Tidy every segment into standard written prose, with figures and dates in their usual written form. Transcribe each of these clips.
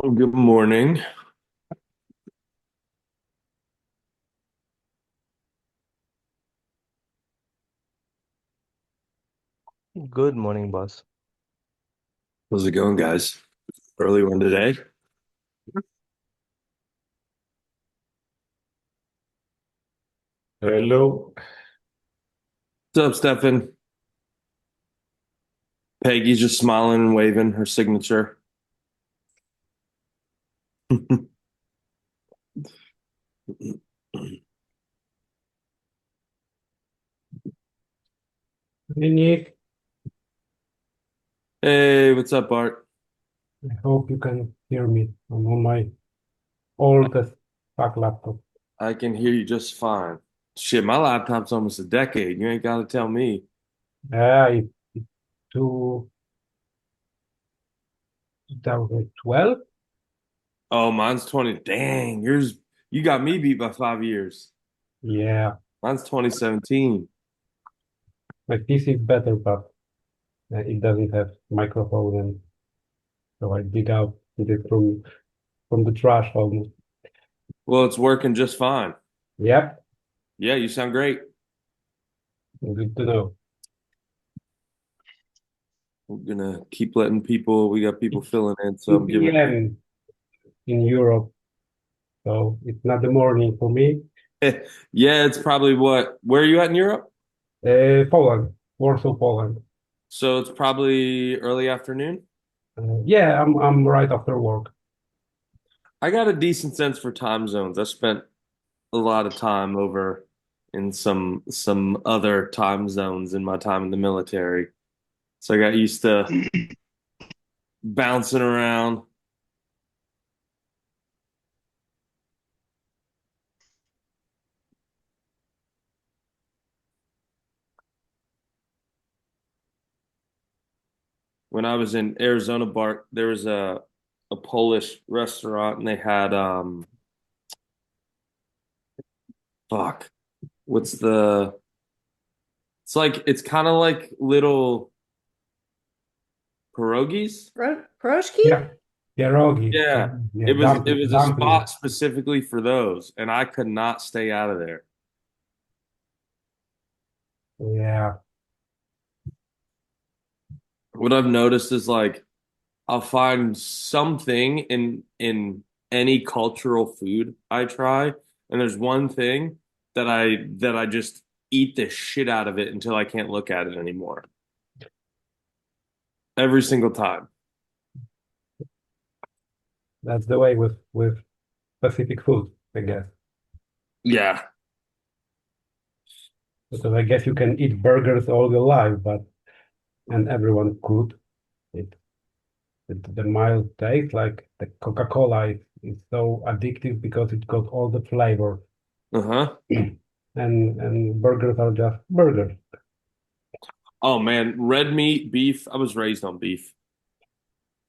Good morning. Good morning, boss. How's it going, guys? Early one today. Hello. What's up, Stefan? Peggy's just smiling and waving her signature. Hey, Nick. Hey, what's up, Bart? I hope you can hear me. I'm on my oldest stock laptop. I can hear you just fine. Shit, my laptop's almost a decade. You ain't got to tell me. It's to 2012. Oh, mine's 20. Dang, you got me beat by 5 years. Yeah, Mine's 2017. my PC is better, but it doesn't have microphone, and so I dig out it from the trash almost. Well, it's working just fine. Yep, Yeah, you sound great. good to know. We're gonna keep letting people, we got people It's filling in, so I'm 2 giving. p.m. in Europe, so it's not the morning for me. Yeah, it's probably where are you at in Europe? Poland, Warsaw, Poland. So it's probably early afternoon. Yeah, I'm right after work. I got a decent sense for time zones. I spent a lot of time over in some other time zones in my time in the military. So I got used to bouncing around. When I was in Arizona, Bart, there was a Polish restaurant and they had fuck, what's the it's kind of like little pierogies. Broshki? Yeah, pierogi. Yeah, Yeah, it was a dumpling. spot specifically for those, and I could not stay out of there. Yeah, What I've noticed is like I'll find something in any cultural food I try, and there's one thing that I just eat the shit out of it until I can't look at it anymore. Every single time. that's the way with specific food, I guess. Yeah. Because I guess you can eat burgers all your life, but and everyone could. It, the mild taste, like the Coca-Cola, is so addictive because it got all the flavor, Uh-huh. and burgers are just burgers. Oh man, red meat, beef. I was raised on beef.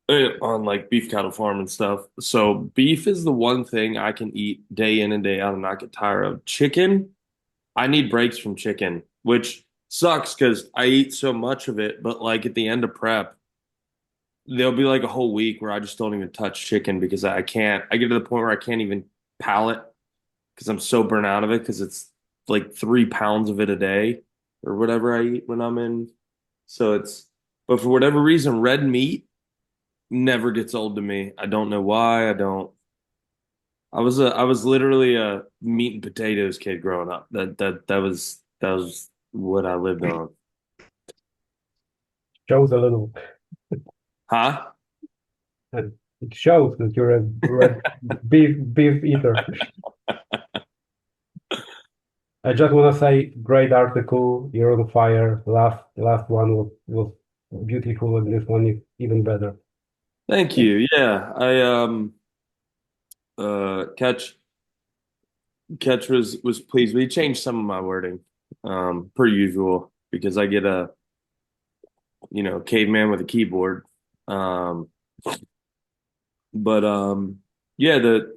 On like beef cattle farm and stuff. So beef is the one thing I can eat day in and day out and not get tired of. Chicken, I need breaks from chicken, which sucks because I eat so much of it. But like at the end of prep, there'll be like a whole week where I just don't even touch chicken because I can't. I get to the point where I can't even palate because I'm so burnt out of it because it's like 3 pounds of it a day or whatever I eat when I'm in. So but for whatever reason, red meat never gets old to me. I don't know why. I don't. I was literally a meat and potatoes kid growing up. That was what I lived on. Shows a little, Huh? and it shows that you're a red beef eater. I just want to say, great article. You're on fire. Last one was beautiful, and this one is even better. Thank you. Yeah, I catch Catch was pleased. We changed some of my wording, per usual, because I get a caveman with a keyboard. Um, but yeah, the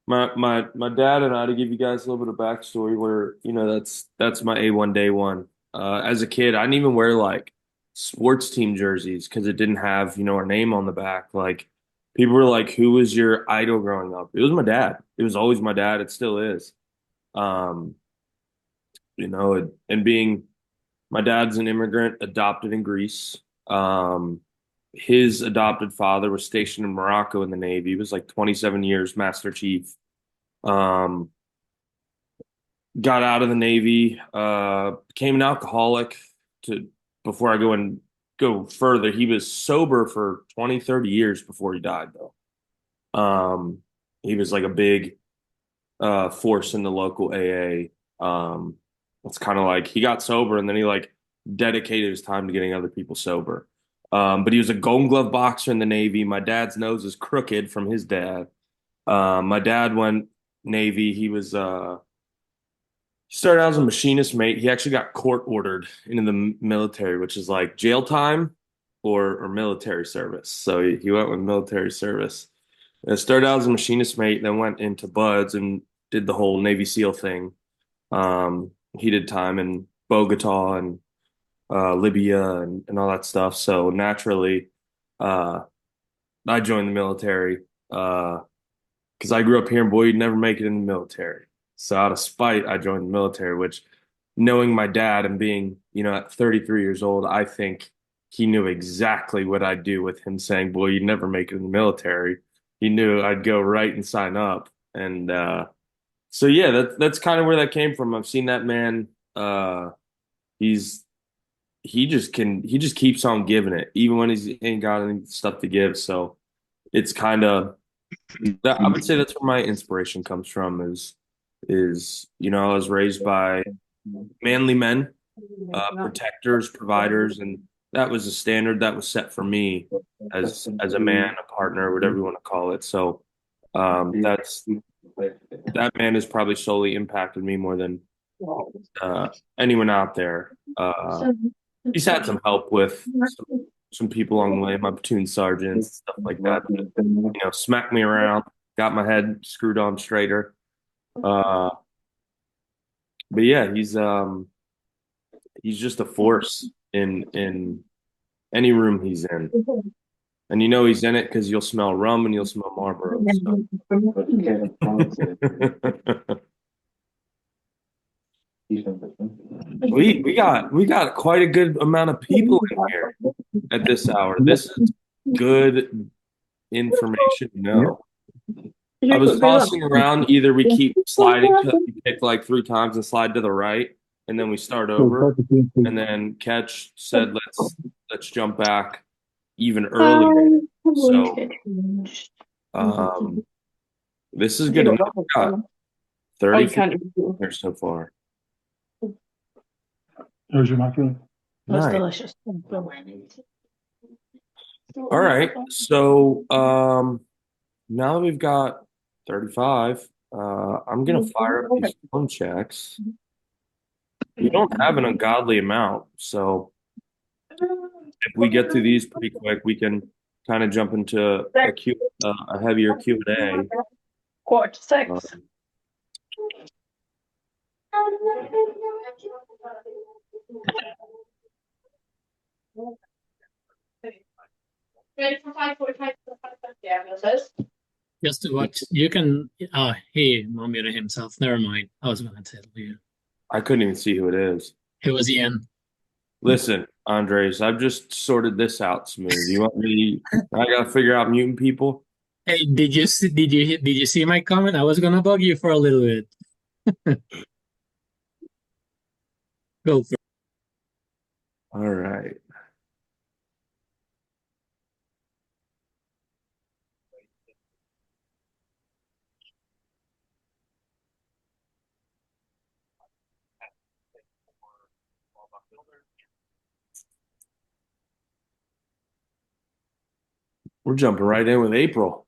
my dad and I, to give you guys a little bit of backstory, where that's my A1 day one. As a kid, I didn't even wear like sports team jerseys because it didn't have our name on the back. Like People were like, "Who was your idol growing up?" It was my dad. It was always my dad. It still is. Um, and being my dad's an immigrant, adopted in Greece. Um, his adopted father was stationed in Morocco in the Navy. He was like 27 years Master Chief. Um, got out of the Navy, became an alcoholic to before I go further. He was sober for 20, 30 years before he died though. He was like a big force in the local AA. It's kind of like he got sober and then he like dedicated his time to getting other people sober. But he was a Golden Glove boxer in the Navy. My dad's nose is crooked from his dad. My dad went Navy. He started out as a machinist mate. He actually got court ordered into the military, which is like jail time or military service. So he went with military service. And started out as a machinist mate, then went into Buds and did the whole Navy SEAL thing. He did time in Bogota and Libya and all that stuff. So naturally, uh, I joined the military because I grew up here and boy, you'd never make it in the military. So out of spite, I joined the military, which knowing my dad and being, at 33 years old, I think he knew exactly what I'd do with him saying, boy, you'd never make it in the military. He knew I'd go right and sign up. And so yeah, that's kind of where that came from. I've seen that man. He's he just keeps on giving it, even when he's ain't got any stuff to give. So it's kind of I would say that's where my inspiration comes from I was raised by manly men, protectors, providers, and that was a standard that was set for me as a man, a partner, whatever you want to call it. So that's that man has probably solely impacted me more than uh, anyone out there. He's had some help with some people along the way, my platoon sergeants, stuff like that. Smacked me around, got my head screwed on straighter. Uh, but yeah, he's just a force in any room he's in, and he's in it because you'll smell rum and you'll smell Marlboro. So. We got quite a good amount of people in here at this hour. This is good information to know. I was tossing around either we keep sliding to we pick like three times and slide to the right, and then we start over. And then Catch said let's jump back even earlier. So um this is good enough. We got 30 here so far. There's your macaroni. That's Nice. delicious. All right. So now that we've got 35, I'm gonna fire up these phone checks. We don't have an ungodly amount, so if we get through these pretty quick, we can kind of jump into a heavier Q&A. Quarter to six. Ready for 5:45 to 5:50, Just to watch. You can. He unmuted himself. Never mind. I was going to tell you. I couldn't even see who it is. It was Ian. Listen, Andres, I've just sorted this out smooth. You want me? I gotta figure out mutant people. Hey, did you see my comment? I was gonna bug you for a little bit. Go for it. All right. We're jumping right in with April.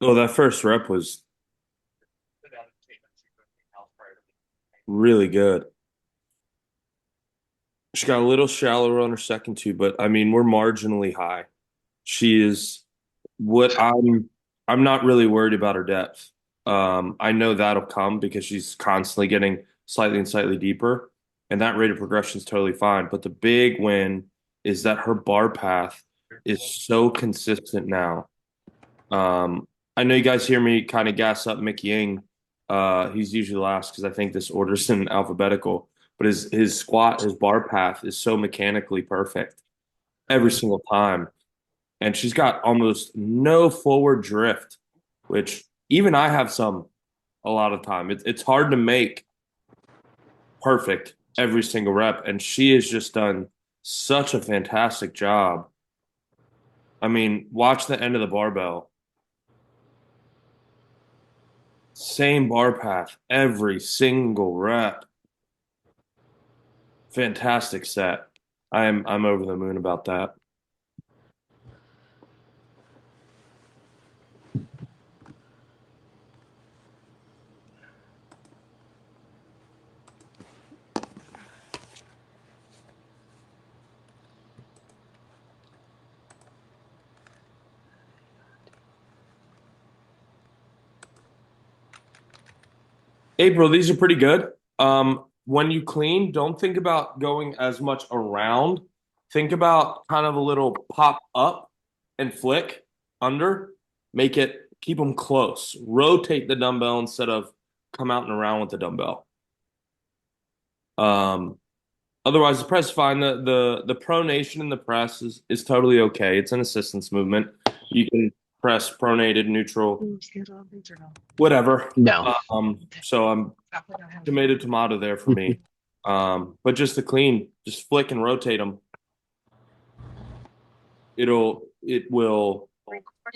Oh, that first rep was really good. She got a little shallower on her second two, but I mean, we're marginally high. She is what I'm not really worried about her depth. I know that'll come because she's constantly getting slightly and slightly deeper, and that rate of progression is totally fine. But the big win is that her bar path is so consistent now. Um, I know you guys hear me kind of gas up Mickey Ying. He's usually last because I think this order's in alphabetical, but his squat, his bar path is so mechanically perfect every single time. And she's got almost no forward drift, which even I have some a lot of time. It's hard to make perfect every single rep, and she has just done such a fantastic job. I mean, watch the end of the barbell. Same bar path every single rep. Fantastic set. I'm over the moon about that. April, these are pretty good. When you clean, don't think about going as much around. Think about kind of a little pop up and flick under. Make it keep them close. Rotate the dumbbell instead of come out and around with the dumbbell. Um, Otherwise, the press is fine. The pronation in the press is totally okay. It's an assistance movement. You can press pronated, neutral, whatever. No. So I'm tomato there for me. But just the clean, just flick and rotate them. It will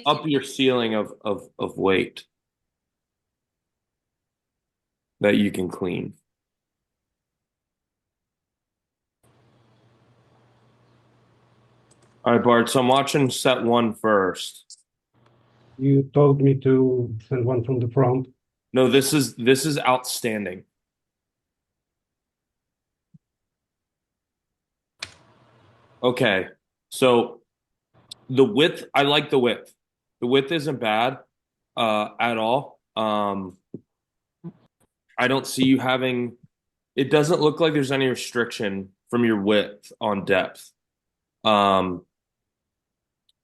up your ceiling of weight that you can clean. All right, Bart. So I'm watching set one first. You told me to send one from the front. No, this is outstanding. Okay, so the width, I like the width. The width isn't bad at all. I don't see you having. It doesn't look like there's any restriction from your width on depth. Um,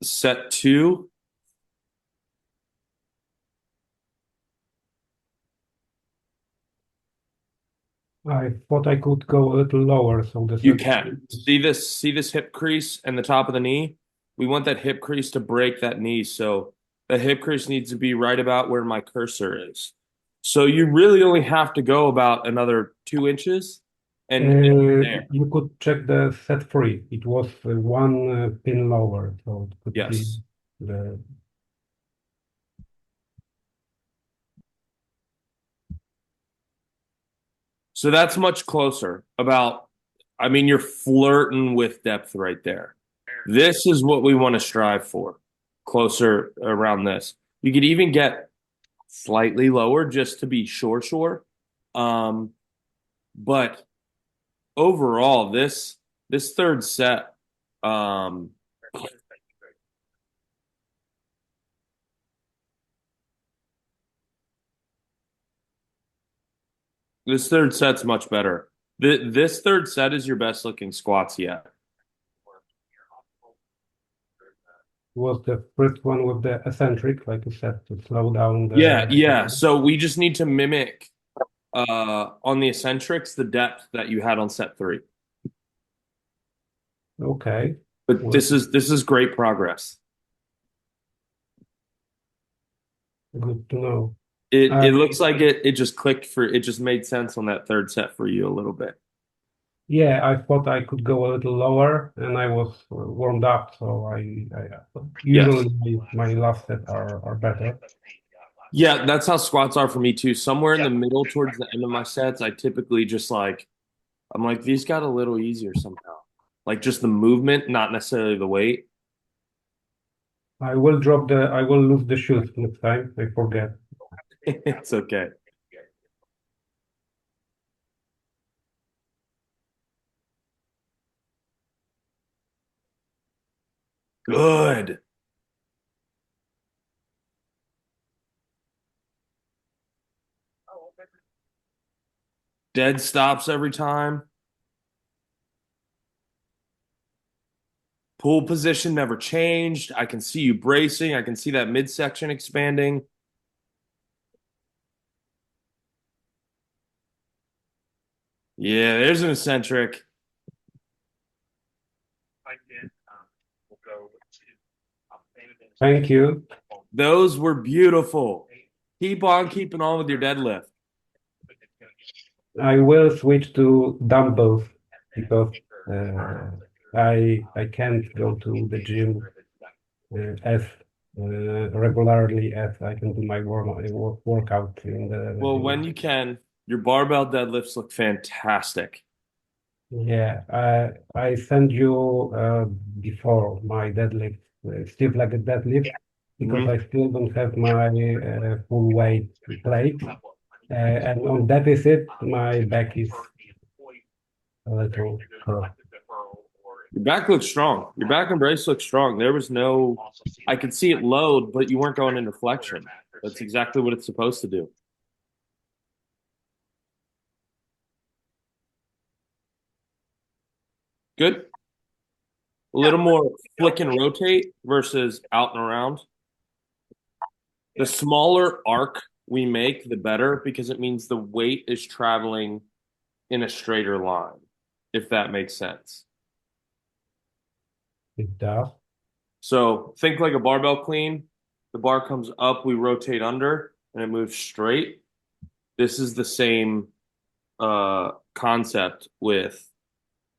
Set two. I thought I could go a little lower, so the You set can see this hip crease and the top of the knee. We want that hip crease to break that knee. So the hip crease needs to be right about where my cursor is. So you really only have to go about another 2 inches and there. you could check the set three. It was one pin lower, so it could be Yes. the So that's much closer. I mean, you're flirting with depth right there. This is what we want to strive for, closer around this. You could even get slightly lower just to be sure. Um, but overall, this third set, um, this third set's much better. This third set is your best looking squats yet. was the first one with the eccentric, like you said, to slow down Yeah. So we just need to mimic on the eccentrics the depth that you had on set three. Okay. But Well, this is great progress. good to know. It looks like it just clicked for it just made sense on that third set for you a little bit. Yeah, I thought I could go a little lower, and I was warmed up, so I Yes. usually my last set are better. Yeah, that's how squats are for me too. Somewhere in the middle towards the end of my sets, I typically just I'm like these got a little easier somehow. Like just the movement, not necessarily the weight. I will lose the shoes next time. I forget. It's okay. Good. Dead stops every time. Pull position never changed. I can see you bracing. I can see that midsection expanding. Yeah, there's an eccentric. Thank you. Those were beautiful. Keep on keeping on with your deadlift. I will switch to dumbbells because uh, I can't go to the gym as regularly as I can do my workout in Well, when the you can, your barbell deadlifts look fantastic. yeah. I send you before my deadlift, stiff legged deadlift, because Mhm. I still don't have my full weight plate, and on deficit my back is a little curved. Your back looks strong. Your back and brace looks strong. There was no, I could see it load, but you weren't going into flexion. That's exactly what it's supposed to do. Good. A little more flick and rotate versus out and around. The smaller arc we make, the better because it means the weight is traveling in a straighter line, if that makes sense. It does. So think like a barbell clean. The bar comes up, we rotate under, and it moves straight. This is the same concept with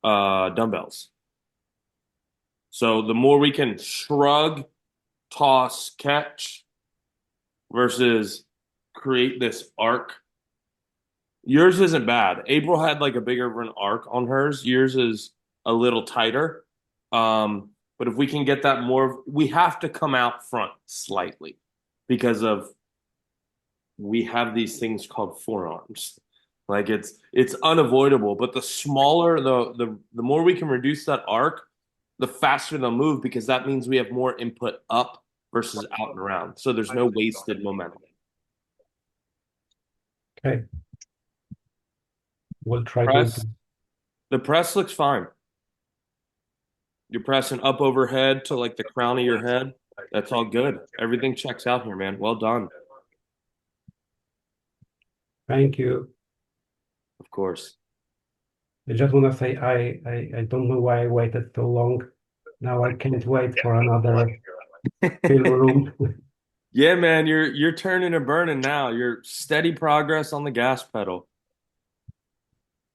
dumbbells. So the more we can shrug, toss, catch versus create this arc. Yours isn't bad. April had like a bigger of an arc on hers. Yours is a little tighter. But if we can get that more, we have to come out front slightly because of we have these things called forearms. Like it's unavoidable. But the smaller the more we can reduce that arc, the faster they'll move because that means we have more input up versus out and around. So there's no wasted momentum. Okay. We'll try to Press. improve. The press looks fine. You're pressing up overhead to like the crown of your head. That's all good. Everything checks out here, man. Well done. Thank you. Of course. I just want to say I don't know why I waited so long. Now I can't wait for another film room. Yeah, man, you're turning and burning now. You're steady progress on the gas pedal.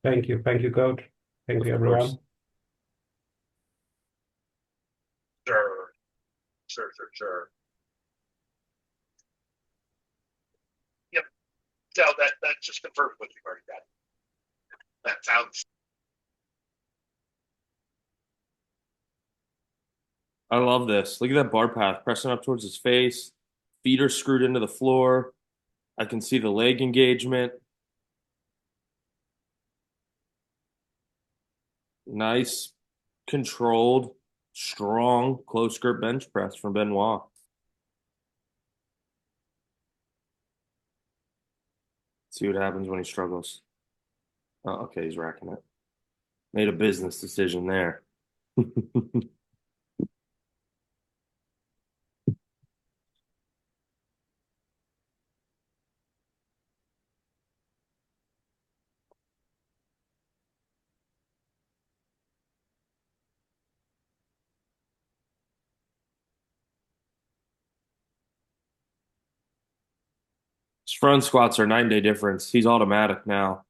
Thank you. Thank you, coach. Thank Of you, course. everyone. Sure, sure. Yep. So that just confirms what you've already got. That sounds. I love this. Look at that bar path pressing up towards his face. Feet are screwed into the floor. I can see the leg engagement. Nice, controlled, strong, close grip bench press from Benoit. See what happens when he struggles. Oh, okay, he's racking it. Made a business decision there. His front squats are 9-day difference. He's automatic now.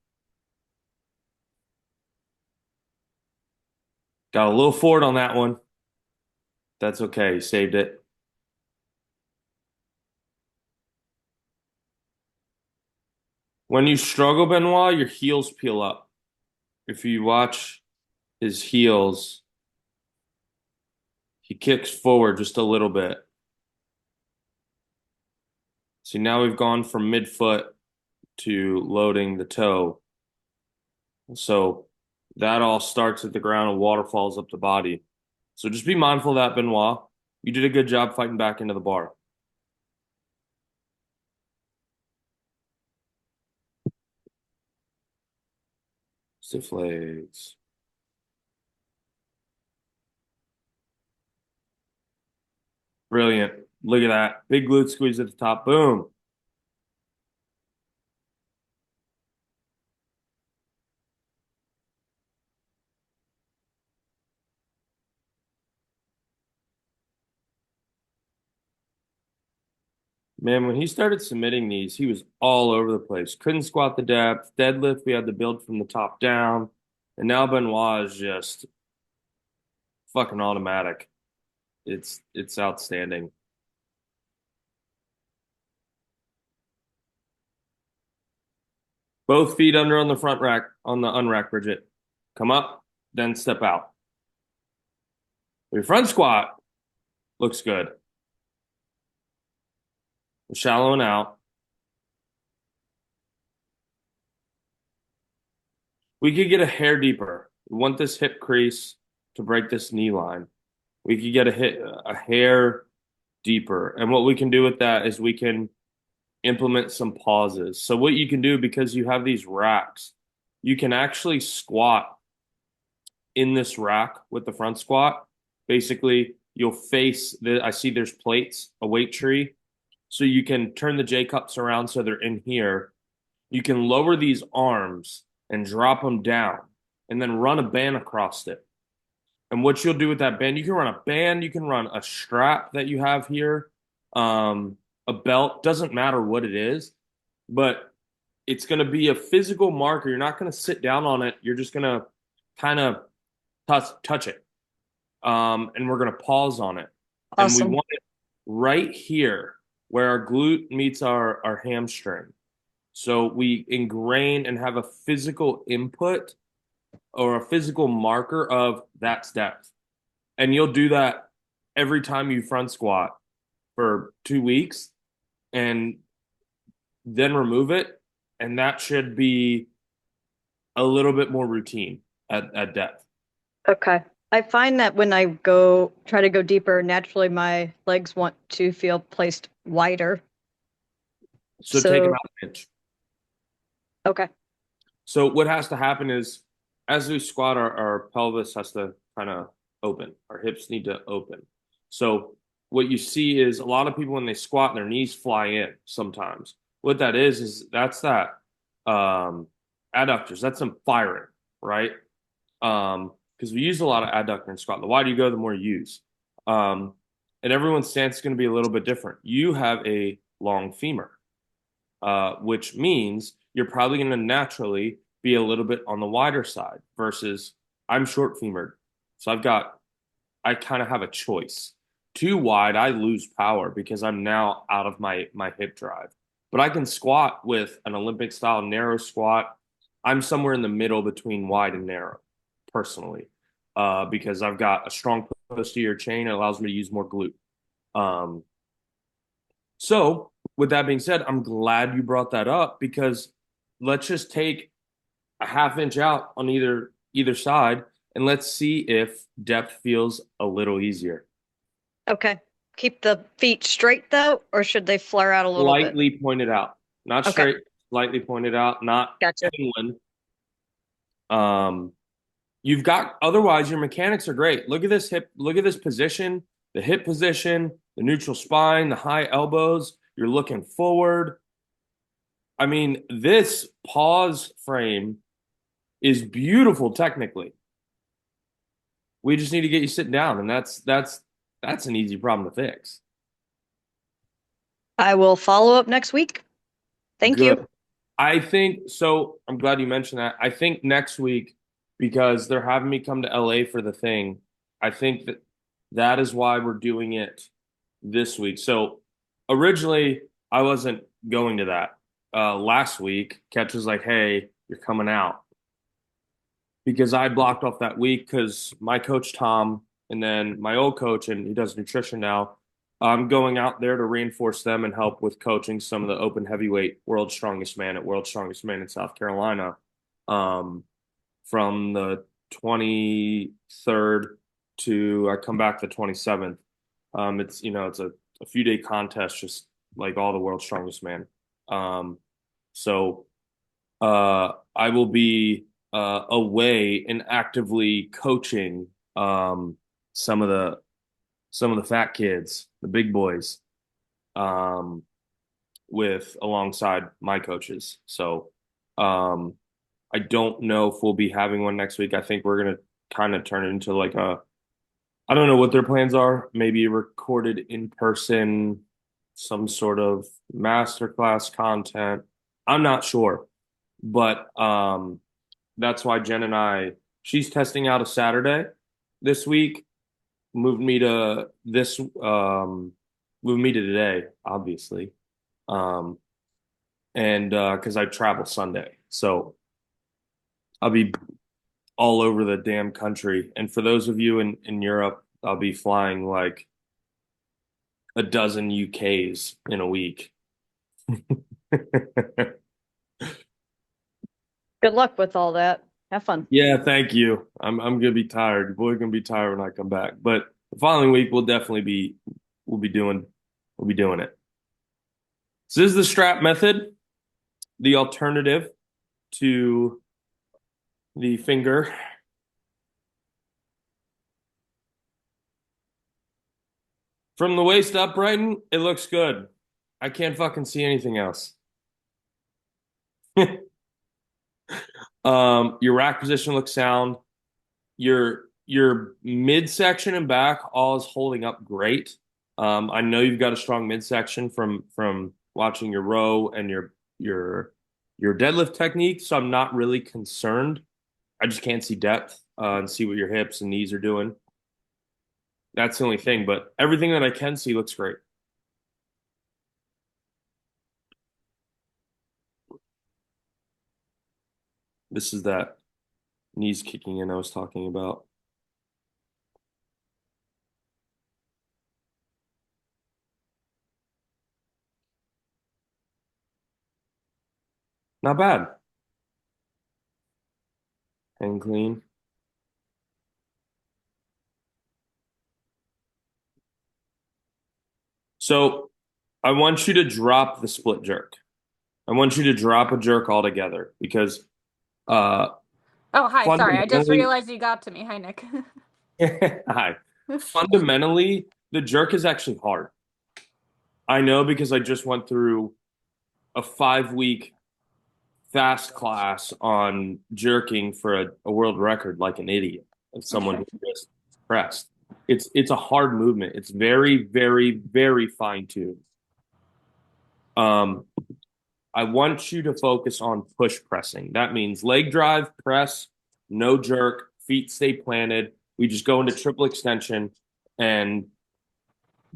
Got a little forward on that one. That's okay. He saved it. When you struggle, Benoit, your heels peel up. If you watch his heels, he kicks forward just a little bit. See, now we've gone from midfoot to loading the toe. So that all starts at the ground and waterfalls up the body. So just be mindful of that, Benoit. You did a good job fighting back into the bar. Stiff legs. Brilliant. Look at that. Big glute squeeze at the top. Boom. Man, when he started submitting these, he was all over the place. Couldn't squat the depth. Deadlift, we had to build from the top down. And now Benoit is just fucking automatic. It's outstanding. Both feet under on the front rack, on the unrack, Bridget. Come up, then step out. Your front squat looks good. Shallowing out. We could get a hair deeper. We want this hip crease to break this knee line. We could get a hair deeper. And what we can do with that is we can implement some pauses. So what you can do, because you have these racks, you can actually squat in this rack with the front squat. Basically, you'll face I see there's plates, a weight tree. So you can turn the J cups around so they're in here. You can lower these arms and drop them down and then run a band across it. And what you'll do with that band, you can run a band, you can run a strap that you have here, a belt, doesn't matter what it is, but it's going to be a physical marker. You're not going to sit down on it. You're just going to kind of touch it. And we're going to pause on it. Awesome. And we want it right here where our glute meets our hamstring. So we ingrain and have a physical input or a physical marker of that's depth. And you'll do that every time you front squat for 2 weeks and then remove it. And that should be a little bit more routine at depth. Okay. I find that when I try to go deeper, naturally my legs want to feel placed wider. So take them out an inch. Okay. So what has to happen is as we squat, our pelvis has to kind of open. Our hips need to open. So what you see is a lot of people when they squat, their knees fly in sometimes. What that is that's that adductors. That's them firing, right? Because we use a lot of adductor and squat. The wider you go, the more you use. And everyone's stance is going to be a little bit different. You have a long femur, which means you're probably going to naturally be a little bit on the wider side versus I'm short femured. So I kind of have a choice. Too wide, I lose power because I'm now out of my hip drive. But I can squat with an Olympic style narrow squat. I'm somewhere in the middle between wide and narrow, personally, because I've got a strong posterior chain. It allows me to use more glute. So with that being said, I'm glad you brought that up because let's just take a half inch out on either side and let's see if depth feels a little easier. Okay. Keep the feet straight though, or should they flare out a little bit? Slightly pointed out, not Okay. straight, slightly pointed out, not Gotcha. penguin. You've got otherwise your mechanics are great. Look at this hip, look at this position, the hip position, the neutral spine, the high elbows. You're looking forward. I mean, this pause frame is beautiful technically. We just need to get you sitting down, and that's an easy problem to fix. I will follow up next week. Thank Good. you. I think so. I'm glad you mentioned that. I think next week, because they're having me come to LA for the thing, I think that is why we're doing it this week. So originally, I wasn't going to that. Last week, Ketch was like, hey, you're coming out. Because I blocked off that week because my coach, Tom, and then my old coach, and he does nutrition now, I'm going out there to reinforce them and help with coaching some of the open heavyweight World's Strongest Man at World's Strongest Man in South Carolina from the 23rd to I come back the 27th. It's a few day contest, just like all the World's Strongest Man. So I will be away and actively coaching some of the fat kids, the big boys, um, with alongside my coaches. So I don't know if we'll be having one next week. I think we're gonna kind of turn it into like I don't know what their plans are. Maybe recorded in person, some sort of masterclass content. I'm not sure, but that's why Jen and she's testing out a Saturday this week. Moved me to this, moved me to today, obviously, um, and because I travel Sunday, so I'll be all over the damn country. And for those of you in Europe, I'll be flying like a dozen UKs in a week. Good luck with all that. Have fun. Yeah, thank you. I'm gonna be tired. Your boy's gonna be tired when I come back. But the following week we'll be doing it. So this is the strap method, the alternative to the finger. From the waist up, Brighton, it looks good. I can't fucking see anything else. Your rack position looks sound. Your midsection and back all is holding up great. I know you've got a strong midsection from watching your row and your deadlift technique, so I'm not really concerned. I just can't see depth and see what your hips and knees are doing. That's the only thing, but everything that I can see looks great. This is that knees kicking in I was talking about. Not bad. And clean. So I want you to drop the split jerk. I want you to drop a jerk altogether because uh Oh, hi. Sorry. I just fundamentally realized you got to me. Hi, Nick. hi. Fundamentally, the jerk is actually hard. I know because I just went through a 5 week fast class on jerking for a world record like an idiot of someone who just pressed. It's a hard movement. It's very, very, very fine tuned. Um, I want you to focus on push pressing. That means leg drive, press, no jerk, feet stay planted. We just go into triple extension and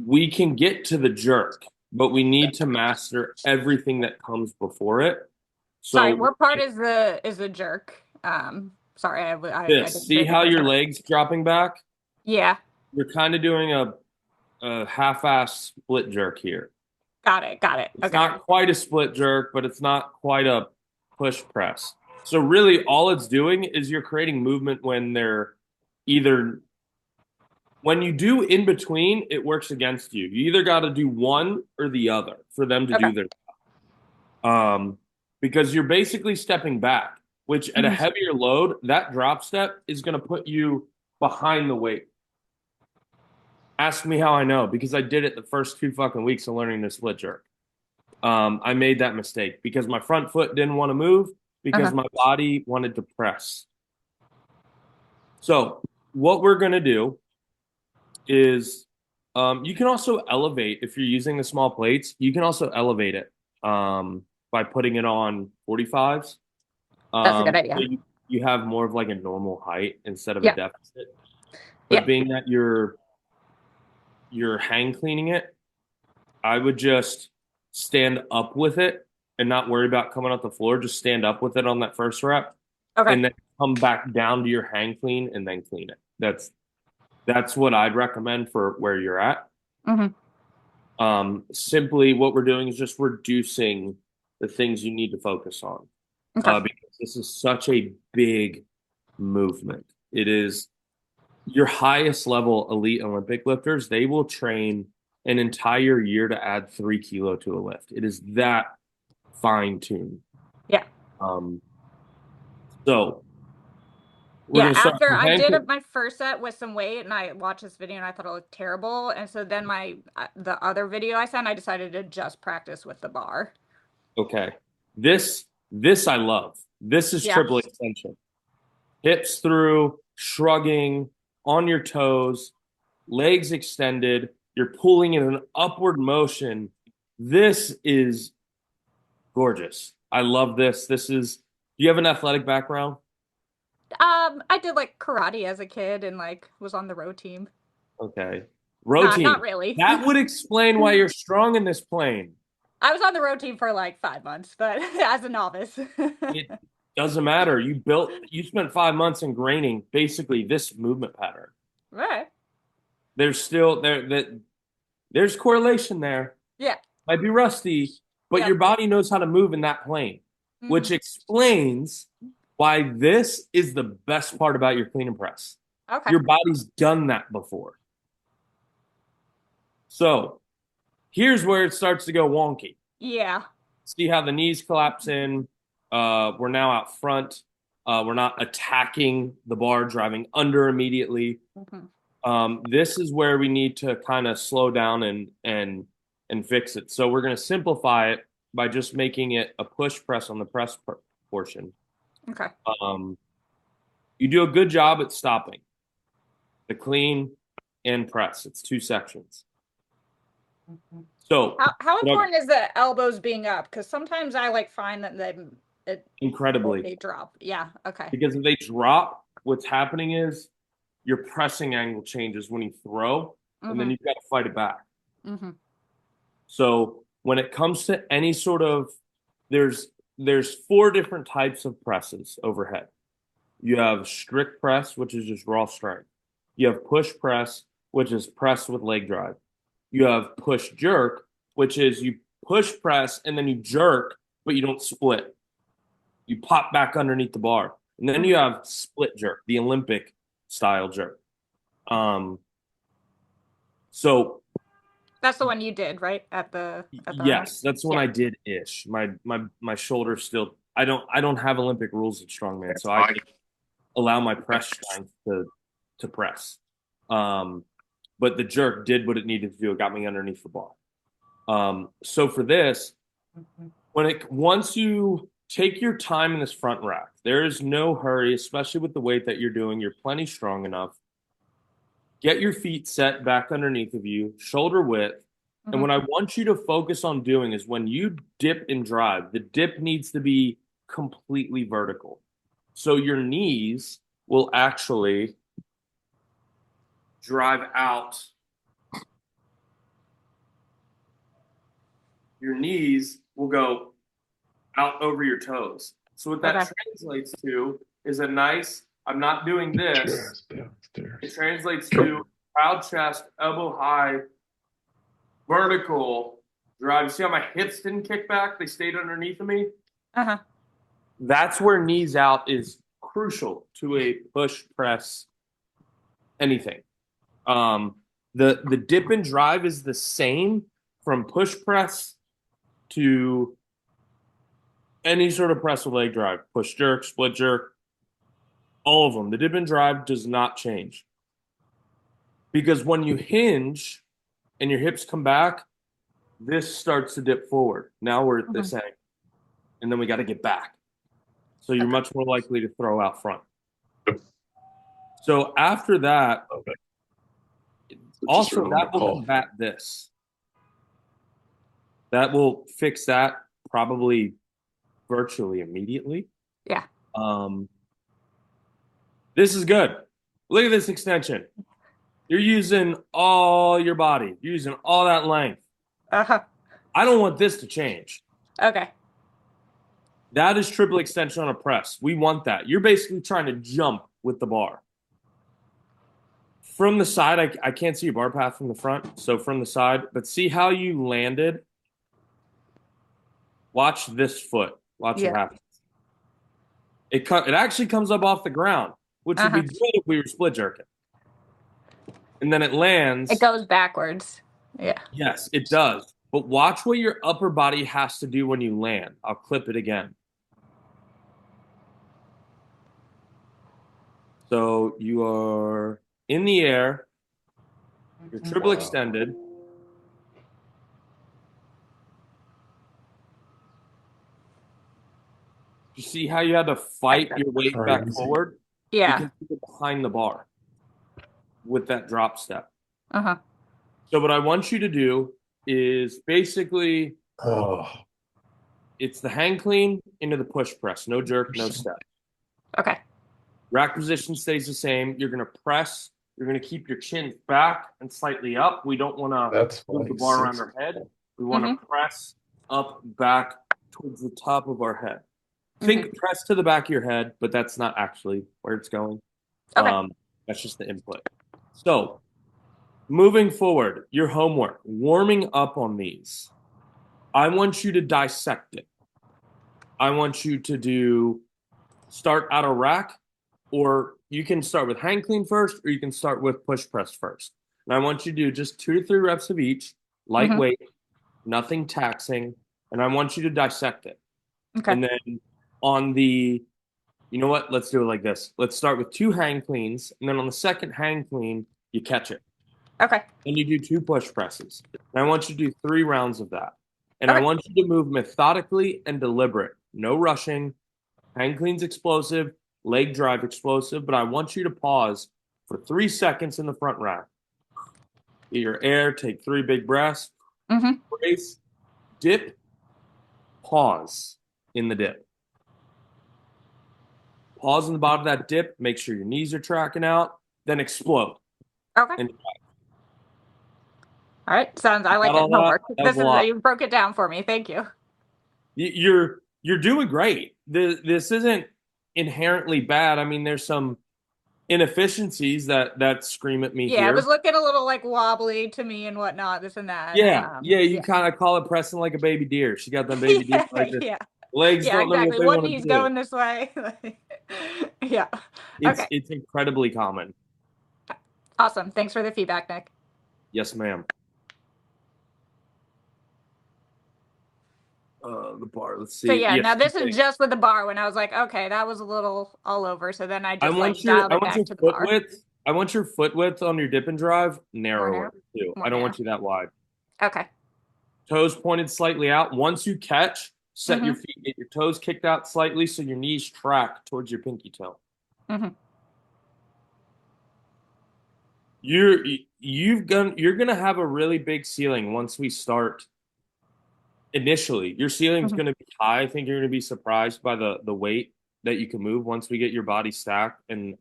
we can get to the jerk, but we need to master everything that comes before it. Sorry, So what part is the jerk? Sorry, I didn't see hear the how first your part. legs dropping back? Yeah, You're kind of doing a half-ass split jerk here. got it. It's Okay. not quite a split jerk, but it's not quite a push press. So really all it's doing is you're creating movement when they're either when you do in between, it works against you. You either got to do one or the other for them to Okay. do their because you're basically stepping back, which at a heavier load, that drop step is going to put you behind the weight. Ask me how I know because I did it the first 2 fucking weeks of learning the split jerk. I made that mistake because my front foot didn't want to move because my body wanted to press. So what we're going to do is you can also elevate if you're using the small plates. You can also elevate it by putting it on 45s. That's a good idea. So you have more of like a normal height instead of a Yeah. deficit. But being that you're hang cleaning it, I would just stand up with it and not worry about coming off the floor. Just stand up with it on that first rep, Okay. and then come back down to your hang clean and then clean it. That's what I'd recommend for where you're at. Simply, what we're doing is just reducing the things you need to focus on because this is such a big movement. It is your highest level elite Olympic lifters. They will train an entire year to add 3 kilo to a lift. It is that fine tuned. Yeah. So We're Yeah, gonna start after from I did pancake. my first set with some weight, and I watched this video and I thought it looked terrible, and so then the other video I sent, I decided to just practice with the bar. Okay. This I love. This is Yeah. triple extension. Hips through, shrugging, on your toes, legs extended. You're pulling in an upward motion. This is gorgeous. I love this. Do you have an athletic background? I did like karate as a kid and like was on the row team. Okay. Row Nah, team. not really. That would explain why you're strong in this plane. I was on the row team for like 5 months, but as a novice. It doesn't matter. You spent 5 months ingraining basically this movement pattern. Right. There's still there's correlation there. Yeah. Might be rusty, but Yep. your body knows how to move in that plane, which Mhm. explains why this is the best part about your clean and press. Okay. Your body's done that before. So here's where it starts to go wonky. Yeah. See how the knees collapse in. We're now out front. We're not attacking the bar, driving under immediately. Mhm. This is where we need to kind of slow down and fix it. So we're going to simplify it by just making it a push press on the press portion. Okay. You do a good job at stopping the clean and press. It's 2 sections. So How important is the elbows being up? Because sometimes I like find that incredibly, they drop. Yeah. Okay. because if they drop, what's happening is your pressing angle changes when you throw, and then you've got to fight it back. Mm-hmm. So when it comes to any sort of, there's 4 different types of presses overhead. You have strict press, which is just raw strength. You have push press, which is press with leg drive. You have push jerk, which is you push press and then you jerk, but you don't split. You pop back underneath the bar. And then you have split jerk, the Olympic style jerk. So That's the one you did, right? At the yes, that's when Yeah. I did ish. My shoulder still. I don't have Olympic rules at strongman, so I fine. can allow my press strength to press. But the jerk did what it needed to do. It got me underneath the bar. So for this, once you take your time in this front rack, there is no hurry, especially with the weight that you're doing. You're plenty strong enough. Get your feet set back underneath of you, shoulder width. And what I want you to focus on doing is when you dip and drive, the dip needs to be completely vertical. So your knees will actually drive out. Your knees will go out over your toes. So what that translates to is a nice, I'm not doing this. It translates to proud chest, elbow high, vertical drive. You see how my hips didn't kick back? They stayed underneath of me. Uh-huh. That's where knees out is crucial to a push press anything. The dip and drive is the same from push press to any sort of press with leg drive, push jerk, split jerk, all of them. The dip and drive does not change. Because when you hinge and your hips come back, this starts to dip forward. Now we're at this angle. And then we got to get back. So you're much more likely to throw out front. So after that, also that will combat this. That will fix that probably virtually immediately. Yeah. This is good. Look at this extension. You're using all your body. You're using all that length. Uh-huh. I don't want this to change. Okay. That is triple extension on a press. We want that. You're basically trying to jump with the bar. From the side, I can't see your bar path from the front. So from the side, but see how you landed? Watch this foot. Watch what happens. It actually comes up off the ground, which would be good if we were split jerking. And then it lands. It goes backwards. Yeah. Yes, it does. But watch what your upper body has to do when you land. I'll clip it again. So you are in the air, you're triple Wow. extended. You see how you had to fight your weight back Crazy. forward? Yeah. Because you're behind the bar with that drop step. Uh-huh. So what I want you to do is basically Oh, it's the hang clean into the push press. No jerk, no step. Okay. Rack position stays the same. You're going to press. You're going to keep your chin back and slightly up. We don't want to that's move the like bar around six. our head. We want to press up, back towards the top of our head. Think press to the back of your head, but that's not actually where it's going. Okay. That's just the input. So moving forward, your homework, warming up on these. I want you to dissect it. I want you to start out of rack, or you can start with hang clean first, or you can start with push press first. And I want you to do just 2 to 3 reps of each, lightweight, nothing taxing, and I want you to dissect it. Okay. And then on the, you know what? Let's do it like this. Let's start with 2 hang cleans, and then on the second hang clean, you catch it. Okay. And you do 2 push presses. And I want you to do 3 rounds of that. And I Okay. want you to move methodically and deliberate. No rushing. Hang clean's explosive, leg drive explosive, but I want you to pause for 3 seconds in the front rack. Get your air, take 3 big breaths, brace, dip, pause in the dip. Pause in the bottom of that dip, make sure your knees are tracking out, then explode. Okay. And All right. Sounds, I like got it. all that? Homework. That was This a is, lot. you broke it down for me. Thank you. You're doing great. This isn't inherently bad. I mean, there's some inefficiencies that scream at me Yeah, here. it was looking a little like wobbly to me and whatnot, this and that. Yeah, you kind of call it pressing like a baby deer. She got them baby deer like this. Yeah. Legs Yeah, don't know what exactly. they One want to knee's do. going this way. Yeah. Okay. It's incredibly common. Awesome. Thanks for the feedback, Nick. Yes, ma'am. The bar. Let's see. So yeah, Yes. now this is just with the bar when I was like, okay, that was a little all over. So then I I just want like your dialed I it want your back to the foot bar. width. I want your foot width on your dip and drive narrow? narrower too. More I don't narrow. want you that wide. Okay. Toes pointed slightly out. Once you catch, set your Mhm. feet, get your toes kicked out slightly so your knees track towards your pinky toe. Mhm. You're gonna have a really big ceiling once we start. Initially, your ceiling's Mhm. going to be high. I think you're going to be surprised by the weight that you can move once we get your body stacked and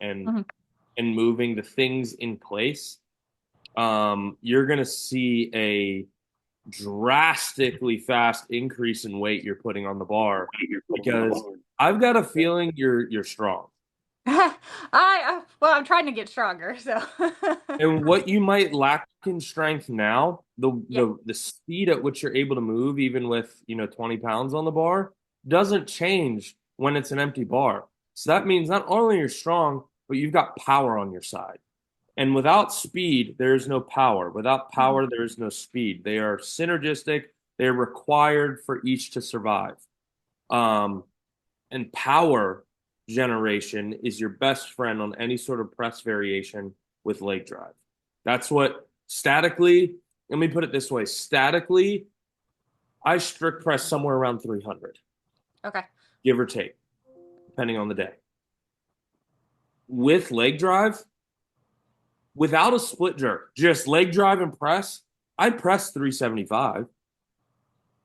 moving the things in place. You're going to see a drastically fast increase in weight you're putting on the bar because I've got a feeling you're strong. Well, I'm trying to get stronger, so. And what you might lack in strength now, Yeah. the speed at which you're able to move, even with 20 pounds on the bar, doesn't change when it's an empty bar. So that means not only you're strong, but you've got power on your side. And without speed, there is no power. Without power, there is no speed. They are synergistic. They're required for each to survive. And power generation is your best friend on any sort of press variation with leg drive. That's what statically, let me put it this way, statically, I strict press somewhere around 300, Okay. give or take, depending on the day. With leg drive, without a split jerk, just leg drive and press, I press 375.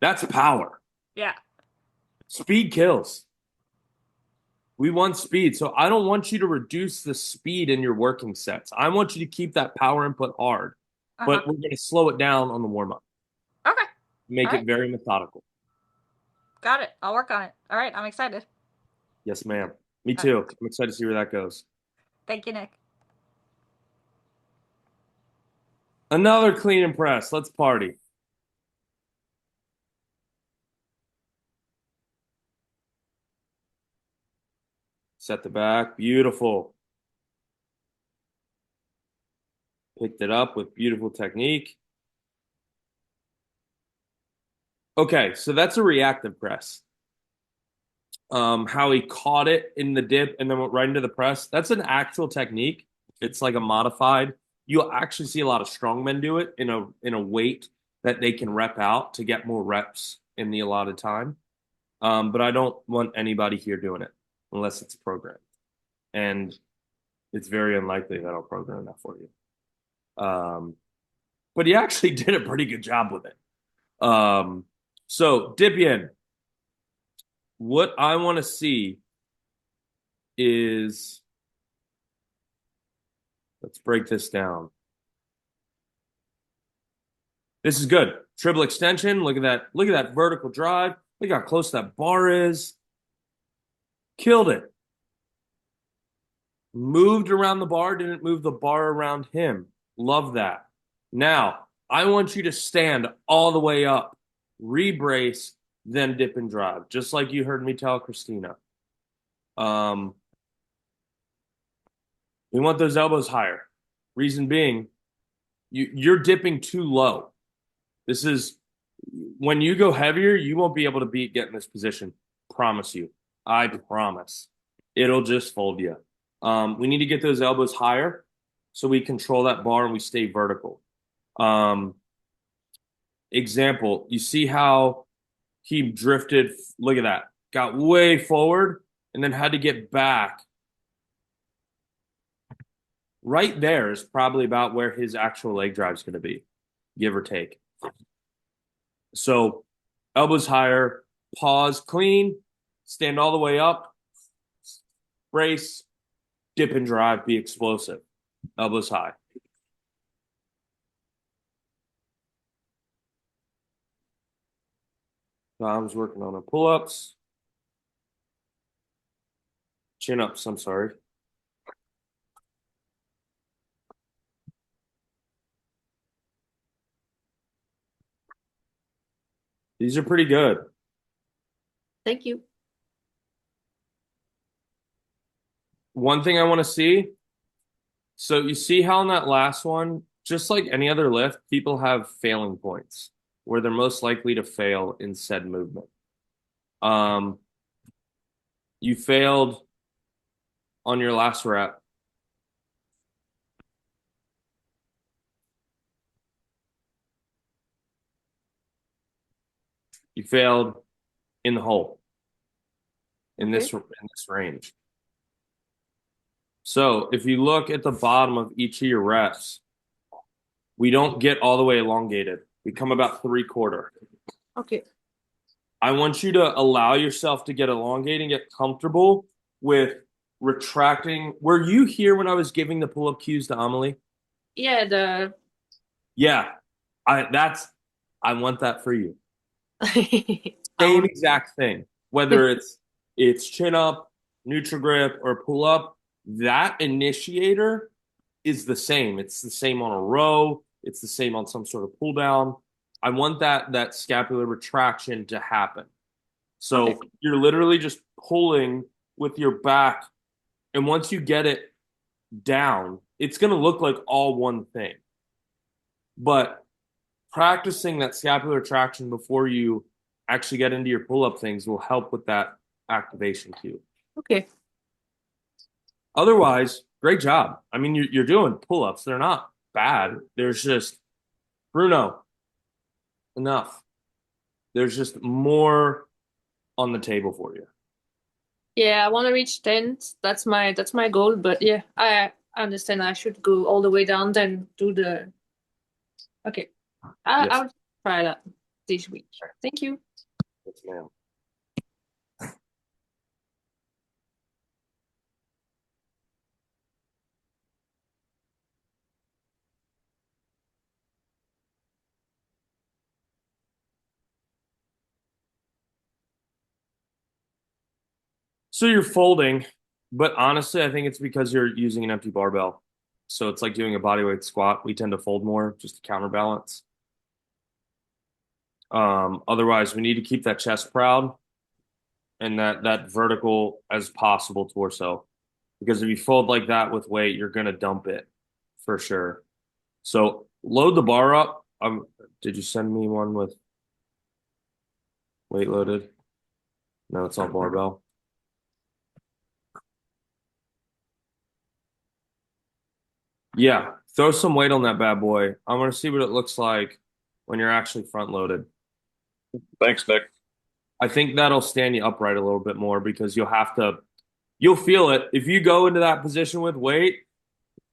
That's power. Yeah. Speed kills. We want speed. So I don't want you to reduce the speed in your working sets. I want you to keep that power input hard, but we're going to slow it down on the warm up. Okay. Make All it right. very methodical. Got it. I'll work on it. All right. I'm excited. Yes, ma'am. Me too. I'm excited to see where that goes. Thank you, Nick. Another clean and press. Let's party. Set the back. Beautiful. Picked it up with beautiful technique. Okay, so that's a reactive press. how he caught it in the dip and then went right into the press. That's an actual technique. It's like a modified. You'll actually see a lot of strongmen do it in a weight that they can rep out to get more reps in the allotted time. But I don't want anybody here doing it unless it's programmed. And it's very unlikely that I'll program that for you. But he actually did a pretty good job with it. So Dipien, what I want to see is, let's break this down. This is good. Triple extension. Look at that. Look at that vertical drive. Look how close that bar is. Killed it. Moved around the bar, didn't move the bar around him. Love that. Now, I want you to stand all the way up, rebrace, then dip and drive, just like you heard me tell Christina. We want those elbows higher. Reason being, you're dipping too low. This is, when you go heavier, you won't be able to get in this position. Promise you. I promise. It'll just fold you. We need to get those elbows higher so we control that bar and we stay vertical. Example, you see how he drifted? Look at that. Got way forward and then had to get back. Right there is probably about where his actual leg drive is going to be, give or take. So elbows higher, pause, clean, stand all the way up, brace, dip and drive, be explosive. Elbows high. Tom's working on the pull-ups. Chin-ups, I'm sorry. These are pretty good. Thank you. One thing I want to see. So you see how in that last one, just like any other lift, people have failing points where they're most likely to fail in said movement. You failed on your last rep. You failed in the hole in this range. So if you look at the bottom of each of your reps, we don't get all the way elongated. We come about 3/4. Okay. I want you to allow yourself to get elongated and get comfortable with retracting. Were you here when I was giving the pull-up cues to Amelie? Yeah, Yeah. I want that for you. the Same exact thing. Whether it's chin up, neutral grip, or pull up, that initiator is the same. It's the same on a row. It's the same on some sort of pull down. I want that scapular retraction to happen. So you're literally just pulling with your back. And once you get it down, it's going to look like all one thing. But practicing that scapular traction before you actually get into your pull-up things will help with that activation cue. Okay. Otherwise, great job. I mean, you're doing pull-ups. They're not bad. There's just, Bruno, enough. There's just more on the table for you. Yeah, I want to reach 10. That's my goal. But yeah, I understand I should go all the way down, then do the. Okay, Yes. I'll try that this week. Thank you. Yes, ma'am. So you're folding, but honestly, I think it's because you're using an empty barbell. So it's like doing a bodyweight squat. We tend to fold more just to counterbalance. Otherwise, we need to keep that chest proud and that vertical as possible torso. Because if you fold like that with weight, you're going to dump it for sure. So load the bar up. Did you send me one with weight loaded? No, it's on barbell. Yeah, throw some weight on that bad boy. I want to see what it looks like when you're actually front loaded. Thanks, Nick. I think that'll stand you upright a little bit more because you'll feel it. If you go into that position with weight,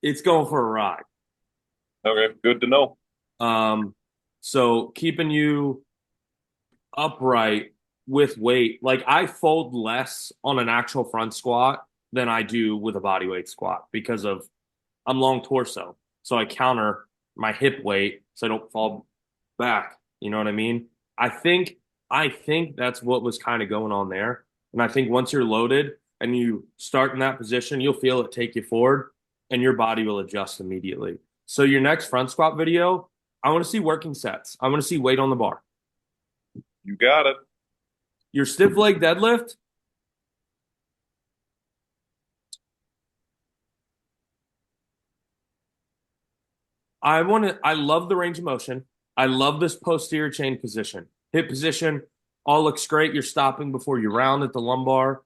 it's going for a ride. Okay, good to know. So keeping you upright with weight, like I fold less on an actual front squat than I do with a body weight squat because of I'm long torso. So I counter my hip weight so I don't fall back. You know what I mean? I think that's what was kind of going on there. And I think once you're loaded and you start in that position, you'll feel it take you forward and your body will adjust immediately. So your next front squat video, I want to see working sets. I want to see weight on the bar. You got it. Your stiff leg deadlift, I love the range of motion. I love this posterior chain position. Hip position all looks great. You're stopping before you round at the lumbar.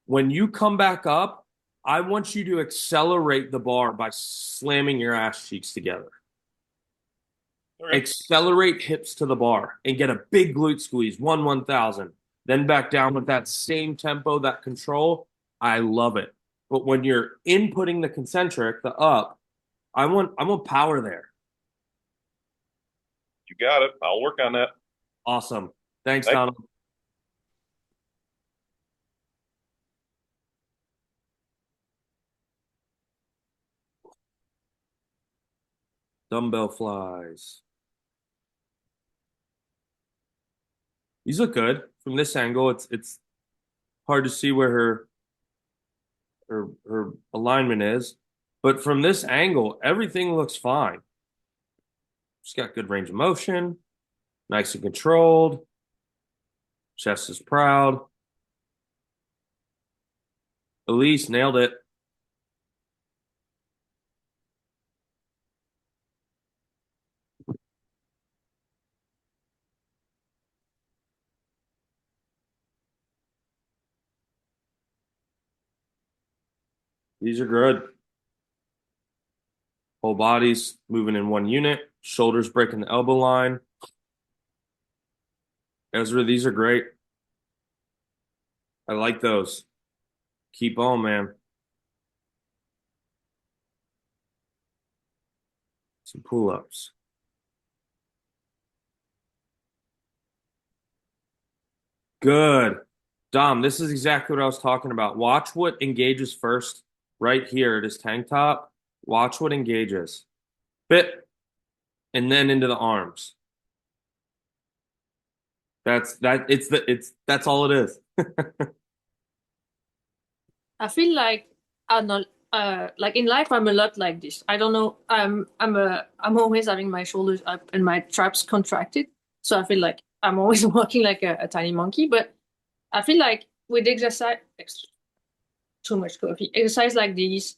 When you come back up, I want you to accelerate the bar by slamming your ass cheeks together. Okay. Accelerate hips to the bar and get a big glute squeeze, 1,000. Then back down with that same tempo, that control. I love it. But when you're inputting the concentric, the up, I want power there. You got it. I'll work on that. Awesome. Thanks, Thank- Donald. Dumbbell flies. These look good from this angle. It's hard to see where her alignment is, but from this angle, everything looks fine. She's got good range of motion, nice and controlled. Chest is proud. Elise nailed it. These are good. Whole body's moving in one unit. Shoulders breaking the elbow line. Ezra, these are great. I like those. Keep on, man. Some pull-ups. Good. Dom, this is exactly what I was talking about. Watch what engages first right here at his tank top. Watch what engages. Bit. And then into the arms. That's all it is. I feel like I'm not like in life I'm a lot like this. I don't know. I'm always having my shoulders up and my traps contracted. So I feel like I'm always walking like a tiny monkey. But I feel like with exercise, too much coffee. Exercise like these,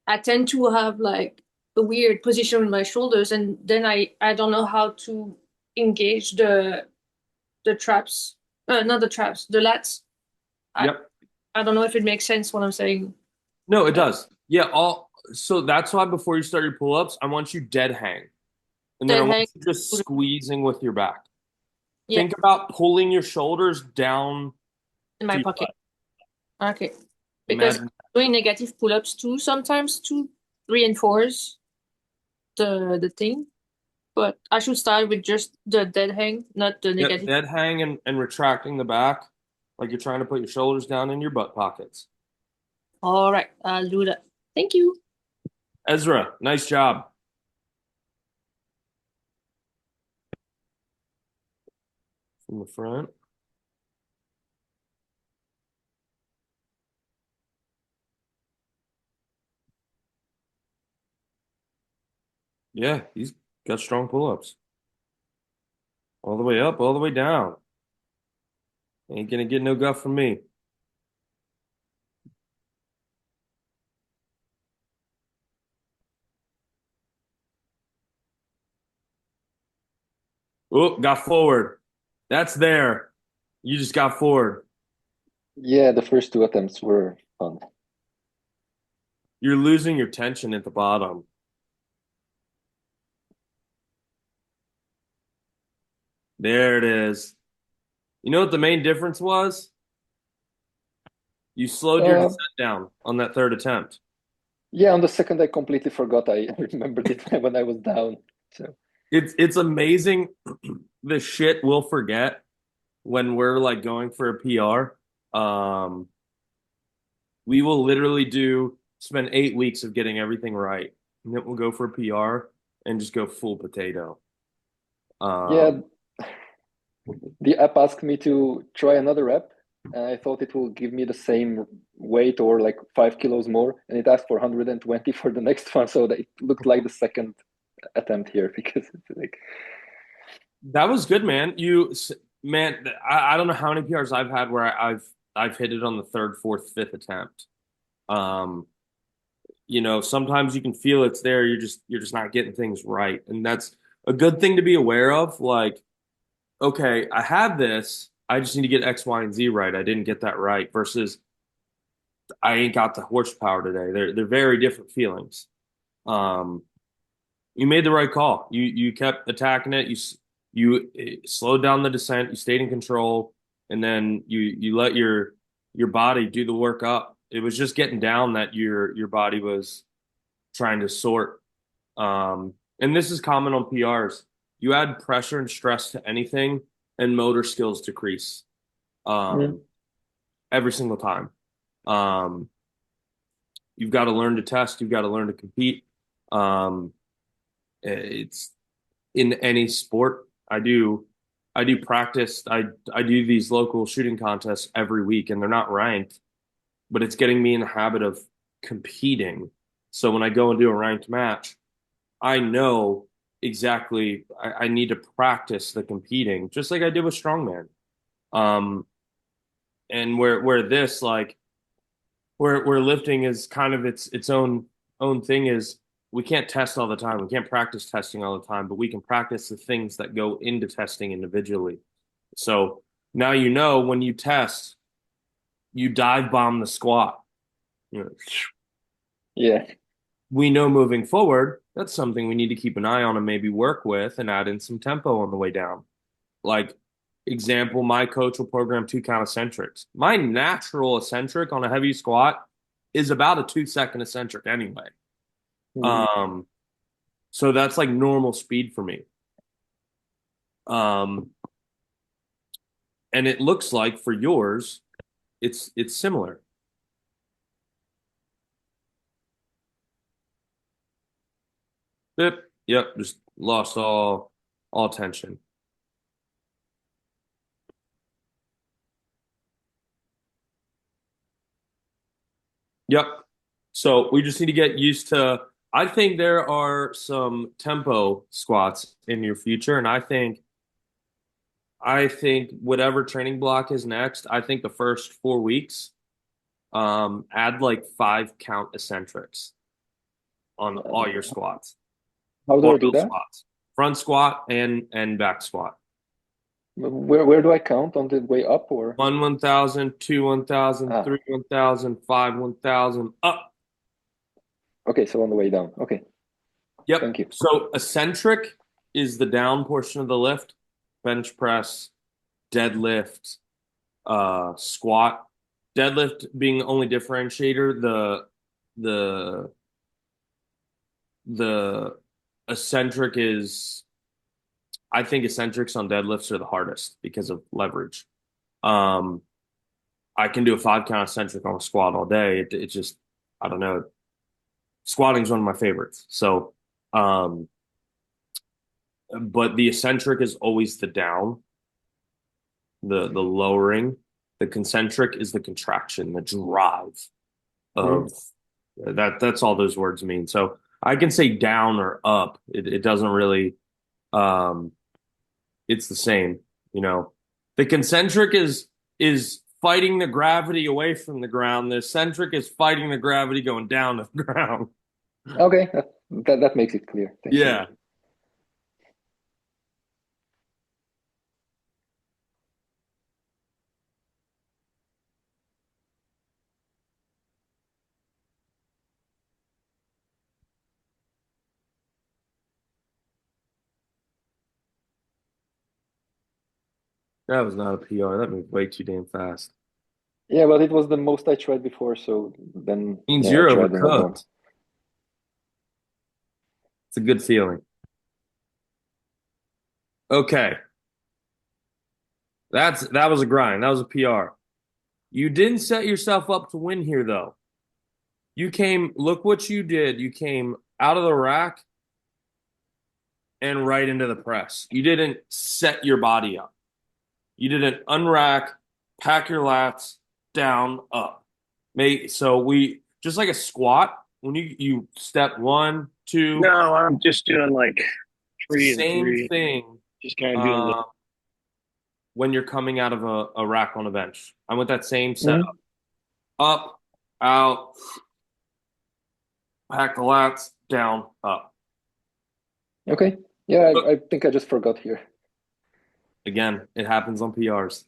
I tend to have like a weird position with my shoulders, and then I don't know how to engage the traps. Not the traps, the lats. Yep. I don't know if it makes sense what I'm saying. No, it does. Yeah, so that's why before you start your pull-ups, I want you dead hang. And then I Dead want hang. you just squeezing with your back. Yeah. Think about pulling your shoulders down In my to your pocket. butt. Okay. Because Imagine. doing negative pull-ups too sometimes to reinforce the thing. But I should start with just the dead hang, not the Yep, negative. dead hang and retracting the back like you're trying to put your shoulders down in your butt pockets. All right, I'll do that. Thank you. Ezra, nice job. From the front. Yeah, he's got strong pull-ups. All the way up, all the way down. Ain't gonna get no guff from me. Oh, got forward. That's there. You just got forward. Yeah, the first two attempts were fun. You're losing your tension at the bottom. There it is. You know what the main difference was? You slowed your Uh, descent down on that third attempt. yeah, on the second I completely forgot. I remembered it when I was down. So It's amazing the shit we'll forget when we're like going for a PR. We will literally spend 8 weeks of getting everything right. And then we'll go for a PR and just go full potato. yeah, Um, the app asked me to try another rep, and I thought it will give me the same weight or like 5 kilos more, and it asked for 120 for the next one, so that it looked like the second attempt here because it's like that was good, man. Man, I don't know how many PRs I've had where I've hit it on the third, fourth, fifth attempt. Um, sometimes you can feel it's there. You're just not getting things right, and that's a good thing to be aware of. Like, okay, I have this. I just need to get X, Y, and Z right. I didn't get that right. Versus, I ain't got the horsepower today. They're very different feelings. Um, you made the right call. You kept attacking it. You slowed down the descent. You stayed in control, and then you let your body do the work up. It was just getting down that your body was trying to sort. And this is common on PRs. You add pressure and stress to anything, and motor skills decrease mm, um, every single time. Um, you've got to learn to test. You've got to learn to compete. Um, it's in any sport. I do practice. I do these local shooting contests every week, and they're not ranked, but it's getting me in the habit of competing. So when I go and do a ranked match, I know exactly I need to practice the competing, just like I did with Strongman. Um, and where this like where lifting is kind of its own thing is we can't test all the time. We can't practice testing all the time, but we can practice the things that go into testing individually. So now when you test, you dive bomb the squat. You know, yeah. we know moving forward, that's something we need to keep an eye on and maybe work with and add in some tempo on the way down. Like, example, my coach will program 2 count eccentrics. My natural eccentric on a heavy squat is about a 2 second eccentric anyway. Mm. Um, so that's like normal speed for me. Um, and it looks like for yours, it's similar. Yep, just lost all tension. Yep. So we just need to get used to. I think there are some tempo squats in your future, and I think whatever training block is next, I think the first 4 weeks, add like 5 count eccentrics on all your squats, How do I do barbell that? squats, front squat and back squat. Where do I count on the way up or? 1,000, 2 1,000, Ah, 3 1,000, 5 1,000, up. okay, so on the way down. Okay, Yep. thank you. So eccentric is the down portion of the lift, bench press, deadlift, squat. Deadlift being the only differentiator, the the eccentric is I think eccentrics on deadlifts are the hardest because of leverage. Um, I can do a 5 count eccentric on a squat all day. It just I don't know. Squatting is one of my favorites. So, um, but the eccentric is always the down, the lowering. The concentric is the contraction, the drive Mm. of that's all those words mean. So I can say down or up. It doesn't really um it's the same, you know. The concentric is fighting the gravity away from the ground. The eccentric is fighting the gravity going down to the ground. Okay, that makes it clear. Thank you. Yeah. That was not a PR. That moved way too damn fast. Yeah, but it was the most I tried before, so then Means yeah, I you're tried another one. overcooked. It's a good feeling. Okay. That was a grind. That was a PR. You didn't set yourself up to win here though. Look what you did. You came out of the rack and right into the press. You didn't set your body up. You didn't unrack, pack your lats down, up. So we just like a squat, when you step one, two, No, I'm just doing like three and same three, thing just kind of doing the. when you're coming out of a rack on a bench. I want that same Mhm. setup. Up, out, pack the lats, down, up. Okay. Yeah, I think I just forgot here. Again, it happens on PRs.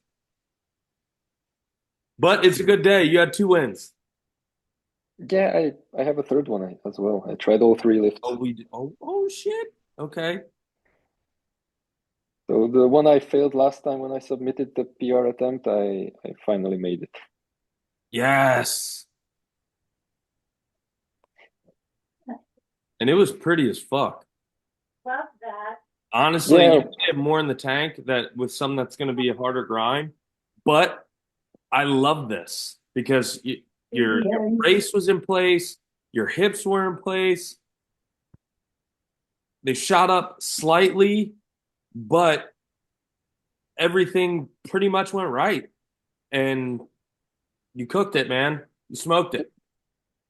But it's a good day. You had 2 wins. Yeah, I have a third one as well. I tried all three lifts. Oh shit. Okay. So the one I failed last time when I submitted the PR attempt, I finally made it. Yes. And it was pretty as fuck. Love that. Honestly, Yeah, you have more in the tank that with some that's going to be a harder grind. But I love this because your brace was in place, your hips were in place. They shot up slightly, but everything pretty much went right. And you cooked it, man. You smoked it.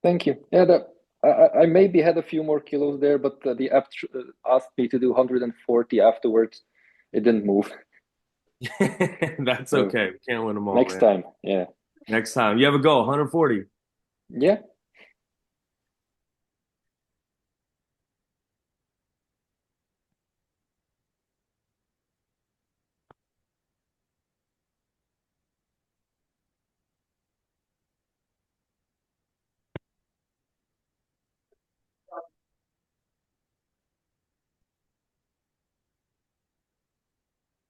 thank you. Yeah, I maybe had a few more kilos there, but the app asked me to do 140 afterwards. It didn't move. That's So okay. We can't win them all, next man. time, yeah. Next time. You have a goal, 140. Yeah.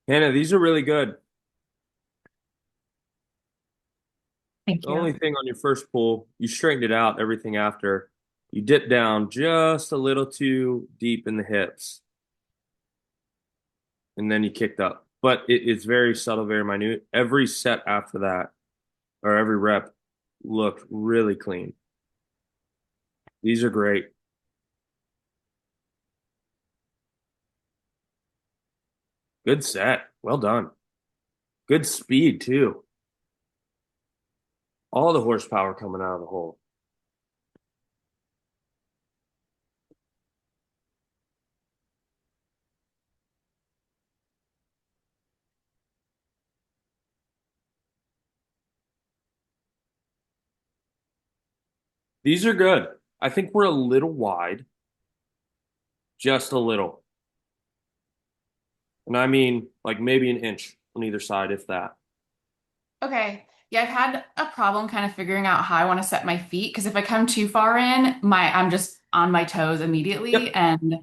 Hannah, these are really good. Thank The you. only thing on your first pull, you straightened it out, everything after. You dipped down just a little too deep in the hips, and then you kicked up. But it's very subtle, very minute. Every set after that, or every rep, looked really clean. These are great. Good set. Well done. Good speed, too. All the horsepower coming out of the hole. These are good. I think we're a little wide, just a little. And I mean, like maybe an inch on either side, if that. Okay. Yeah, I've had a problem kind of figuring out how I want to set my feet because if I come too far in, I'm just on my toes immediately Yep. and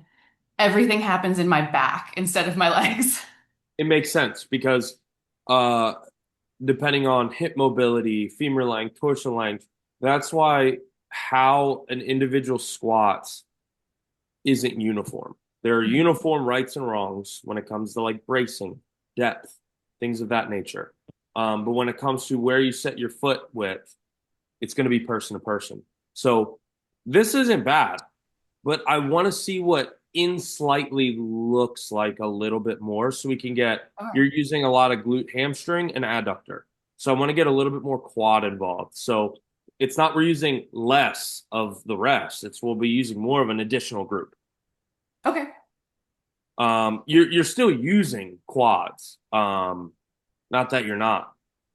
everything happens in my back instead of my legs. It makes sense because uh depending on hip mobility, femur length, torso length, that's why how an individual squats isn't uniform. There are uniform rights and wrongs when it comes to like bracing, depth, things of that nature. But when it comes to where you set your foot width, it's going to be person to person. So this isn't bad, but I want to see what in slightly looks like a little bit more so we can get, you're using a lot of glute hamstring and adductor. So I want to get a little bit more quad involved. So it's not we're using less of the rest. We'll be using more of an additional group. Okay. You're still using quads. Not that you're not.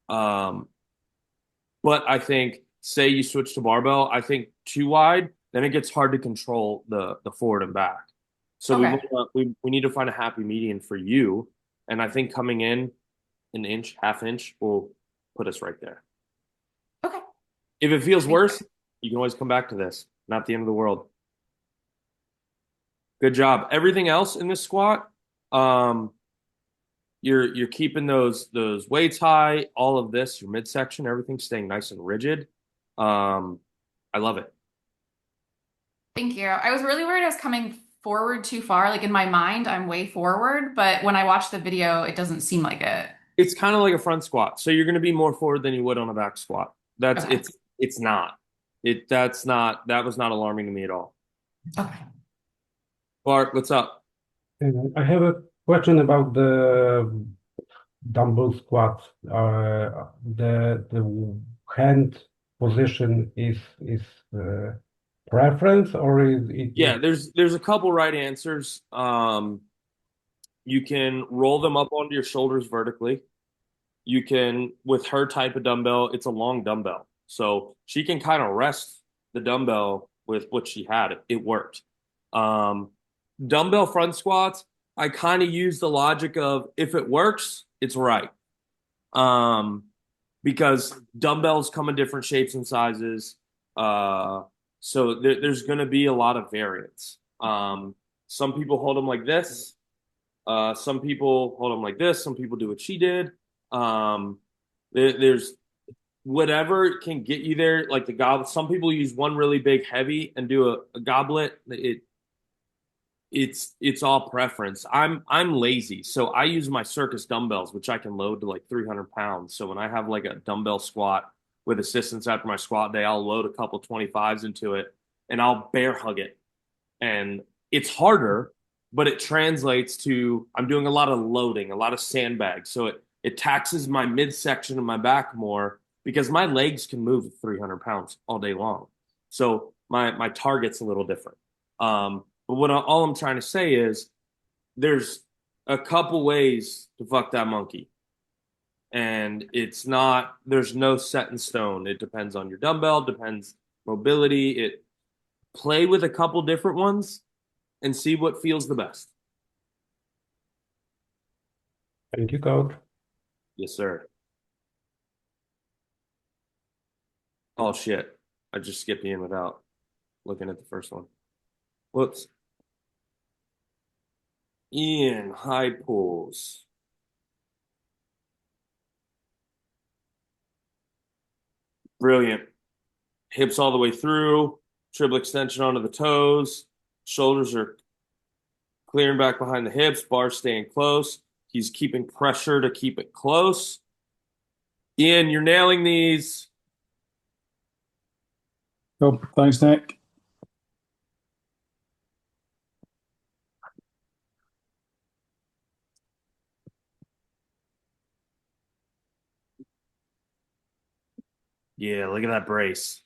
But I think say you switch to barbell, I think too wide, then it gets hard to control the forward and back. So Okay. we need to find a happy median for you. And I think coming in an inch, half inch will put us right there. Okay. If it feels worse, you can always come back to this. Not the end of the world. Good job. Everything else in this squat, You're keeping those weights high, all of this, your midsection, everything's staying nice and rigid. I love it. Thank you. I was really worried I was coming forward too far. Like in my mind, I'm way forward, but when I watch the video, it doesn't seem like it. It's kind of like a front squat. So you're going to be more forward than you would on a back squat. That's Okay. it's not. That was not alarming to me at all. Okay. Bart, what's up? I have a question about the dumbbell squats. The hand position is preference, or is it? Yeah, there's a couple right answers. You can roll them up onto your shoulders vertically. You can, with her type of dumbbell, it's a long dumbbell. So she can kind of rest the dumbbell with what she had. It worked. Dumbbell front squats, I kind of use the logic of if it works, it's right. Because dumbbells come in different shapes and sizes. So there's going to be a lot of variance. Some people hold them like this. Some people hold them like this. Some people do what she did. There's whatever can get you there. Like the goblet. Some people use one really big heavy and do a goblet. It's all preference. I'm lazy, so I use my circus dumbbells, which I can load to like 300 pounds. So when I have like a dumbbell squat with assistance after my squat day, I'll load a couple 25s into it and I'll bear hug it. And it's harder, but it translates to I'm doing a lot of loading, a lot of sandbags. So it taxes my midsection and my back more because my legs can move 300 pounds all day long. So my target's a little different. But all I'm trying to say is there's a couple ways to fuck that monkey. And there's no set in stone. It depends on your dumbbell, depends mobility. Play with a couple different ones and see what feels the best. Thank you, coach. Yes, sir. Oh, shit. I just skipped in without looking at the first one. Whoops. Ian, high pulls. Brilliant. Hips all the way through, triple extension onto the toes. Shoulders are clearing back behind the hips, bars staying close. He's keeping pressure to keep it close. Ian, you're nailing these. Cool. Thanks, Nick. Yeah, look at that brace.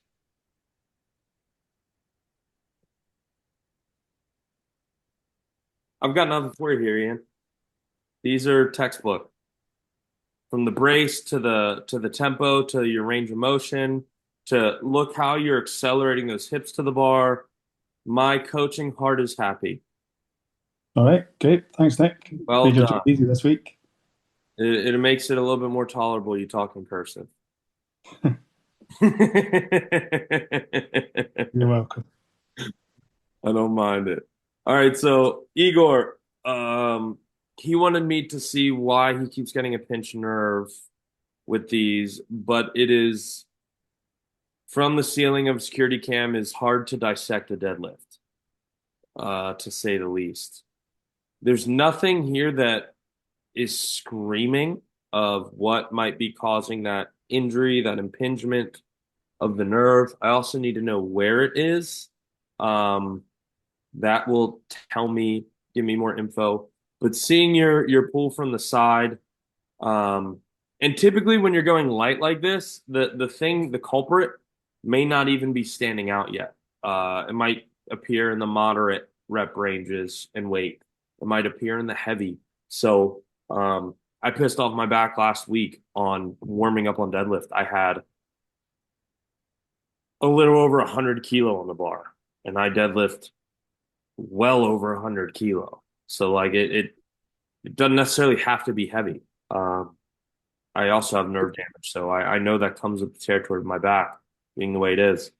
I've got nothing for you here, Ian. These are textbook. From the brace to the tempo to your range of motion to look how you're accelerating those hips to the bar. My coaching heart is happy. All right, great. Thanks, Nick. Well Made your done. job easy this week. It makes it a little bit more tolerable. You talk in cursive. You're welcome. I don't mind it. All right, so Igor, he wanted me to see why he keeps getting a pinched nerve with these, but it is from the ceiling of security cam is hard to dissect a deadlift, to say the least. There's nothing here that is screaming of what might be causing that injury, that impingement of the nerve. I also need to know where it is. That will give me more info. But seeing your pull from the side, and typically when you're going light like this, the culprit may not even be standing out yet. It might appear in the moderate rep ranges and weight. It might appear in the heavy. So I pissed off my back last week on warming up on deadlift. I had a little over 100 kilo on the bar, and I deadlift well over 100 kilo. So like it doesn't necessarily have to be heavy. I also have nerve damage, so I know that comes with the territory of my back being the way it is.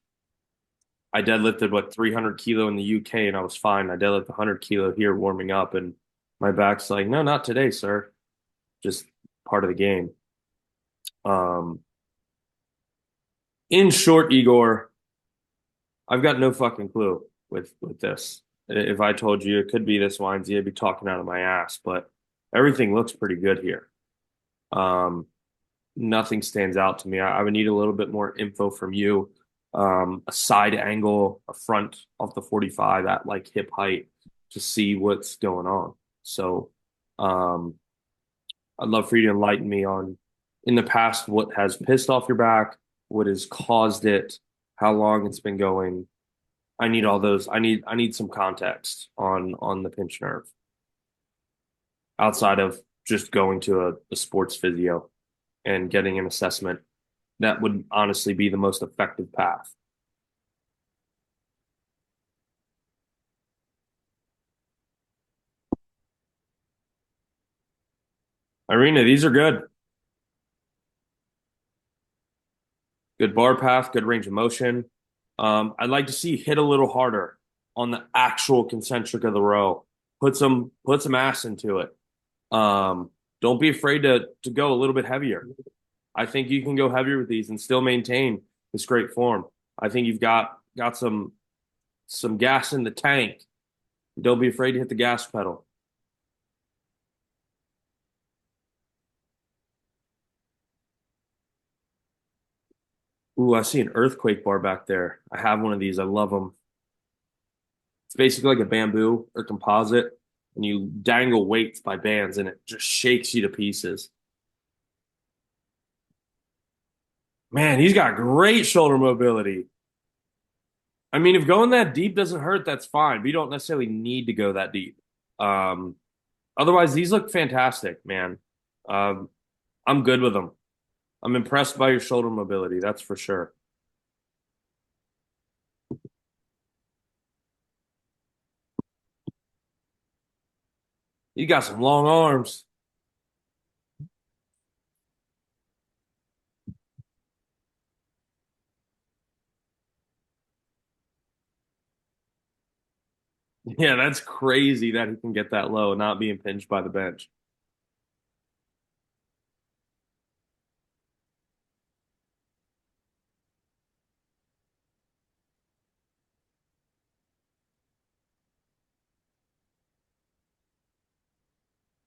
I deadlifted 300 kilo in the UK and I was fine. I deadlifted 100 kilo here warming up, and my back's like, no, not today, sir. just part of the game. In short, Igor, I've got no fucking clue with this. If I told you it could be this windsy, I'd be talking out of my ass. But everything looks pretty good here. Nothing stands out to me. I would need a little bit more info from you. A side angle, a front off the 45 at like hip height to see what's going on. So, I'd love for you to enlighten me on in the past what has pissed off your back, what has caused it, how long it's been going. I need all those. I need some context on the pinched nerve outside of just going to a sports physio and getting an assessment. That would honestly be the most effective path. Irina, these are good. Good bar path, good range of motion. I'd like to see you hit a little harder on the actual concentric of the row. Put some ass into it. Don't be afraid to go a little bit heavier. I think you can go heavier with these and still maintain this great form. I think you've got some gas in the tank. Don't be afraid to hit the gas pedal. Ooh, I see an earthquake bar back there. I have one of these. I love them. It's basically like a bamboo or composite, and you dangle weights by bands, and it just shakes you to pieces. Man, he's got great shoulder mobility. I mean, if going that deep doesn't hurt, that's fine. But you don't necessarily need to go that deep. Um, Otherwise, these look fantastic, man. Um, I'm good with them. I'm impressed by your shoulder mobility, that's for sure. You got some long arms. Yeah, that's crazy that he can get that low and not be impinged by the bench.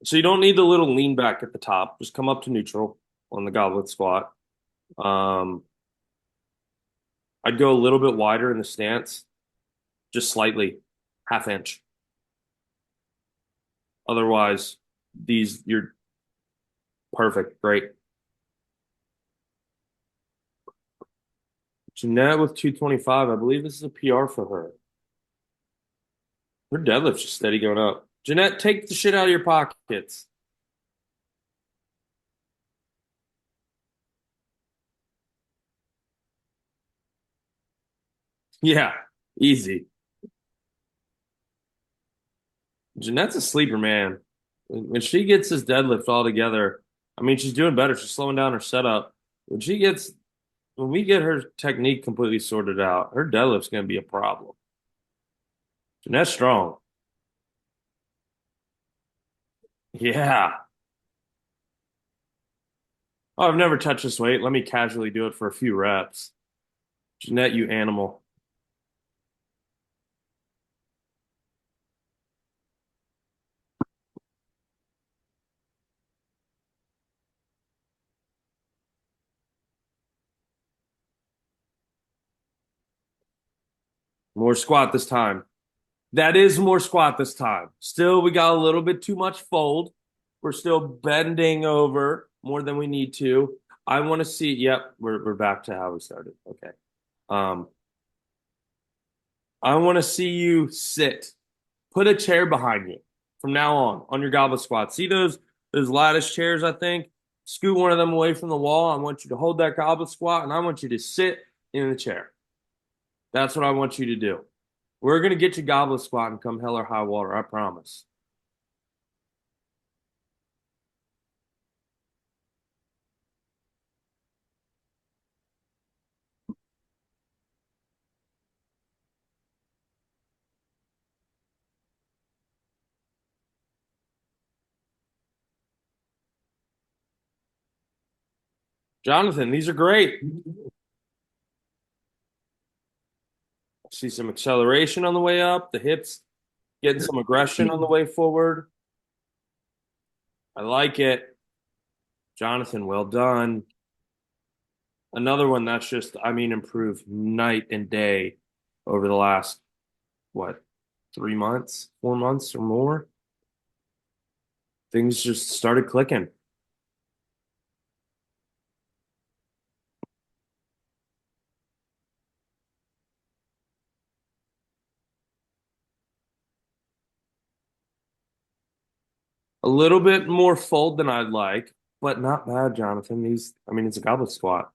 So you don't need the little lean back at the top. Just come up to neutral on the goblet squat. Um, I'd go a little bit wider in the stance, just slightly, half inch. Otherwise, you're perfect, great. Jeanette with 225. I believe this is a PR for her. Her deadlift's just steady going up. Jeanette, take the shit out of your pockets. Yeah, easy. Jeanette's a sleeper, man. When she gets this deadlift all together, I mean, she's doing better. She's slowing down her setup. When we get her technique completely sorted out, her deadlift's going to be a problem. Jeanette's strong. Yeah. Oh, I've never touched this weight. Let me casually do it for a few reps. Jeanette, you animal. More squat this time. That is more squat this time. Still, we got a little bit too much fold. We're still bending over more than we need to. I want to see. Yep, we're back to how we started. Okay. Um, I want to see you sit. Put a chair behind you from now on your goblet squat. See those lattice chairs, I think? Scoot one of them away from the wall. I want you to hold that goblet squat and I want you to sit in the chair. That's what I want you to do. We're going to get you goblet squat and come hell or high water, I promise. Jonathan, these are great. See some acceleration on the way up, the hips getting some aggression on the way forward. I like it. Jonathan, well done. Another one that's just, I mean, improved night and day over the last, what, 3 months, 4 months or more. Things just started clicking. A little bit more fold than I'd like, but not bad, Jonathan. I mean, it's a goblet squat.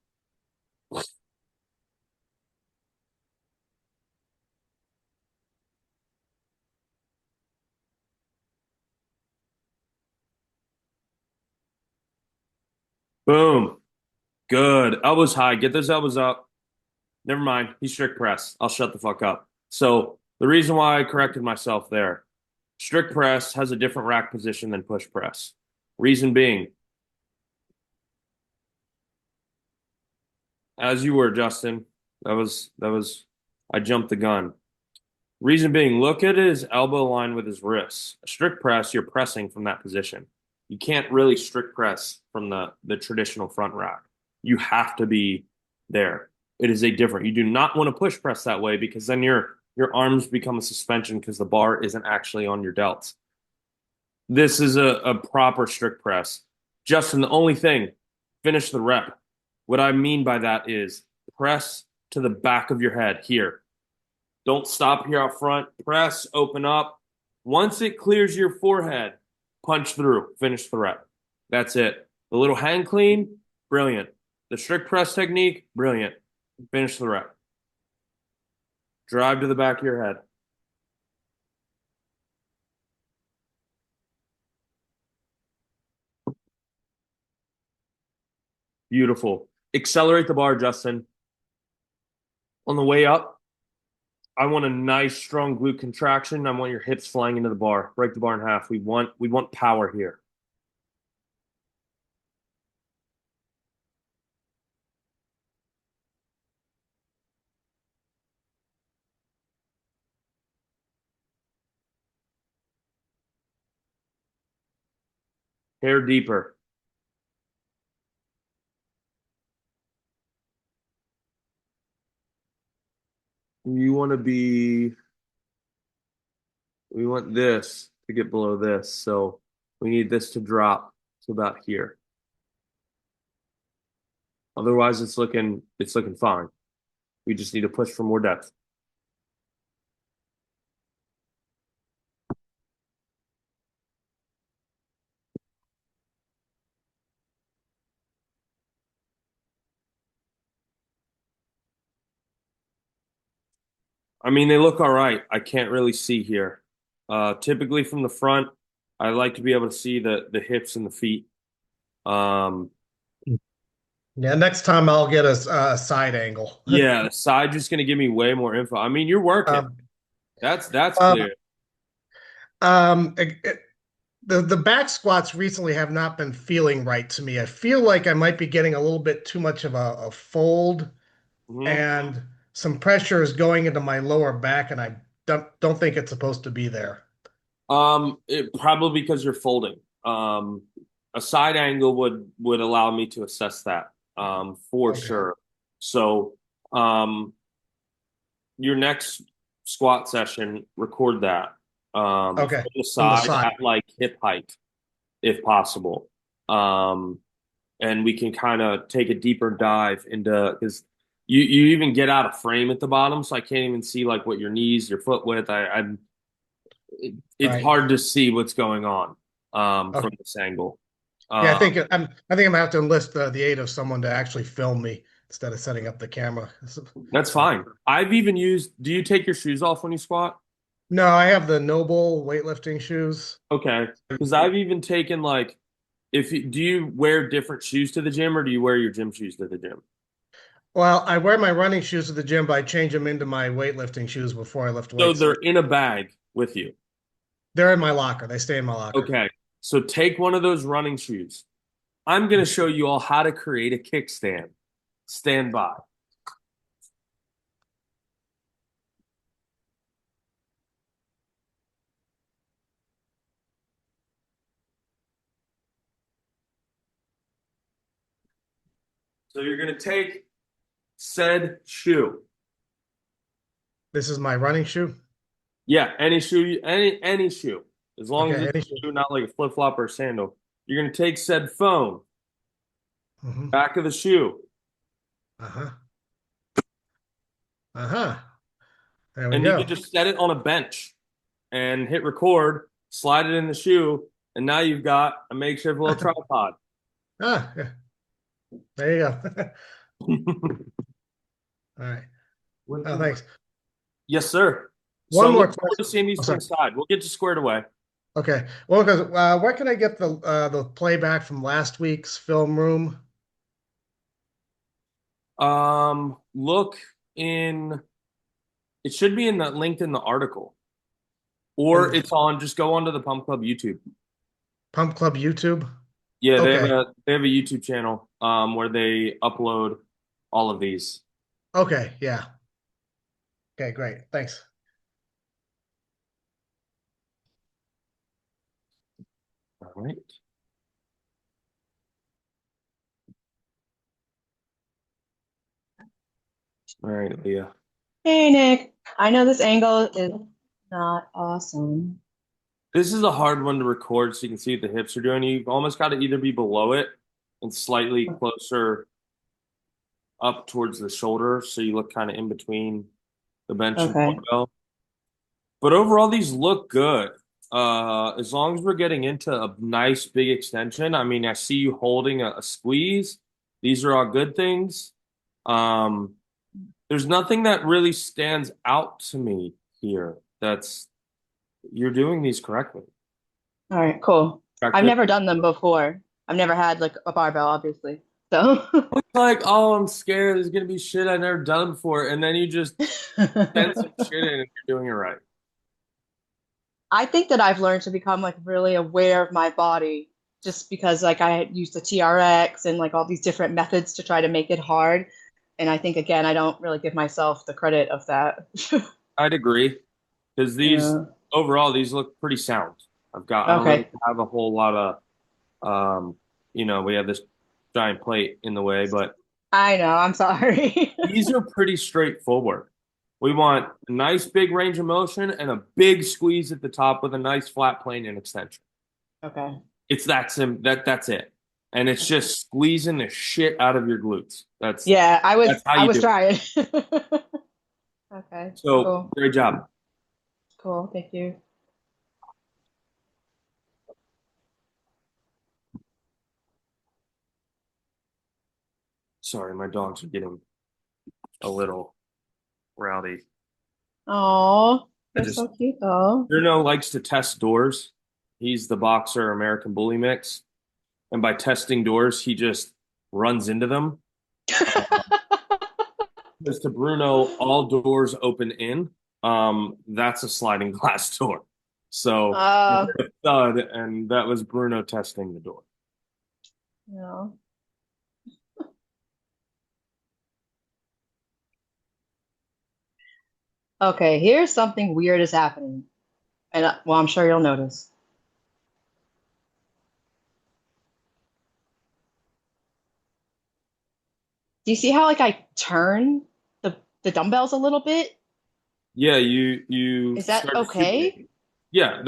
Boom. Good. Elbows high. Get those elbows up. Never mind. He's strict press. I'll shut the fuck up. So the reason why I corrected myself there, strict press has a different rack position than push press. Reason being, as you were, Justin, I jumped the gun. Reason being, look at his elbow line with his wrists. A strict press, you're pressing from that position. You can't really strict press from the traditional front rack. You have to be there. It is a different. You do not want to push press that way because then your arms become a suspension because the bar isn't actually on your delts. This is a proper strict press. Justin, the only thing, finish the rep. What I mean by that is press to the back of your head here. Don't stop here out front. Press, open up. Once it clears your forehead, punch through. Finish the rep. That's it. The little hand clean, brilliant. The strict press technique, brilliant. Finish the rep. Drive to the back of your head. Beautiful. Accelerate the bar, Justin. On the way up, I want a nice, strong glute contraction. I want your hips flying into the bar. Break the bar in half. We want power here. Hair deeper. You want to be, we want this to get below this. So we need this to drop to about here. Otherwise, it's looking fine. We just need to push for more depth. I mean, they look all right. I can't really see here. Typically from the front, I like to be able to see the hips and the feet. Yeah, next time I'll get a side angle. Yeah, the side just gonna give me way more info. I mean, you're working. That's Um, clear. The back squats recently have not been feeling right to me. I feel like I might be getting a little bit too much of a fold, and some pressure is going into my lower back, and I don't think it's supposed to be there. Probably because you're folding. A side angle would allow me to assess that, for sure. So, your next squat session, record that. Okay. From the side at like hip height, if possible. And we can kind of take a deeper dive into, because you even get out of frame at the bottom, so I can't even see like what your knees, your foot width. It's hard to see what's going on from this angle. Yeah, I think I'm gonna have to enlist the aid of someone to actually film me instead of setting up the camera. That's fine. I've even used. Do you take your shoes off when you squat? No, I have the Noble weightlifting shoes. Okay, because I've even taken like, do you wear different shoes to the gym or do you wear your gym shoes to the gym? Well, I wear my running shoes to the gym, but I change them into my weightlifting shoes before I lift So weights. they're in a bag with you. They're in my locker. They stay in my locker. Okay, so take one of those running shoes I'm going to show you all how to create a kickstand. Stand by. So you're going to take said shoe. This is my running shoe. Yeah, any shoe, any shoe. As long as Okay, it's any a shoe. shoe, not like a flip-flop or a sandal. You're going to take said phone, Mhm. back of the shoe, Uh-huh. Uh-huh. There we and you go. can just set it on a bench and hit record, slide it in the shoe, and now you've got a makeshift little tripod. Ah, yeah. There you go. All right. Oh, thanks. Yes, sir. One So more look forward to question. seeing these Oh, two sorry. inside. We'll get you squared away. Okay. Well, because where can I get the playback from last week's film room? Look in. It should be in the linked in the article, or it's on. Just go onto the Pump Club YouTube. Pump Club YouTube? Yeah, Okay. they have a YouTube channel where they upload all of these. Okay, yeah. Okay, great. Thanks. All right. All right, Leah. Hey, Nick. I know this angle is not awesome. This is a hard one to record so you can see what the hips are doing. You've almost got to either be below it and slightly closer up towards the shoulder so you look kind of in between the bench and Okay. barbell. But overall, these look good. As long as we're getting into a nice big extension. I mean, I see you holding a squeeze. These are all good things. There's nothing that really stands out to me here. You're doing these correctly. All right, cool. I've Correctly. never done them before. I've never had like a barbell, obviously. So It's like, oh, I'm scared. There's gonna be shit I've never done before, and then you just send some shit in and you're doing it right. I think that I've learned to become like really aware of my body just because like I had used the TRX and like all these different methods to try to make it hard. And I think again, I don't really give myself the credit of that. I'd agree because these Yeah. overall these look pretty sound. I don't Okay. really have a whole lot of we have this giant plate in the way, but I know, I'm sorry. these are pretty straightforward. We want a nice big range of motion and a big squeeze at the top with a nice flat plane and extension. Okay. It's that's it. And it's just squeezing the shit out of your glutes. That's Yeah, that's how I you was do it. trying. Okay, So cool. great job. Cool, thank you. Sorry, my dogs are getting a little rowdy. Oh, I they're just so cute though. Bruno likes to test doors. He's the boxer American Bully mix. And by testing doors, he just runs into them. Because to Bruno, all doors open in. That's a sliding glass door. So I heard a thud, and that was Bruno testing the door. Yeah. Okay, here's something weird is happening. And well, I'm sure you'll notice. Do you see how like I turn the dumbbells a little bit? Yeah, you Is that start okay? supinating. Yeah,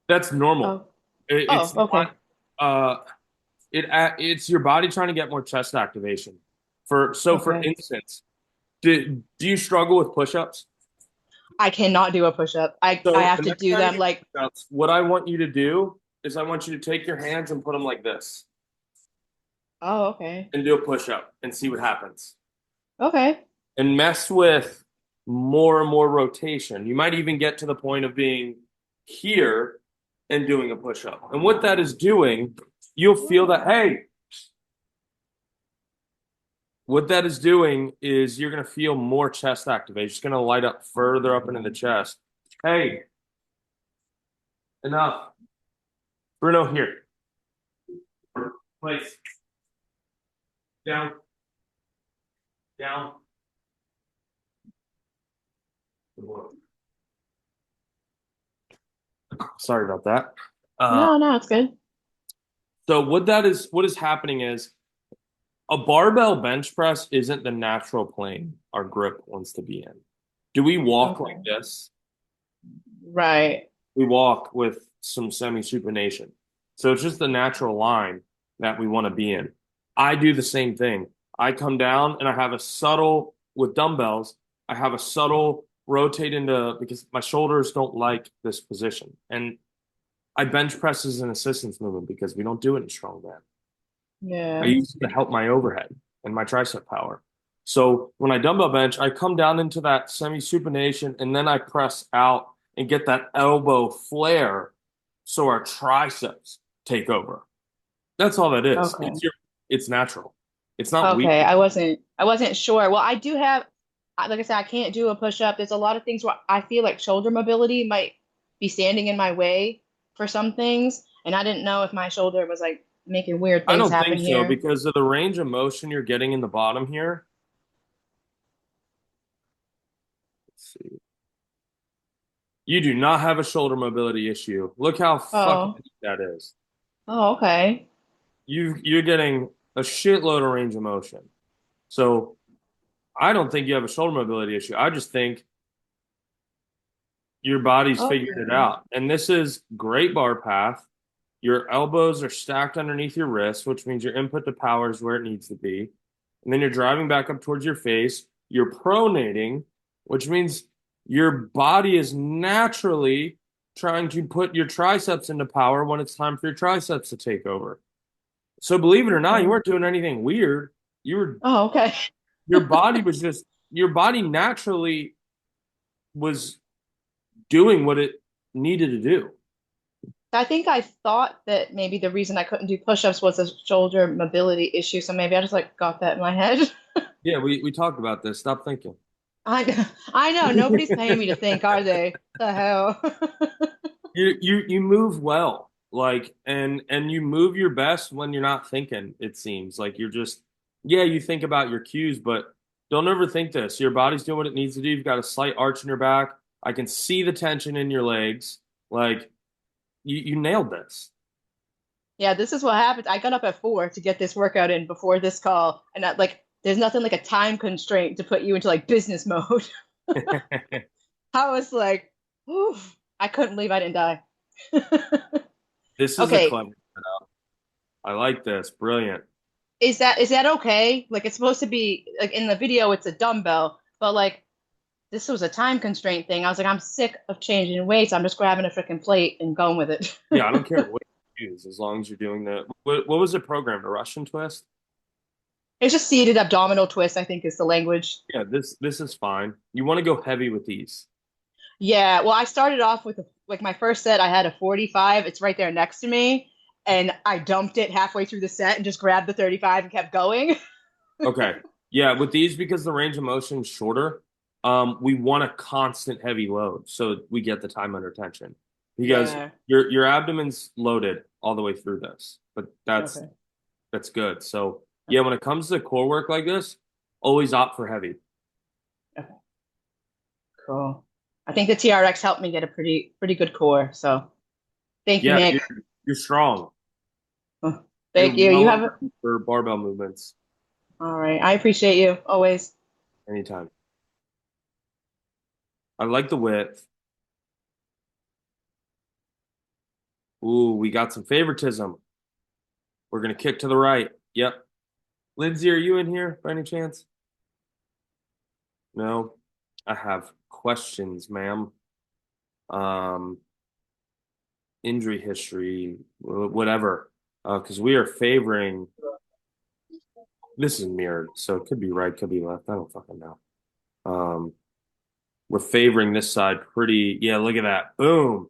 that's normal. Oh, It's okay. not it's your body trying to get more chest activation. For Okay. instance, do you struggle with push-ups? I cannot do a push-up. I So have the to next do time them you like do push-ups, what I want you to do is I want you to take your hands and put them like this oh, okay. and do a push-up and see what happens. Okay. And mess with more and more rotation. You might even get to the point of being here and doing a push-up. And what that is doing, you'll feel that, hey, what that is doing is you're going to feel more chest activation. It's going to light up further up into the chest. Hey, enough. Bruno, here. Place. Down. Down. Good boy. Sorry about that. No, it's good. So what is happening is a barbell bench press isn't the natural plane our grip wants to be in. Do we walk Okay. like this? Right. We walk with some semi-supination. So it's just the natural line that we want to be in. I do the same thing. I come down and I have a subtle, with dumbbells, I have a subtle rotate into, because my shoulders don't like this position. And I bench press as an assistance movement because we don't do it in strongman. Yeah. I use it to help my overhead and my tricep power. So when I dumbbell bench, I come down into that semi-supination and then I press out and get that elbow flare so our triceps take over. That's all that is. Okay. It's natural. It's not weak. Okay. I wasn't sure. Well, I do have, like I said, I can't do a push up. There's a lot of things where I feel like shoulder mobility might be standing in my way for some things, and I didn't know if my shoulder was like making weird I things don't happen think so here. because of the range of motion you're getting in the bottom here. Let's see. You do not have a shoulder mobility issue. Look how fucking Oh. deep that is. Oh, okay. You're getting a shitload of range of motion. So I don't think you have a shoulder mobility issue. I just think your body's figured it Okay. out. And this is great bar path. Your elbows are stacked underneath your wrists, which means your input to power is where it needs to be. And then you're driving back up towards your face. You're pronating, which means your body is naturally trying to put your triceps into power when it's time for your triceps to take over. So believe it or not, you weren't doing anything weird. You were Oh, okay. your body was just your body naturally was doing what it needed to do. I think I thought that maybe the reason I couldn't do push-ups was a shoulder mobility issue, so maybe I just like got that in my head. Yeah, we talked about this. Stop thinking. I know nobody's paying me to think, are they? The hell. You move well, like and you move your best when you're not thinking. It seems like you're just you think about your cues, but don't overthink this. Your body's doing what it needs to do. You've got a slight arch in your back. I can see the tension in your legs. Like you nailed this. Yeah, this is what happened. I got up at 4 to get this workout in before this call, and there's nothing like a time constraint to put you into like business mode. I was like, oof, I couldn't believe I didn't die. This is Okay. a clever setup. I like this. Brilliant. Is that okay? Like it's supposed to be like in the video it's a dumbbell, but like this was a time constraint thing. I was like, I'm sick of changing weights. I'm just grabbing a freaking plate and going with it. Yeah, I don't care what you use as long as you're doing the what was it programmed? A Russian twist? It's just seated abdominal twist, I think is the language. Yeah, this is fine. You want to go heavy with these. Yeah, well, I started off with like my first set, I had a 45. It's right there next to me, and I dumped it halfway through the set and just grabbed the 35 and kept going. Okay. Yeah, with these because the range of motion is shorter, we want a constant heavy load so we get the time under tension. Because Yeah. your abdomen's loaded all the way through this. But that's Okay. that's good. So yeah, when it comes to core work like this, always opt for heavy. Cool. I think the TRX helped me get a pretty good core. So thank you, Yeah, Nick. you're strong. Thank You're you. You well have for barbell movements all right. I appreciate you always. anytime. I like the width. Ooh, we got some favoritism. We're gonna kick to the right. Yep. Lindsay, are you in here by any chance? No. I have questions, ma'am. Injury history, whatever. Because we are favoring. This is mirrored, so it could be right, could be left. I don't fucking know. We're favoring this side pretty. Yeah, look at that. Boom.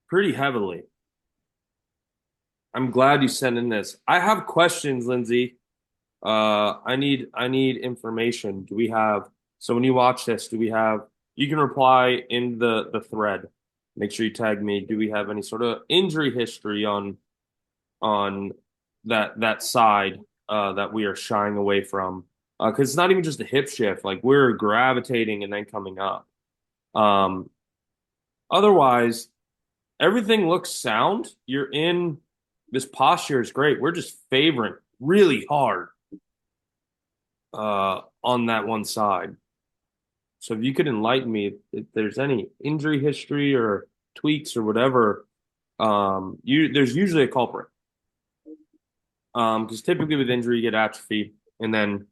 Pretty heavily. I'm glad you sent in this. I have questions, Lindsay. I need information. Do we have so when you watch this, do we have you can reply in the thread. Make sure you tag me. Do we have any sort of injury history on that side that we are shying away from because it's not even just a hip shift. Like we're gravitating and then coming up. Otherwise, everything looks sound. You're in this posture is great. We're just favoring really hard on that one side. So if you could enlighten me if there's any injury history or tweaks or whatever, there's usually a culprit. Because typically with injury you get atrophy and then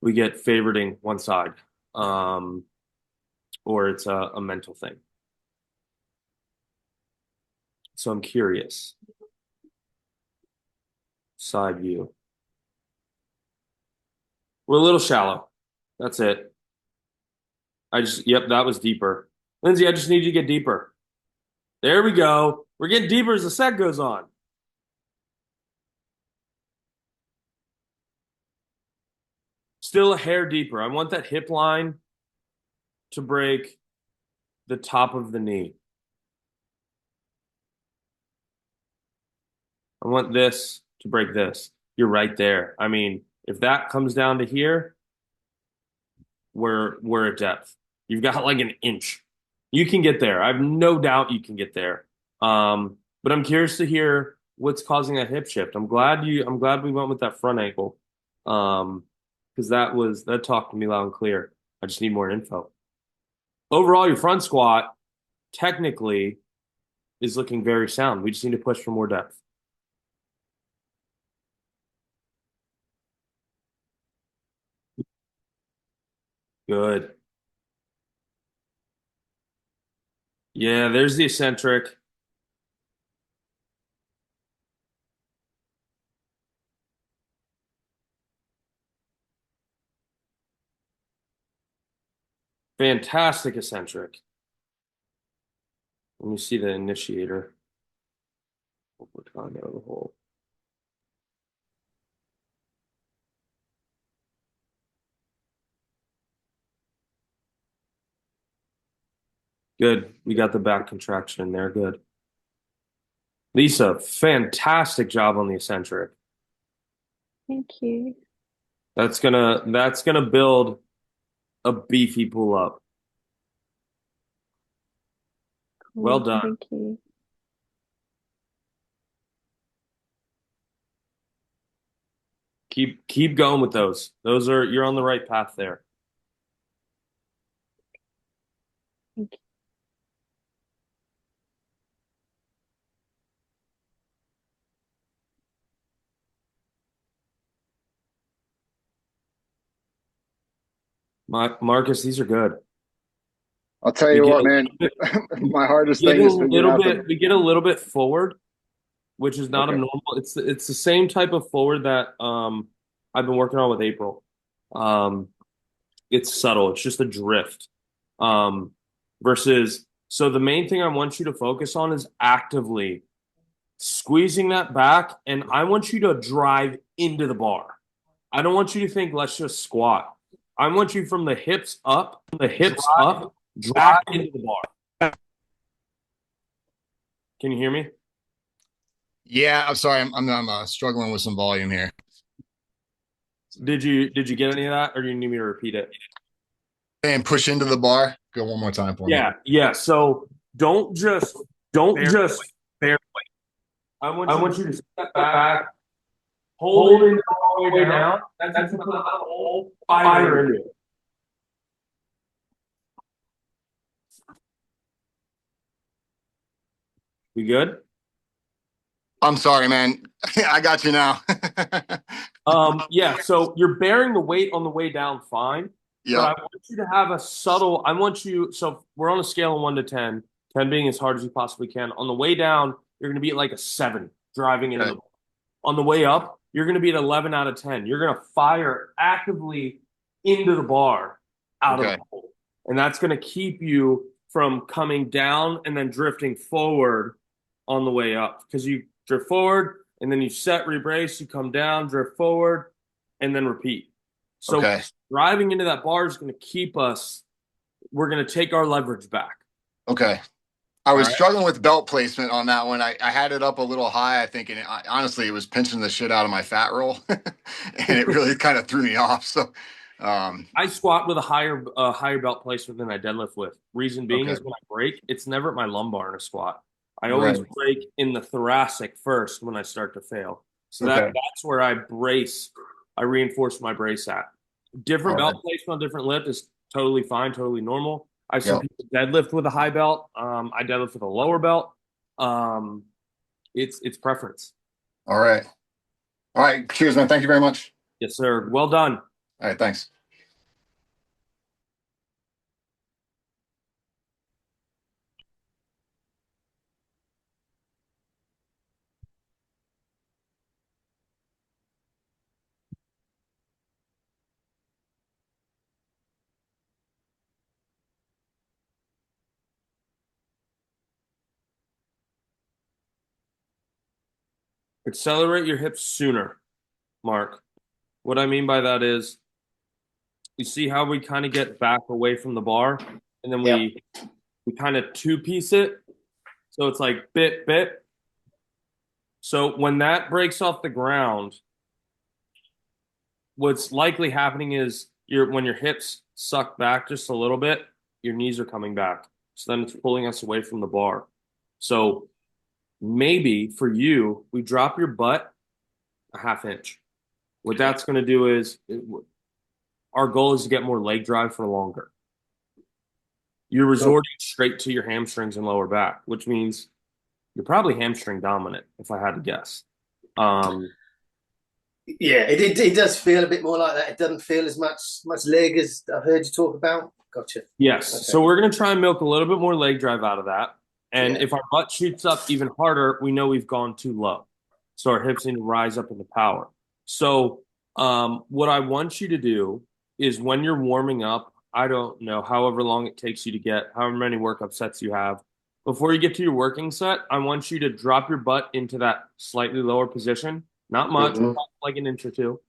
we get favoriting one side. Or it's a mental thing. So I'm curious. Side view. We're a little shallow. That's it. Yep, that was deeper. Lindsay, I just need you to get deeper. There we go. We're getting deeper as the set goes on. Still a hair deeper. I want that hip line to break the top of the knee. I want this to break this. You're right there. I mean, if that comes down to here, we're at depth. You've got like an inch. You can get there. I have no doubt you can get there. But I'm curious to hear what's causing that hip shift. I'm glad we went with that front ankle. Because that talked to me loud and clear. I just need more info. Overall, your front squat technically is looking very sound. We just need to push for more depth. Good. Yeah, there's the eccentric. Fantastic eccentric. Let me see the initiator. We're talking out of the hole. Good. We got the back contraction in there. Good. Lisa, fantastic job on the eccentric. Thank you. That's gonna build a beefy pull up. Well done. Thank you. Keep going with those. You're on the right path there. Thank you. Marcus, these are good. I'll tell you what, man. My hardest thing is figuring out We get a little bit forward, which is not Okay. abnormal. It's the same type of forward that I've been working on with April. It's subtle. It's just a drift. Versus so the main thing I want you to focus on is actively squeezing that back, and I want you to drive into the bar. I don't want you to think let's just squat. I want you from the hips up, drive into the bar. Can you hear me? Yeah, I'm sorry. I'm struggling with some volume here. Did you get any of that, or do you need me to repeat it? And push into the bar. Go one more time for me. Yeah. So don't just bear weight. I want you to step back, hold it all the way down. That's put a whole fire into it. We good? I'm sorry, man. I got you now. Yeah, so you're bearing the weight on the way down fine. Yeah. But I want you to have a subtle, so we're on a scale of 1 to 10, 10 being as hard as you possibly can. On the way down, you're going to be at like a 7 driving into the ball. On the way up, you're going to be at 11 out of 10. You're going to fire actively into the bar out of the hole. And that's going to keep you from coming down and then drifting forward on the way up. Because you drift forward, and then you set, rebrace, you come down, drift forward, and then repeat. So driving into that bar is going to keep us, we're going to take our leverage back. Okay. I was All right. struggling with belt placement on that one. I had it up a little high, I think, and honestly, it was pinching the shit out of my fat roll, and it really kind of threw me off. So, I squat with a higher belt placement than I deadlift with. Reason being is when I break, it's never at my lumbar in a squat. I always Right. break in the thoracic first when I start to fail. So Okay. that's where I brace. I reinforce my brace at. Different All right. belt placement on different lift is totally fine, totally normal. I've seen Yep. people deadlift with a high belt. I deadlift with a lower belt. It's preference. All right. All right. Cheers, man. Thank you very much. Yes, sir. Well done. All right. Thanks. Accelerate your hips sooner, Mark. What I mean by that is, you see how we kind of get back away from the bar, and then we kind of two-piece it. So it's like bit, bit. So when that breaks off the ground, what's likely happening is when your hips suck back just a little bit, your knees are coming back. So then it's pulling us away from the bar. So maybe for you, we drop your butt a half inch. What that's going to do is our goal is to get more leg drive for longer. You're resorting straight to your hamstrings and lower back, which means you're probably hamstring dominant, if I had to guess. Yeah, it does feel a bit more like that. It doesn't feel as much leg as I've heard you talk about. Gotcha. Yes. Okay. So we're going to try and milk a little bit more leg drive out of that. And if our butt shoots up even harder, we know we've gone too low. So our hips need to rise up into power. So what I want you to do is when you're warming up, I don't know, however long it takes you to get, however many workup sets you have, before you get to your working set, I want you to drop your butt into that slightly lower position. Not much, like an inch or two.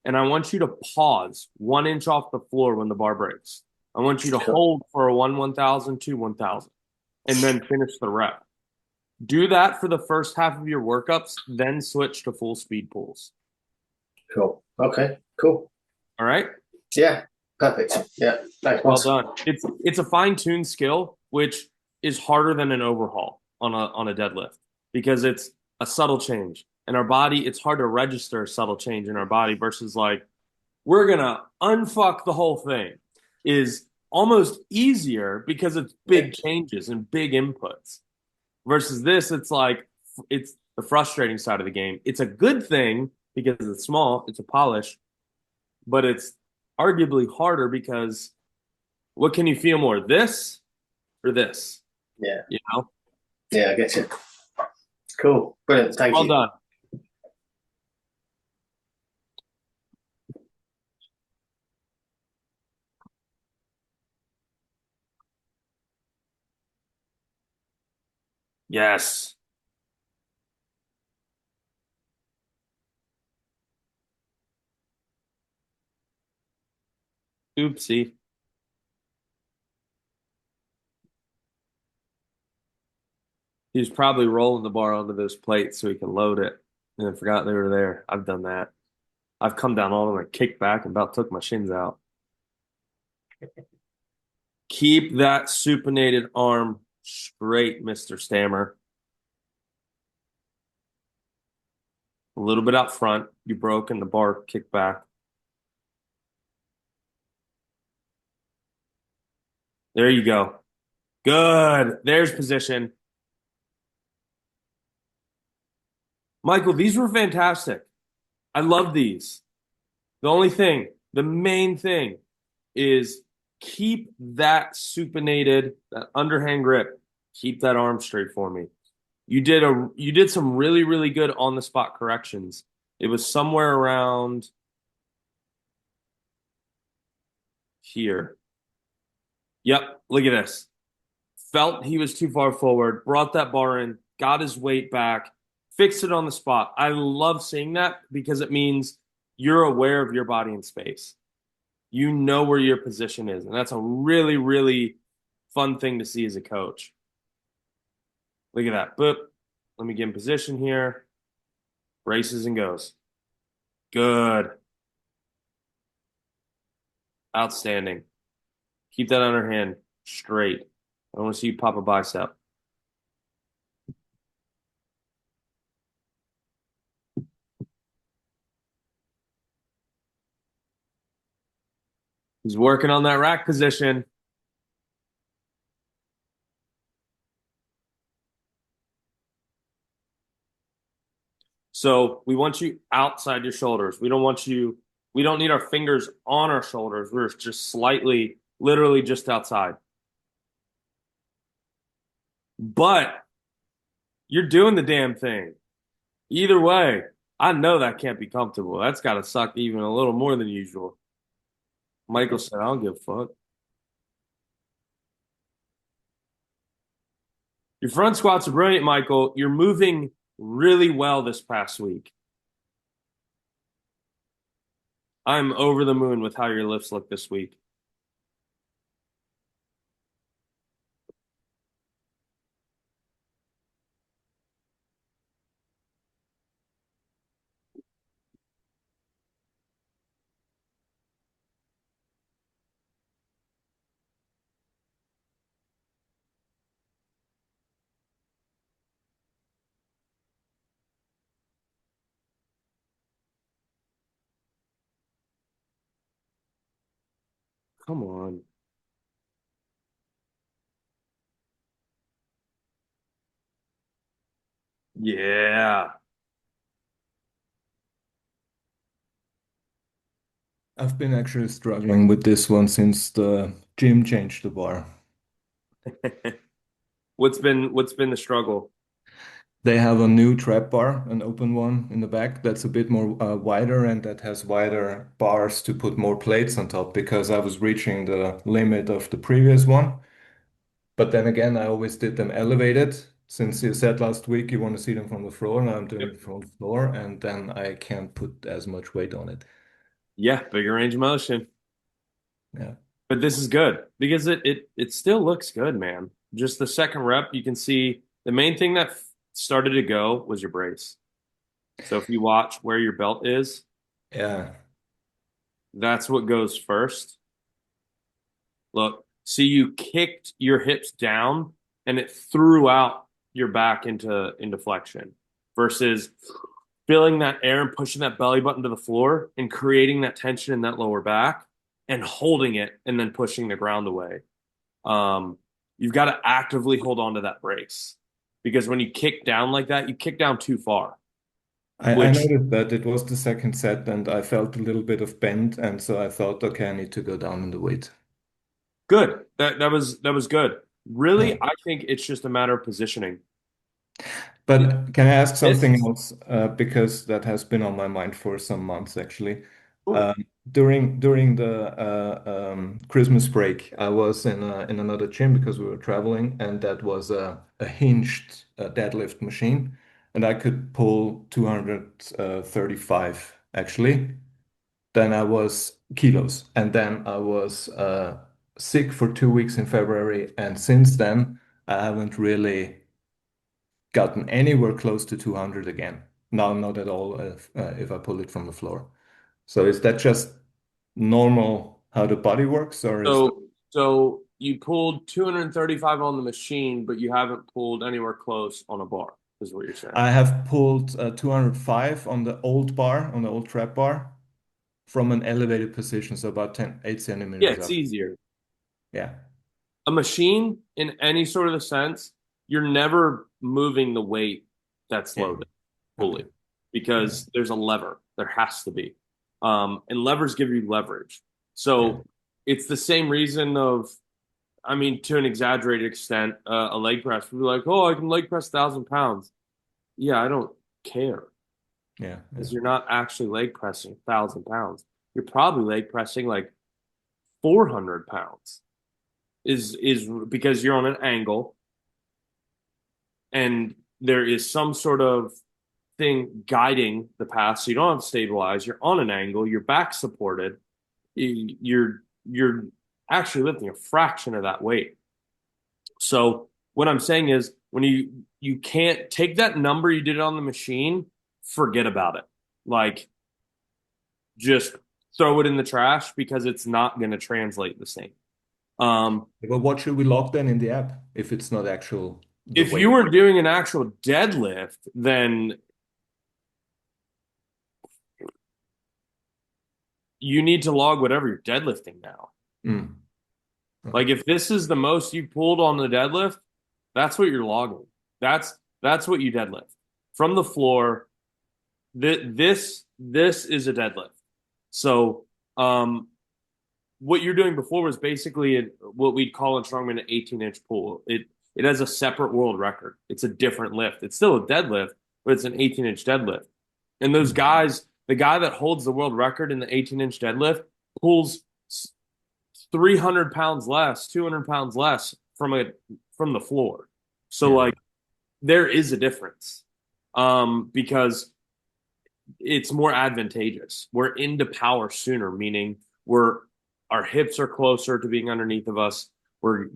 And I want you to pause 1 inch off the floor when the bar breaks. I want you to hold for a 1,000, 2 1,000, and then finish the rep. Do that for the first half of your workups, then switch to full speed pulls. Cool. Okay. Cool. All right? Yeah. Perfect. Yeah. Thanks, Well boss. done. It's a fine-tuned skill, which is harder than an overhaul on a deadlift because it's a subtle change. In our body, it's hard to register a subtle change in our body versus like, we're going to unfuck the whole thing is almost easier because it's big changes and big inputs. Versus this, it's like, it's the frustrating side of the game. It's a good thing because it's small, it's a polish, but it's arguably harder because what can you feel more, this or this? Yeah. You know? Yeah, I get you. Cool. Brilliant. Thank you. Well done. Yes. Oopsie. He was probably rolling the bar onto those plates so he can load it. And I forgot they were there. I've done that. I've come down all of them and kicked back and about took my shins out. Keep that supinated arm straight, Mr. Stammer. A little bit out front. You broke and the bar kicked back. There you go. Good. There's position. Michael, these were fantastic. I love these. The main thing is keep that supinated, that underhand grip. Keep that arm straight for me. You did some really, really good on the spot corrections. It was somewhere around here. Yep, look at this. Felt he was too far forward, brought that bar in, got his weight back, fixed it on the spot. I love seeing that because it means you're aware of your body in space. You know where your position is. And that's a really, really fun thing to see as a coach. Look at that. Boop. Let me get in position here. Braces and goes. Good. Outstanding. Keep that underhand straight. I want to see you pop a bicep. He's working on that rack position. So we want you outside your shoulders. We don't need our fingers on our shoulders. We're just slightly, literally just outside. But you're doing the damn thing. Either way, I know that can't be comfortable. That's got to suck even a little more than usual. Michael said, I don't give a fuck. Your front squats are brilliant, Michael. You're moving really well this past week. I'm over the moon with how your lifts look this week. Come on. Yeah. I've been actually struggling with this one since the gym changed the bar. What's been the struggle? They have a new trap bar, an open one in the back that's a bit more wider and that has wider bars to put more plates on top because I was reaching the limit of the previous one. But then again, I always did them elevated. Since you said last week you want to see them from the floor, now I'm doing it from the floor, and then I can't put as much weight on it. Yeah, bigger range of motion. Yeah. But this is good because it still looks good, man. Just the second rep, you can see the main thing that started to go was your brace. So if you watch where your belt is, Yeah. that's what goes first. Look, see you kicked your hips down and it threw out your back into flexion versus feeling that air and pushing that belly button to the floor and creating that tension in that lower back and holding it and then pushing the ground away. You've got to actively hold on to that brace because when you kick down like that, you kick down too far. I Which noticed that it was the second set and I felt a little bit of bend, and so I thought, okay, I need to go down in the weight. good. That was good. Really, Yeah. I think it's just a matter of positioning. But can I ask something It's else? Because that has been on my mind for some months, actually. cool. During the Christmas break, I was in another gym because we were traveling, and that was a hinged deadlift machine, and I could pull 235 actually. Then I was kilos, and then I was sick for 2 weeks in February, and since then I haven't really gotten anywhere close to 200 again. No, not at all if I pull it from the floor. So is that just normal how the body works, or is that? So you pulled 235 on the machine, but you haven't pulled anywhere close on a bar, is what you're saying. I have pulled 205 on the old bar, on the old trap bar, from an elevated position, so about 8 Yeah, centimeters it's up. easier. Yeah. A machine, in any sort of the sense, you're never moving the weight that's Yeah. loaded fully Okay. because there's a lever. There has to be. And levers give you leverage. So it's the same reason of, I mean, to an exaggerated extent, a leg press. We're like, oh, I can leg press 1,000 pounds. Yeah, I don't care Yeah. because you're not actually leg pressing 1,000 pounds. You're probably leg pressing like 400 pounds. Is because you're on an angle and there is some sort of thing guiding the path, so you don't have to stabilize. You're on an angle. Your back supported. You're actually lifting a fraction of that weight. So what I'm saying is when you can't take that number you did on the machine, forget about it. Like just throw it in the trash because it's not going to translate the same. But what should we log then in the app if it's not actual the If weight? you were doing an actual deadlift, then you need to log whatever you're deadlifting now. Mm. Like if this is the most you pulled on the deadlift, that's what you're logging. That's what you deadlift from the floor. This is a deadlift. So what you're doing before was basically what we'd call in strongman an 18-inch pull. It has a separate world record. It's a different lift. It's still a deadlift, but it's an 18-inch deadlift. And those guys, the guy that holds the world record in the 18-inch deadlift pulls 300 pounds less, 200 pounds less from the floor. So like there is a difference because it's more advantageous. We're into power sooner, meaning our hips are closer to being underneath of us. We're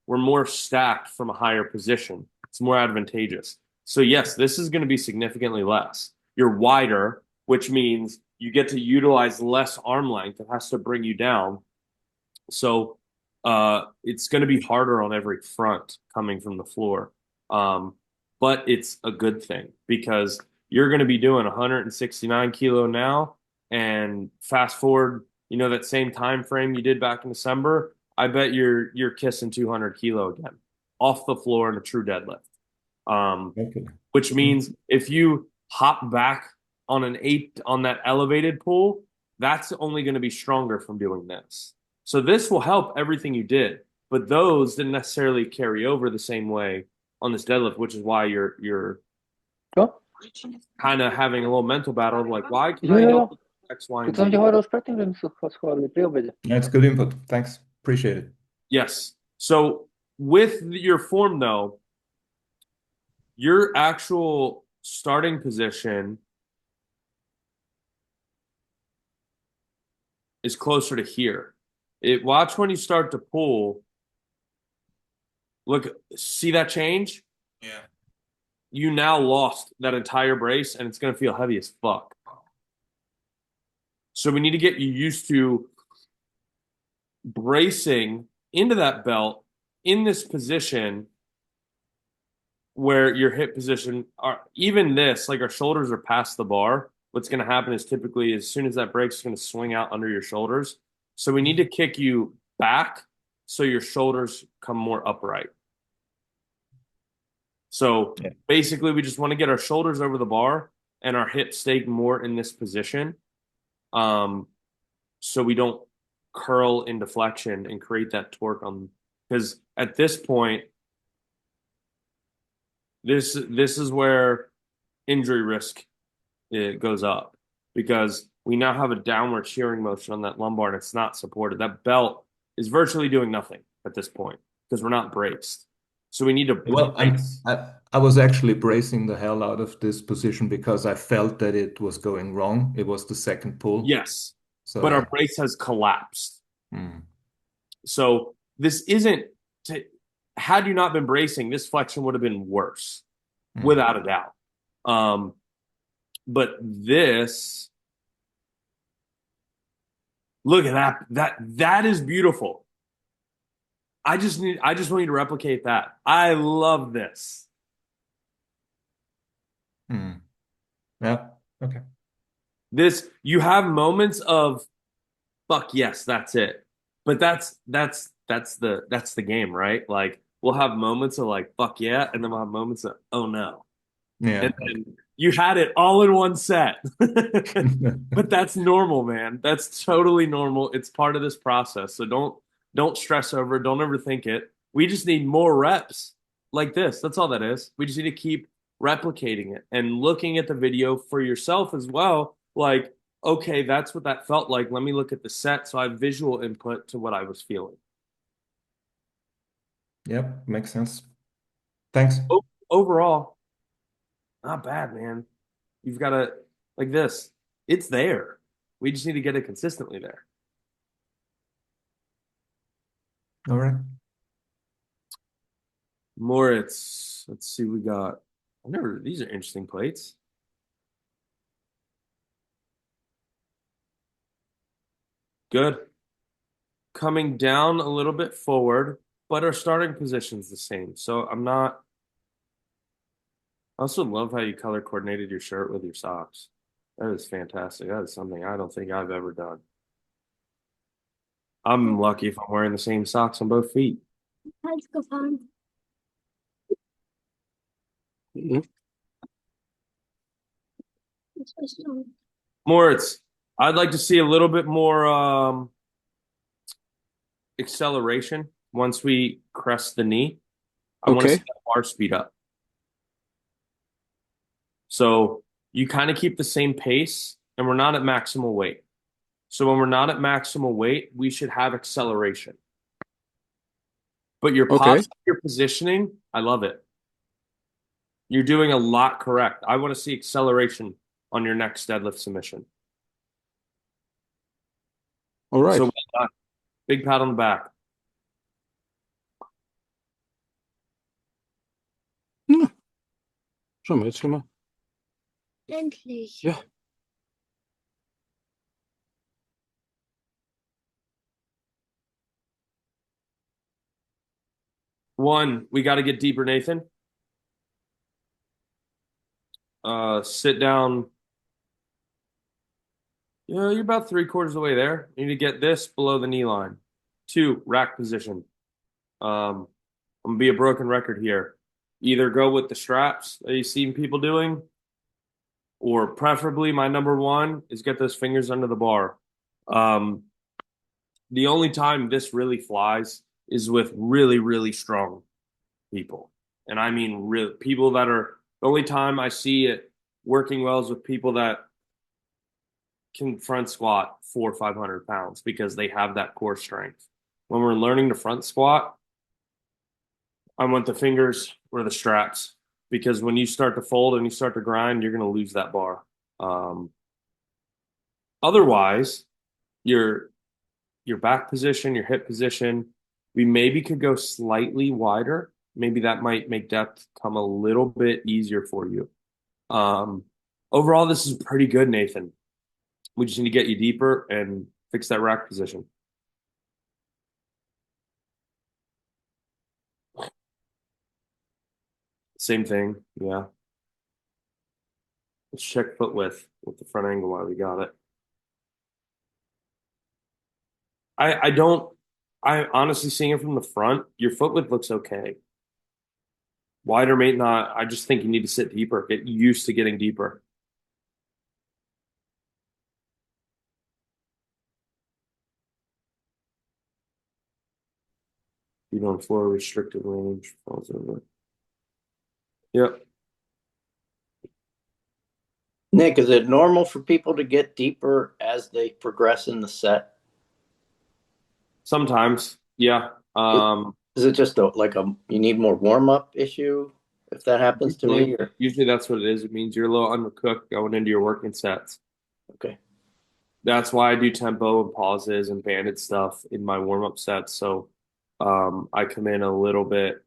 more stacked from a higher position. It's more advantageous. So yes, this is going to be significantly less. You're wider, which means you get to utilize less arm length. It has to bring you down. So it's going to be harder on every front coming from the floor. But it's a good thing because you're going to be doing 169 kilo now, and fast forward, that same time frame you did back in December, I bet you're kissing 200 kilo again off the floor in a true deadlift. Which means if you hop back on that elevated pull, that's only going to be stronger from doing this. So this will help everything you did, but those didn't necessarily carry over the same way on this deadlift, which is why you're kind of having a little mental battle of like, why can I help X, Y, and Z? That's good input. Thanks. Appreciate it. Yes. So with your form though, your actual starting position is closer to here. Watch when you start to pull. Look, see that change? Yeah. You now lost that entire brace and it's going to feel heavy as fuck. So we need to get you used to bracing into that belt in this position where your hip position are even this, like our shoulders are past the bar. What's going to happen is typically as soon as that breaks, it's going to swing out under your shoulders. So we need to kick you back so your shoulders come more upright. So basically, we just want to get our shoulders over the bar and our hips stay more in this position, so we don't curl into flexion and create that torque on. Because at this point, this is where injury risk goes up because we now have a downward shearing motion on that lumbar and it's not supported. That belt is virtually doing nothing at this point because we're not braced. So we need to brace. I was actually bracing the hell out of this position because I felt that it was going wrong. It was the second pull. Yes, So but our brace has collapsed. Hmm. So this isn't. Had you not been bracing, this flexion would have been worse, without a doubt. But this, look at that. That is beautiful. I just want you to replicate that. I love this. Yeah. Okay. You have moments of fuck yes, that's it. But that's the game, right? Like we'll have moments of like fuck yeah, and then we'll have moments of oh no. Yeah. And you had it all in one set. But that's normal, man. That's totally normal. It's part of this process. So don't stress over it. Don't overthink it. We just need more reps like this. That's all that is. We just need to keep replicating it and looking at the video for yourself as well. Like, okay, that's what that felt like. Let me look at the set so I have visual input to what I was feeling. Yep, makes sense. Thanks. Overall, not bad, man. You've got to, like this, it's there. We just need to get it consistently there. All right. Moritz. Let's see, we got. These are interesting plates. Good. Coming down a little bit forward, but our starting position's the same. So I'm not. I also love how you color coordinated your shirt with your socks. That is fantastic. That is something I don't think I've ever done. I'm lucky if I'm wearing the same socks on both feet. Let's go find. Moritz, I'd like to see a little bit more acceleration once we crest the knee. I want to see Okay. that bar speed up. So you kind of keep the same pace, and we're not at maximal weight. So when we're not at maximal weight, we should have acceleration. But your Okay. posture, your positioning, I love it. You're doing a lot correct. I want to see acceleration on your next deadlift submission. All right. So well done. Big pat on the back. Schon mal, jetzt schon mal. Endlich. Ja. One, we got to get deeper, Nathan. Sit down. Yeah, you're about 3/4 of the way there. You need to get this below the knee line. Two, rack position. I'm gonna be a broken record here. Either go with the straps that you've seen people doing, or preferably my number one is get those fingers under the bar. The only time this really flies is with really, really strong people. And I mean real people that are the only time I see it working well is with people that can front squat 400 or 500 pounds because they have that core strength. When we're learning to front squat, I want the fingers or the straps because when you start to fold and you start to grind, you're going to lose that bar. Otherwise, your back position, your hip position, we maybe could go slightly wider. Maybe that might make depth come a little bit easier for you. Overall, this is pretty good, Nathan. We just need to get you deeper and fix that rack position. Same thing, yeah. Let's check foot width with the front angle while we got it. I honestly seeing it from the front, your foot width looks okay. Wider may not. I just think you need to sit deeper, get used to getting deeper. Feet on floor, restricted range, falls over. Yep. Nick, is it normal for people to get deeper as they progress in the set? Sometimes, yeah. Is it just you need more warm up issue if that happens to me? Or? Usually that's what it is. It means you're a little undercooked going into your working sets. Okay. That's why I do tempo and pauses and banded stuff in my warm up sets. So I come in a little bit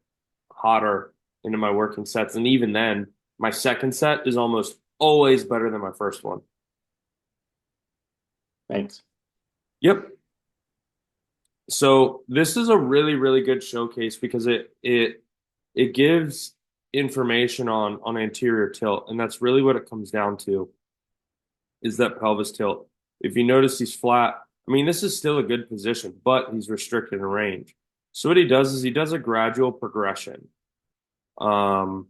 hotter into my working sets. And even then, my second set is almost always better than my first one. Thanks. Yep. So this is a really, really good showcase because it gives information on anterior tilt, and that's really what it comes down to is that pelvis tilt. If you notice he's flat, I mean, this is still a good position, but he's restricted in range. So what he does is he does a gradual progression. Barbell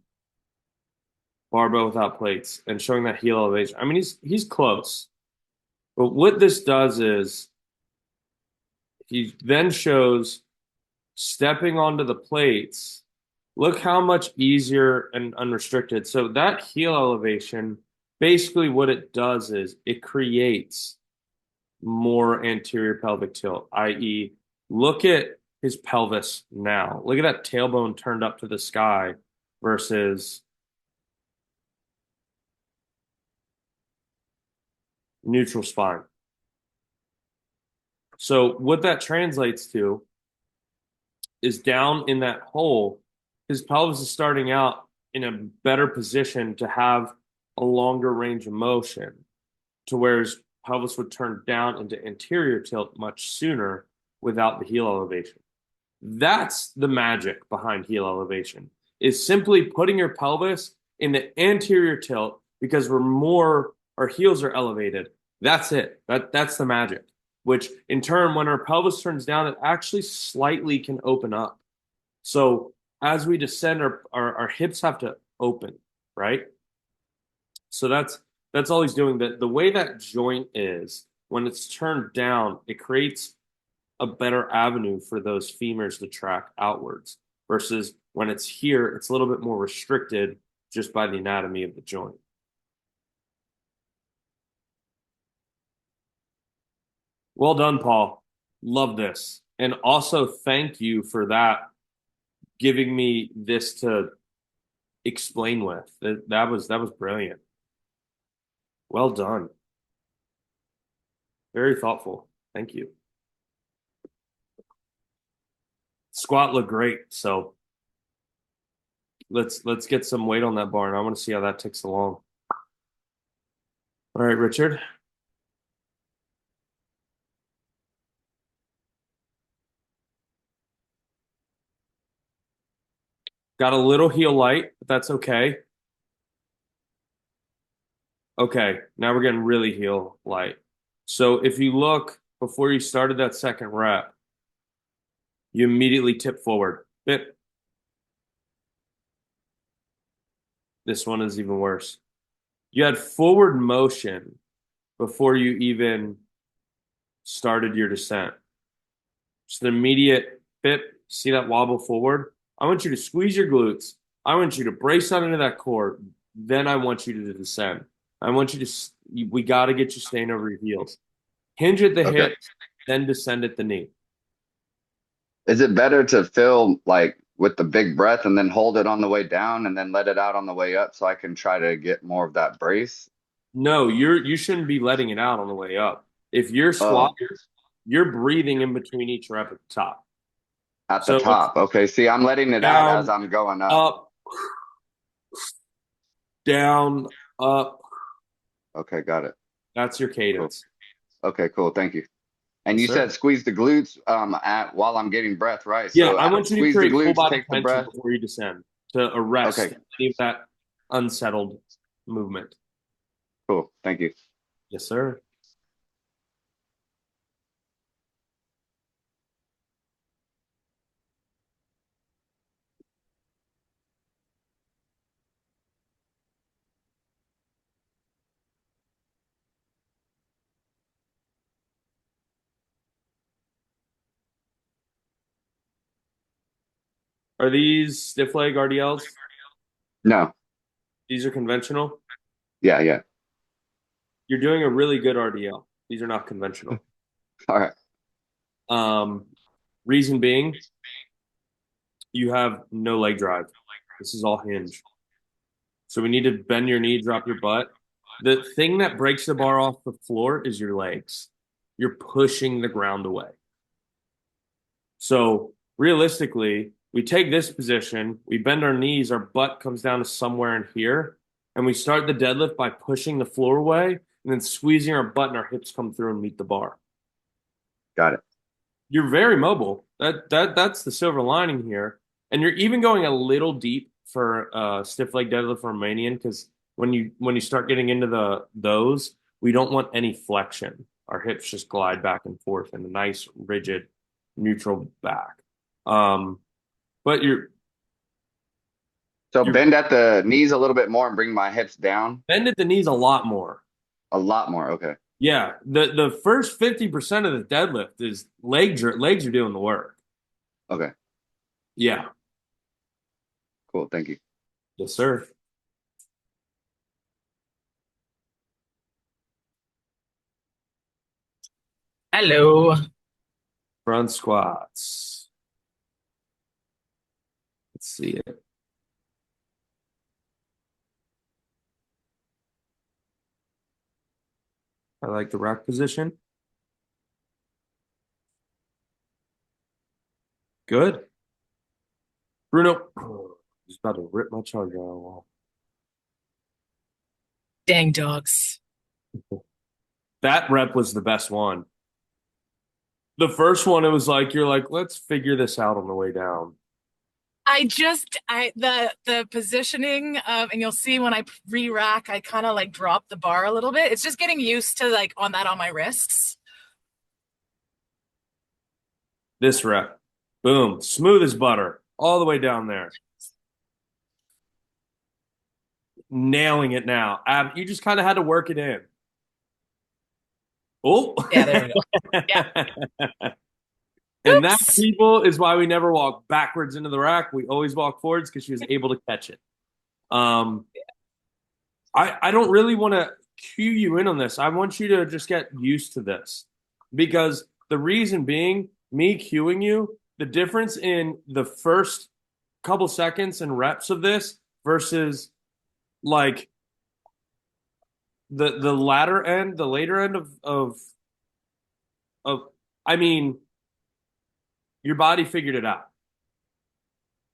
without plates and showing that heel elevation. I mean, he's close. But what this does is he then shows stepping onto the plates. Look how much easier and unrestricted. So that heel elevation, basically what it does is it creates more anterior pelvic tilt, i.e., look at his pelvis now. Look at that tailbone turned up to the sky versus neutral spine. So what that translates to is down in that hole, his pelvis is starting out in a better position to have a longer range of motion, to where his pelvis would turn down into anterior tilt much sooner without the heel elevation. That's the magic behind heel elevation, is simply putting your pelvis in the anterior tilt because our heels are elevated. That's it. That's the magic. Which in turn, when our pelvis turns down, it actually slightly can open up. So as we descend, our hips have to open, right? So that's all he's doing. The way that joint is, when it's turned down, it creates a better avenue for those femurs to track outwards, versus when it's here, it's a little bit more restricted just by the anatomy of the joint. Well done, Paul. Love this. And also thank you for that, giving me this to explain with. That was brilliant. Well done. Very thoughtful. Thank you. Squat looked great, so let's get some weight on that bar, and I want to see how that ticks along. All right, Richard. Got a little heel light, but that's okay. Okay, now we're getting really heel light. So if you look before you started that second rep, you immediately tip forward. Bip. This one is even worse. You had forward motion before you even started your descent. Just an immediate bip. See that wobble forward? I want you to squeeze your glutes. I want you to brace out into that core. Then I want you to descend. I want you to, we got to get you staying over your heels. Hinge at the hip, then descend at the knee. Is it better to fill like with the big breath and then hold it on the way down and then let it out on the way up so I can try to get more of that brace? No, you shouldn't be letting it out on the way up. If you're squatting, you're breathing in between each rep at the top. At the top. Okay. See, I'm letting it out as I'm going up. Down, up. Okay, got it. That's your cadence. Cool. Okay, cool. Thank you. And Yes, you sir. said squeeze the glutes while I'm getting breath, right? Yeah, So I want you to squeeze the create full glutes, body take the tension breath. before you descend to arrest any of that unsettled movement. Cool. Thank you. Yes, sir. Are these stiff leg RDLs? No. These are conventional? Yeah. You're doing a really good RDL. These are not conventional. All right. Reason being, you have no leg drive. This is all hinge. So we need to bend your knee, drop your butt. The thing that breaks the bar off the floor is your legs. You're pushing the ground away. So realistically, we take this position, we bend our knees, our butt comes down to somewhere in here, and we start the deadlift by pushing the floor away and then squeezing our butt and our hips come through and meet the bar. Got it. You're very mobile. That's the silver lining here. And you're even going a little deep for stiff leg deadlift Romanian, because when you start getting into those, we don't want any flexion. Our hips just glide back and forth in a nice rigid neutral back. But you're bend at the knees a little bit more and bring my hips down. Bend at the knees a lot more. A lot more. Okay. Yeah. The first 50% of the deadlift is legs are doing the work. Okay. Yeah. Cool. Thank you. Yes, sir. Hello. Front squats. Let's see it. I like the rack position. Good. Bruno. Just about to rip my charger out of the wall. Dang dogs. That rep was the best one. The first one, it was like, you're like, let's figure this out on the way down. The positioning of, and you'll see when I re-rack, I kind of like drop the bar a little bit. It's just getting used to like on my wrists. This rep, boom, smooth as butter, all the way down there. Nailing it now. You just kind of had to work it in. Oh, yeah, there we go. Yeah. And that, people, is why we never walk backwards into the rack. We always walk forwards because she was able to catch it. I don't really want to cue you in on this. I want you to just get used to this, because the reason being, me cueing you, the difference in the first couple seconds and reps of this versus like the latter end, the later end of I mean, your body figured it out.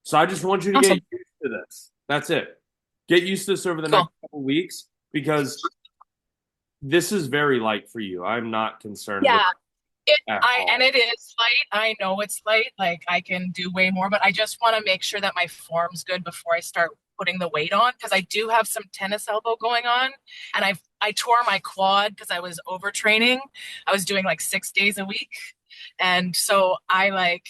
So I just want you to get used to this. That's it. Get used to this over the next couple weeks, because this is very light for you. I'm not concerned. Yeah. And it is light. I know it's light. Like I can do way more, but I just want to make sure that my form's good before I start putting the weight on, because I do have some tennis elbow going on, and I tore my quad because I was overtraining. I was doing like 6 days a week. And so I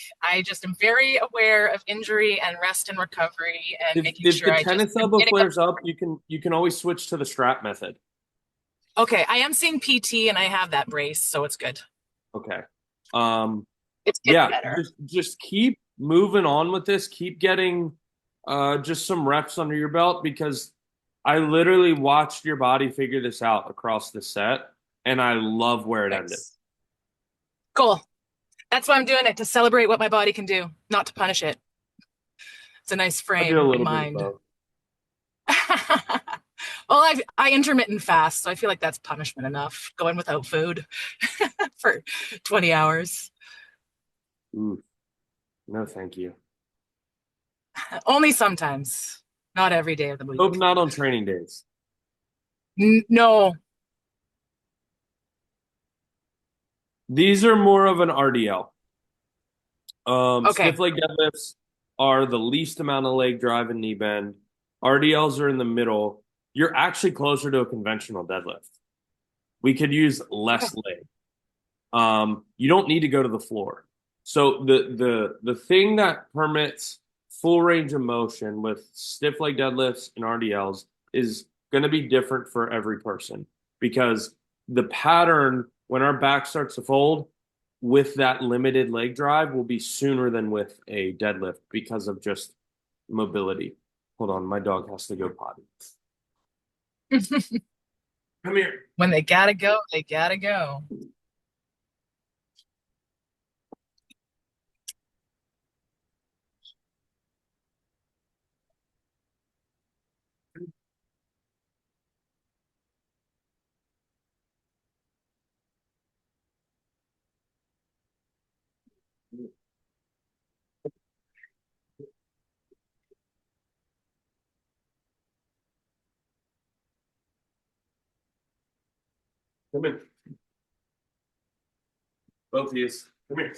just am very aware of injury and rest and recovery and making sure if the tennis elbow flares up, you can always switch to the strap method. Okay, I am seeing PT and I have that brace, so it's good. Okay. It's getting better. Just keep moving on with this. Keep getting just some reps under your belt, because I literally watched your body figure this out across the set, and I love where it ended. Cool. That's why I'm doing it, to celebrate what my body can do, not to punish it. It's a nice frame of mind. Well, I intermittent fast, so I feel like that's punishment enough, going without food for 20 hours. Ooh. No, thank you. Only sometimes, not every day of the week. Hope not on training days. No. These are more of an RDL. Okay. Stiff leg deadlifts are the least amount of leg drive and knee bend. RDLs are in the middle. You're actually closer to a conventional deadlift. We could use less leg. You don't need to go to the floor. So the thing that permits full range of motion with stiff leg deadlifts and RDLs is going to be different for every person, because the pattern when our back starts to fold with that limited leg drive will be sooner than with a deadlift, because of just mobility. Hold on, my dog has to go potty. Come here. When they gotta go, they gotta go. Come in. Both of you. Come here.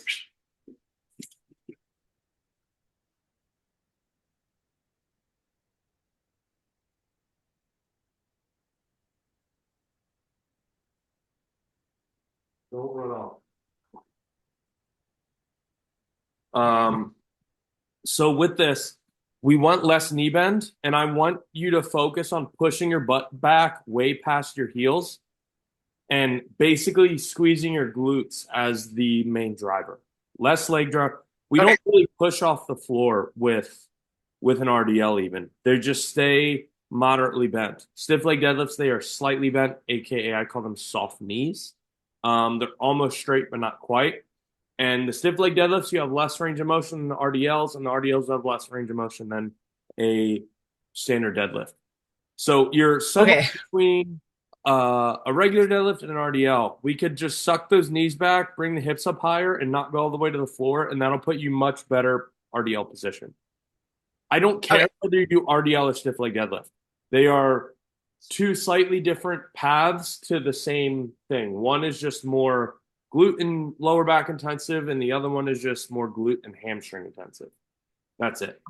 Don't run off. So with this, we want less knee bend, and I want you to focus on pushing your butt back way past your heels and basically squeezing your glutes as the main driver. Less leg drive. We don't really push off the floor with an RDL even. They just stay moderately bent. Stiff leg deadlifts, they are slightly bent, aka I call them soft knees. They're almost straight, but not quite. And the stiff leg deadlifts, you have less range of motion than the RDLs, and the RDLs have less range of motion than a standard deadlift. So you're somewhere between a regular deadlift and an RDL. We could just suck those knees back, bring the hips up higher, and not go all the way to the floor, and that'll put you much better RDL position. I don't care whether you do RDL or stiff leg deadlift. They are two slightly different paths to the same thing. One is just more glute and lower back intensive, and the other one is just more glute and hamstring intensive. That's it.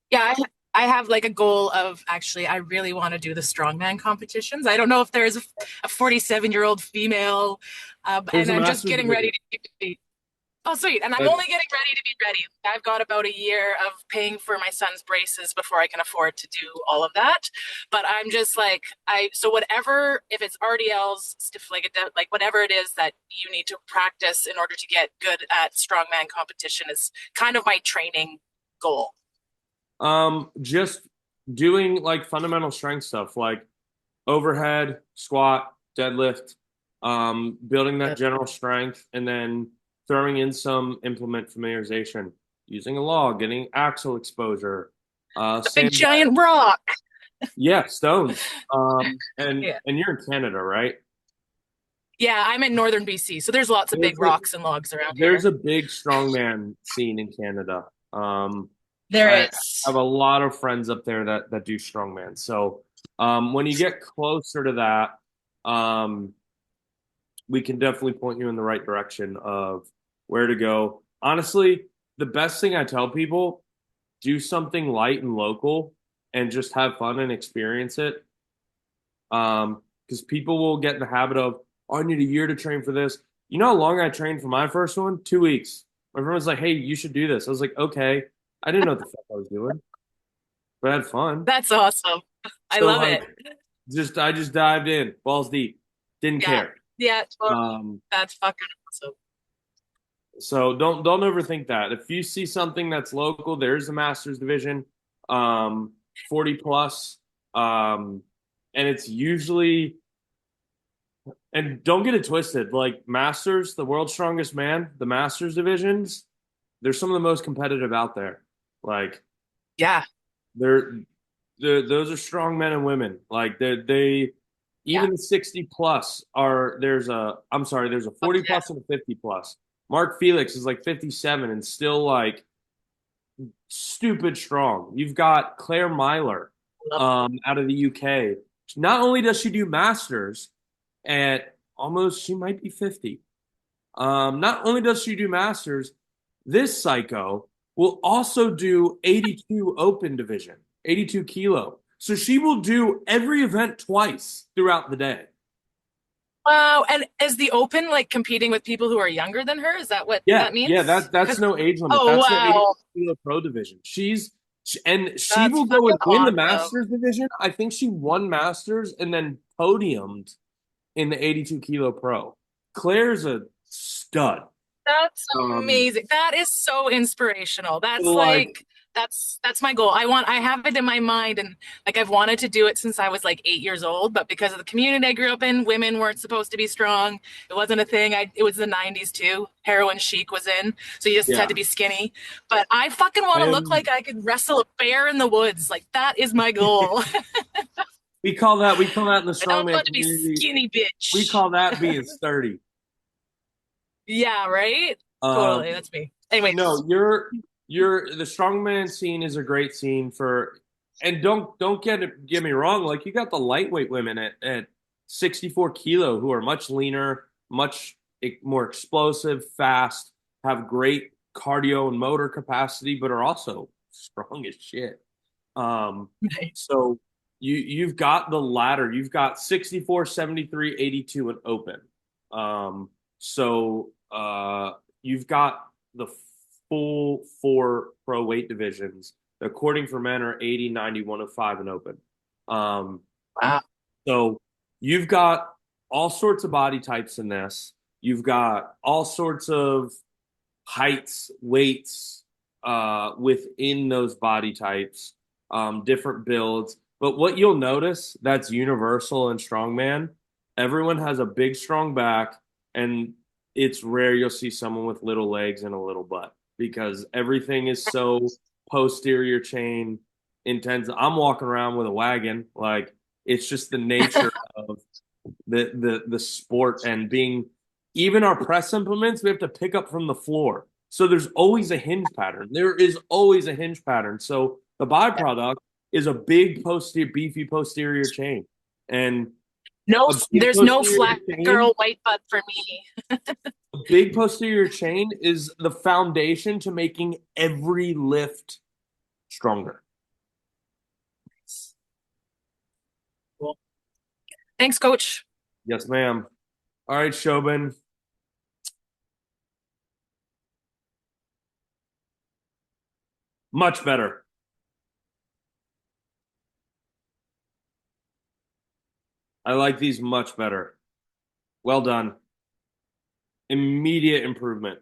Yeah, I have like a goal of actually, I really want to do the strongman competitions. I don't know if there's a 47-year-old female, There's and a I'm just master's getting division. ready to be. Oh, sweet. And I'm only getting ready to be ready. I've got about a year of paying for my son's braces before I can afford to do all of that. But I'm just like, so whatever, if it's RDLs, stiff legged, like whatever it is that you need to practice in order to get good at strongman competition is kind of my training goal. Just doing like fundamental strength stuff like overhead, squat, deadlift, building that general strength, and then throwing in some implement familiarization, using a log, getting axle exposure, A big giant rock. Yeah, stones. And Yeah. and you're in Canada, right? Yeah, I'm in northern BC, so there's lots of big rocks and logs around There's here. a big strongman scene in Canada. There I is. have a lot of friends up there that do strongman. So when you get closer to that, we can definitely point you in the right direction of where to go. Honestly, the best thing I tell people, do something light and local and just have fun and experience it. Because people will get in the habit of, oh, I need a year to train for this. You know how long I trained for my first one? 2 weeks. My friend was like, hey, you should do this. I was like, okay. I didn't know what the fuck I was doing, but I had fun. That's awesome. I So, love like, it. I just dived in, balls deep, didn't care. Yeah, totally. That's fucking awesome. So don't overthink that. If you see something that's local, there's a Masters division, 40 plus, and it's usually, and don't get it twisted, like Masters, the world's strongest man, the Masters divisions, they're some of the most competitive out there. Like, yeah, those are strong men and women. Like they even the 60 plus are there's a 40 plus and a 50 plus. Mark Felix is like 57 and still like stupid strong. You've got Claire Myler out of the UK. Not only does she do masters at almost, she might be 50. Not only does she do masters, this psycho will also do 82 open division, 82 kilo. So she will do every event twice throughout the day. Wow. And is the open like competing with people who are younger than her? Is that what that means? Yeah, that's no age limit. Oh, That's wow. the 82 kilo pro division. She That's will go and win the awesome. masters division. I think she won masters and then podiumed in the 82 kilo pro. Claire's a stud. That's amazing. That is so inspirational. That's like that's my goal. I have it in my mind, and like I've wanted to do it since I was like 8 years old, but because of the community I grew up in, women weren't supposed to be strong. It wasn't a thing. It was the 90s too. Heroin chic was in, so you just had to be skinny. But I fucking want to look like I could wrestle a bear in the woods. Like that is my goal. we call that in the strongman I don't want to be skinny bitch. We call that being sturdy. Yeah, right? Totally, that's me. Anyway. No, the strongman scene is a great scene for, and don't get me wrong, like you got the lightweight women at 64 kilo who are much leaner, much more explosive, fast, have great cardio and motor capacity, but are also strong as shit. So you've got the ladder. You've got 64, 73, 82 and open. So you've got the full 4 pro weight divisions. The according for men are 80, 90, 105 and open. Wow. So you've got all sorts of body types in this. You've got all sorts of heights, weights within those body types, different builds. But what you'll notice that's universal in strongman, everyone has a big, strong back, and it's rare you'll see someone with little legs and a little butt because everything is so posterior chain intense. I'm walking around with a wagon. Like it's just the nature of the sport, and being even our press implements, we have to pick up from the floor. So there's always a hinge pattern. There is always a hinge pattern. So The byproduct is a big beefy posterior chain. And a big There's no posterior flat chain, girl white butt for me. a big posterior chain is the foundation to making every lift stronger. Cool. Thanks, coach. Yes, ma'am. All right, Shobin. Much better. I like these much better. Well done. Immediate improvement.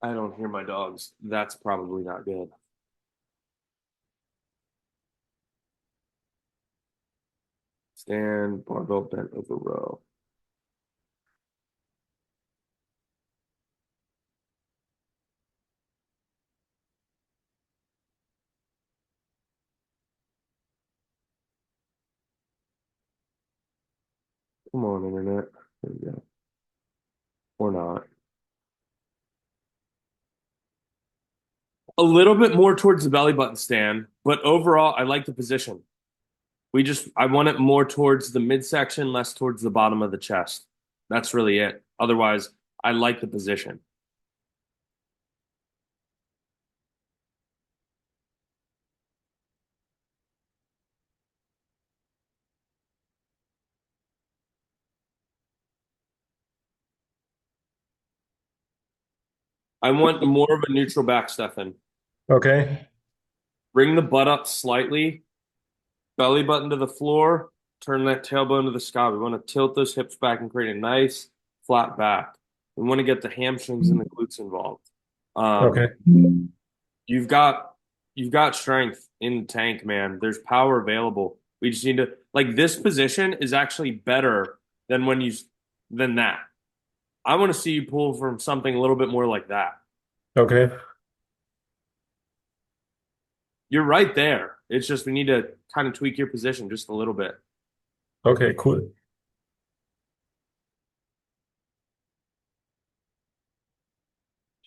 I don't hear my dogs. That's probably not good. Stand, barbell bent over row. Come on, internet. There we go. Or not. A little bit more towards the belly button stand, but overall, I like the position. I want it more towards the midsection, less towards the bottom of the chest. That's really it. Otherwise, I like the position. I want more of a neutral back, Stefan. Okay. Bring the butt up slightly, belly button to the floor, turn that tailbone to the sky. We want to tilt those hips back and create a nice flat back. We want to get the hamstrings and the glutes involved. Okay. You've got strength in the tank, man. There's power available. We just need to like this position is actually better than than that. I want to see you pull from something a little bit more like that. Okay. You're right there. It's just we need to kind of tweak your position just a little bit. Okay, cool.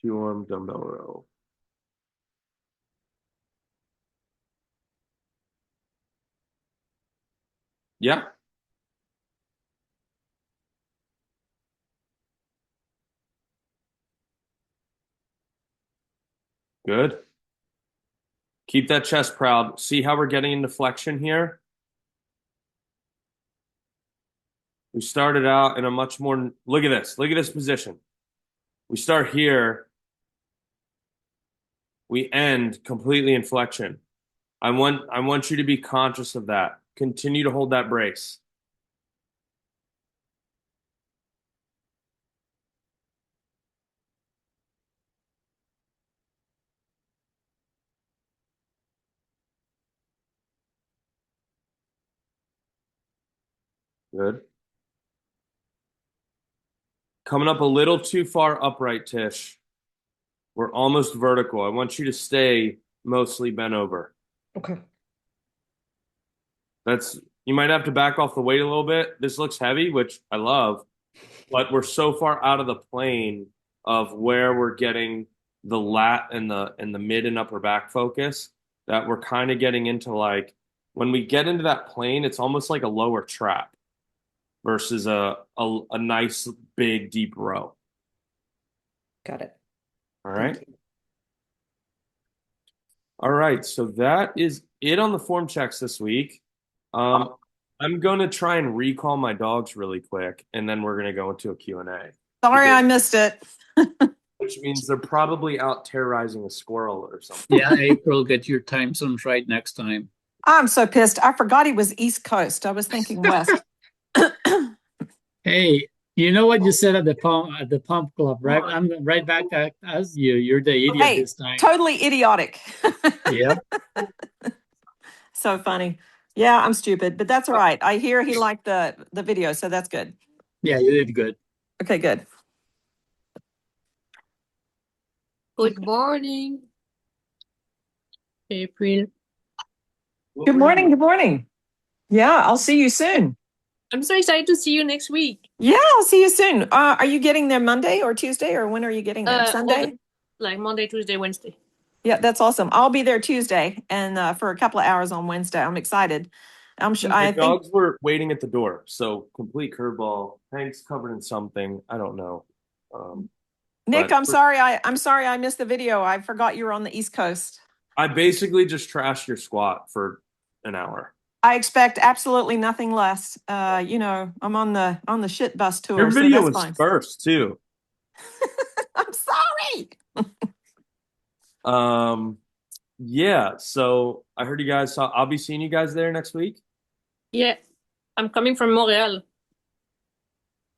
Two arm dumbbell row. Yeah. Good. Keep that chest proud. See how we're getting into flexion here? We started out in a much more, look at this. Look at this position. We start here. We end completely in flexion. I want you to be conscious of that. Continue to hold that brace. Good. Coming up a little too far upright, Tish. We're almost vertical. I want you to stay mostly bent over. Okay. You might have to back off the weight a little bit. This looks heavy, which I love, but we're so far out of the plane of where we're getting the lat and the mid and upper back focus that we're kind of getting into like when we get into that plane, it's almost like a lower trap versus a nice big deep row. Got it. All right. All right. So that is it on the form checks this week. I'm going to try and recall my dogs really quick, and then we're going to go into a Q&A. Sorry, I missed it. Which means they're probably out terrorizing a squirrel or something. Yeah, April, get your time zones right next time. I'm so pissed. I forgot he was East Coast. I was thinking West. Hey, you know what you said at the pump club, right? I'm right back as you. You're the idiot Hey, this time. totally idiotic. Yeah. So funny. Yeah, I'm stupid, but that's all right. I hear he liked the video, so that's good. Yeah, you did good. Okay, good. Good morning, April. Good morning. Good morning. Yeah, I'll see you soon. I'm so excited to see you next week. Yeah, I'll see you soon. Are you getting there Monday or Tuesday, or when are you getting there? Sunday? Like Monday, Tuesday, Wednesday. Yeah, that's awesome. I'll be there Tuesday and for a couple of hours on Wednesday. I'm excited. I'm sure. My I think dogs were waiting at the door, so complete curveball. Hank's covered in something. I don't know. Nick, But I'm sorry I missed the video. I forgot you were on the East Coast. I basically just trashed your squat for an hour. I expect absolutely nothing less. I'm on the shit bus tour, Your so video that's was fine. first too. I'm sorry. Yeah. So I heard you guys saw. I'll be seeing you guys there next week. Yeah, I'm coming from Montreal.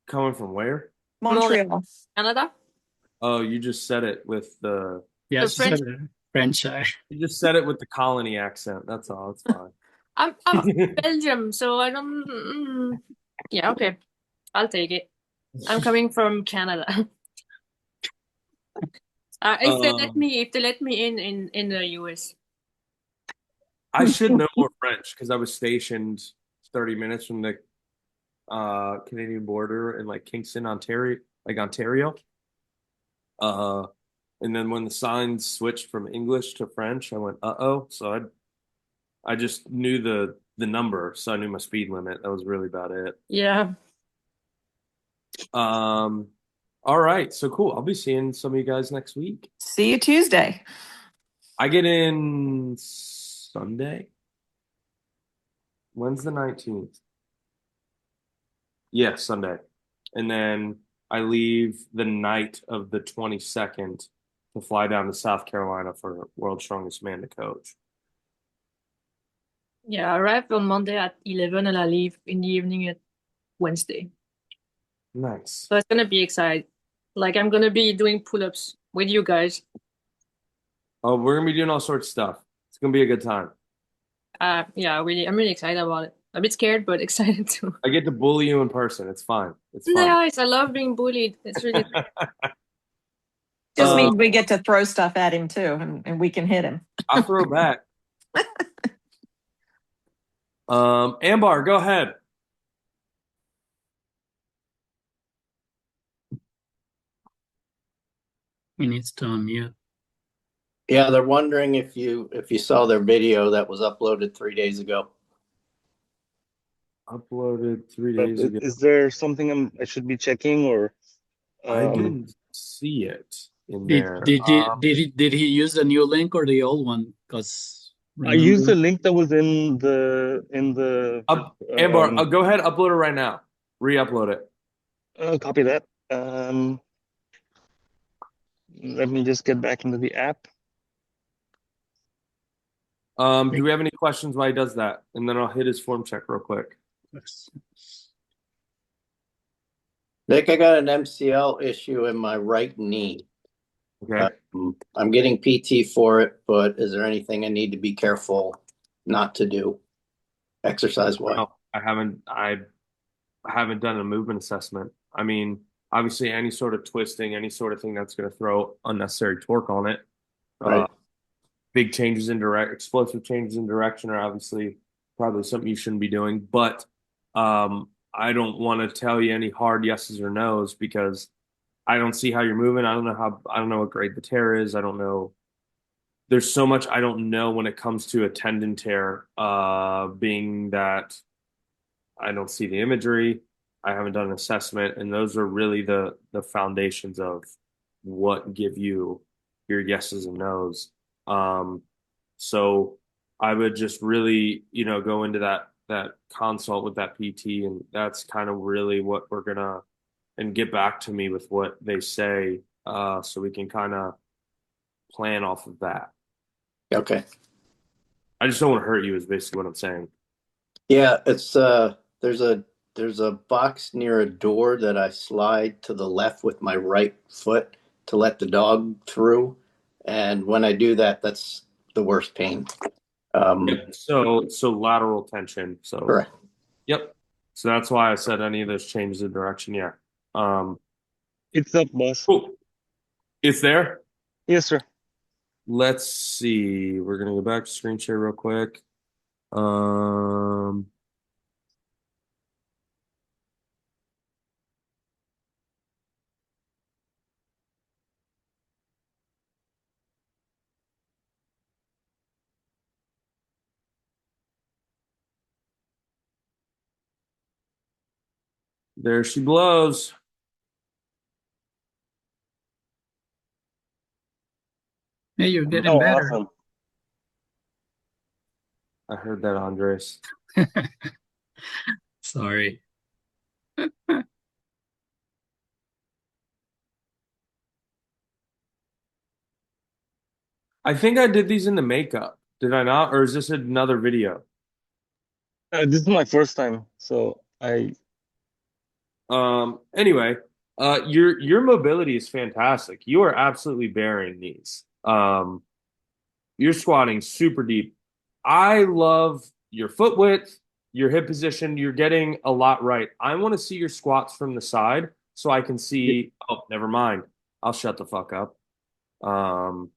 Coming from where? Montreal, Canada. Oh, you just said it with the. Yeah, The she said French. French. You just said it with the colony accent. That's all. It's fine. I'm from Belgium, so I don't. Yeah, okay, I'll take it. I'm coming from Canada. If they let me in the US. I should know more French because I was stationed 30 minutes from the Canadian border in like Kingston, Ontario. Uh, and then when the signs switched from English to French, I went, uh-oh. So I just knew the number, so I knew my speed limit. That was really about it. Yeah. All right, so cool. I'll be seeing some of you guys next week. See you Tuesday. I get in Sunday. When's the 19th? Yeah, Sunday. And then I leave the night of the 22nd to fly down to South Carolina for World's Strongest Man to coach. Yeah, I arrived on Monday at 11 and I leave in the evening at Wednesday. Nice. So it's gonna be exciting. Like I'm gonna be doing pull-ups with you guys. Oh, we're gonna be doing all sorts of stuff. It's gonna be a good time. Yeah, I'm really excited about it. A bit scared, but excited too. I get to bully you in person. It's fine. It's fun. Nice. I love being bullied. It's really Just means we get to throw stuff at him too, and we can hit him. I'll throw back. Ambar, go ahead. He needs to unmute. Yeah, they're wondering if you saw their video that was uploaded 3 days ago. Uploaded 3 days ago. Is there something I should be checking or? I didn't see it in Did there. did he use the new link or the old one? Because I used the link that was in the Ambar, go ahead, upload it right now. Re-upload it. copy that. Let me just get back into the app. Do we have any questions while he does that? And then I'll hit his form check real quick. Nick, I got an MCL issue in my right knee. Okay. I'm getting PT for it, but is there anything I need to be careful not to do exercise-wise? No, I haven't done a movement assessment. I mean, obviously any sort of twisting, any sort of thing that's going to throw unnecessary torque on it. Right. Big changes in explosive changes in direction are obviously probably something you shouldn't be doing. But I don't want to tell you any hard yeses or nos because I don't see how you're moving. I don't know what grade the tear is. I don't know. There's so much I don't know when it comes to a tendon tear, being that I don't see the imagery. I haven't done an assessment, and those are really the foundations of what give you your yeses and nos. So I would just really, go into that consult with that PT, and that's kind of really what we're gonna, and get back to me with what they say, so we can kind of plan off of that. Okay. I just don't want to hurt you is basically what I'm saying. Yeah, it's there's a box near a door that I slide to the left with my right foot to let the dog through, and when I do that, that's the worst pain. Yep. So lateral tension. So correct. Yep. So that's why I said any of those changes in direction. Yeah. It's up, boss. Cool. It's there? Yes, sir. Let's see. We're gonna go back to screen share real quick. There she blows. Hey, you're getting Oh, better. awesome. I heard that, Andres. Sorry. I think I did these in the makeup. Did I not? Or is this another video? This is my first time, so Anyway, your mobility is fantastic. You are absolutely bearing these. You're squatting super deep. I love your foot width, your hip position. You're getting a lot right. I want to see your squats from the side so I can see. Oh, never mind. I'll shut the fuck up. Um,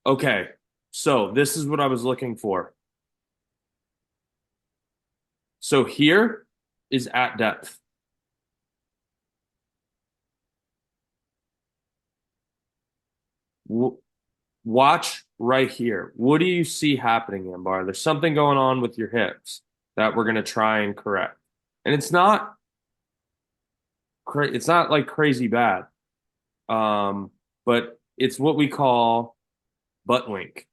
okay. So this is what I was looking for. So here is at depth. Watch right here. What do you see happening, Ambar? There's something going on with your hips that we're going to try and correct. And it's not like crazy bad. But it's what we call butt wink.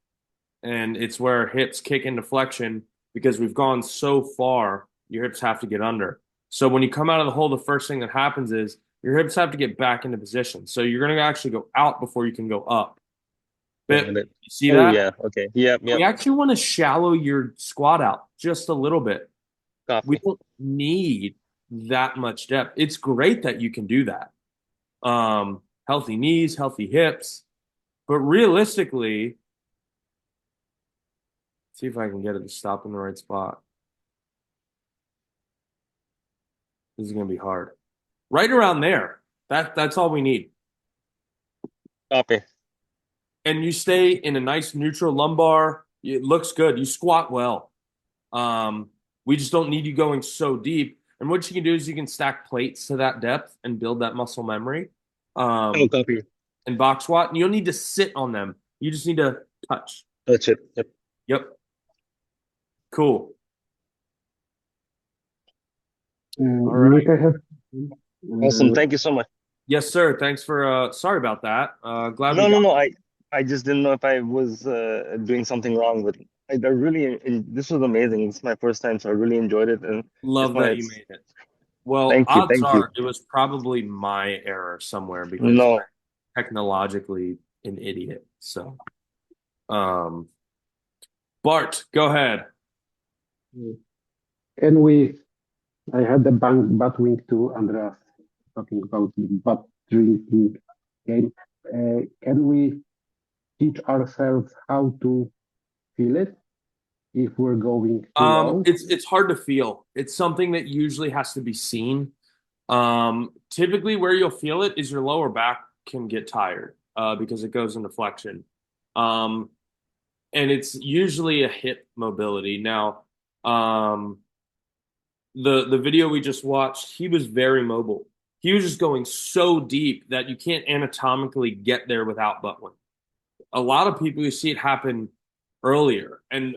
And it's where our hips kick into flexion because we've gone so far, your hips have to get under. So when you come out of the hole, the first thing that happens is your hips have to get back into position. So you're going to actually go out before you can go up. But got it. you see Oh that? yeah, okay. Yep, We yep. actually want to shallow your squat out just a little bit. We Copy. don't need that much depth. It's great that you can do that. Healthy knees, healthy hips. But realistically, see if I can get it to stop in the right spot. This is going to be hard. Right around there. That's all we need. Copy. And you stay in a nice neutral lumbar. It looks good. You squat well. We just don't need you going so deep. And what you can do is you can stack plates to that depth and build that muscle memory. Oh, copy. And box squat. And you don't need to sit on them. You just need to touch. That's it. Yep. Yep. Cool. All right. Awesome. Thank you so much. Yes, sir. Thanks for sorry about that. Glad we No, no, got no. I just didn't know if I was doing something wrong, but I really this was amazing. It's my first time, so I really enjoyed it, and just love that wanted you to made it. Well, thank you, odds thank you. are it was probably my error somewhere because No, I'm technologically an idiot. So, um, Bart, go ahead. Can we? I had the bank butt wing to Andreas talking about butt drinking game. Can we teach ourselves how to feel it if we're going too low? It's hard to feel. It's something that usually has to be seen. Typically where you'll feel it is your lower back can get tired because it goes into flexion. Um, and it's usually a hip mobility. Now, the video we just watched, he was very mobile. He was just going so deep that you can't anatomically get there without butt wing. A lot of people, you see it happen earlier, and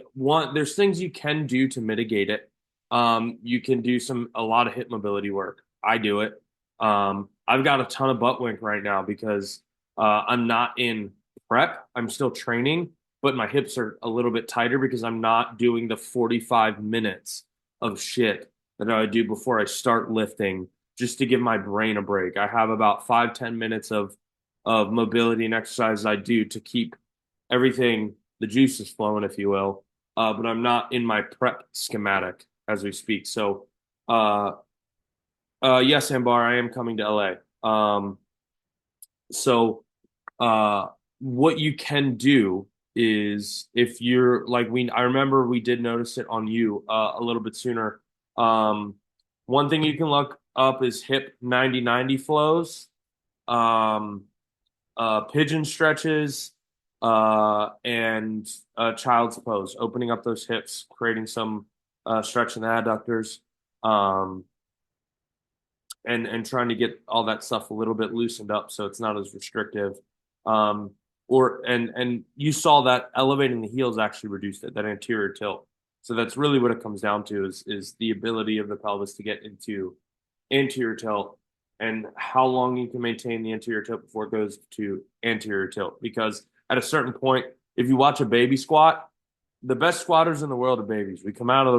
there's things you can do to mitigate it. You can do a lot of hip mobility work. I do it. I've got a ton of butt wink right now because I'm not in prep. I'm still training, but my hips are a little bit tighter because I'm not doing the 45 minutes of shit that I would do before I start lifting just to give my brain a break. I have about 5-10 minutes of mobility and exercise I do to keep everything, the juices flowing, if you will. But I'm not in my prep schematic as we speak. So, yes, Ambar, I am coming to LA. So, what you can do is if you're like I remember we did notice it on you a little bit sooner. One thing you can look up is hip 90-90 flows. Pigeon stretches, and child's pose, opening up those hips, creating some stretch in the adductors, and trying to get all that stuff a little bit loosened up so it's not as restrictive. And you saw that elevating the heels actually reduced it, that anterior tilt. So that's really what it comes down to is the ability of the pelvis to get into anterior tilt and how long you can maintain the anterior tilt before it goes to anterior tilt. Because at a certain point, if you watch a baby squat, the best squatters in the world are babies. We come out of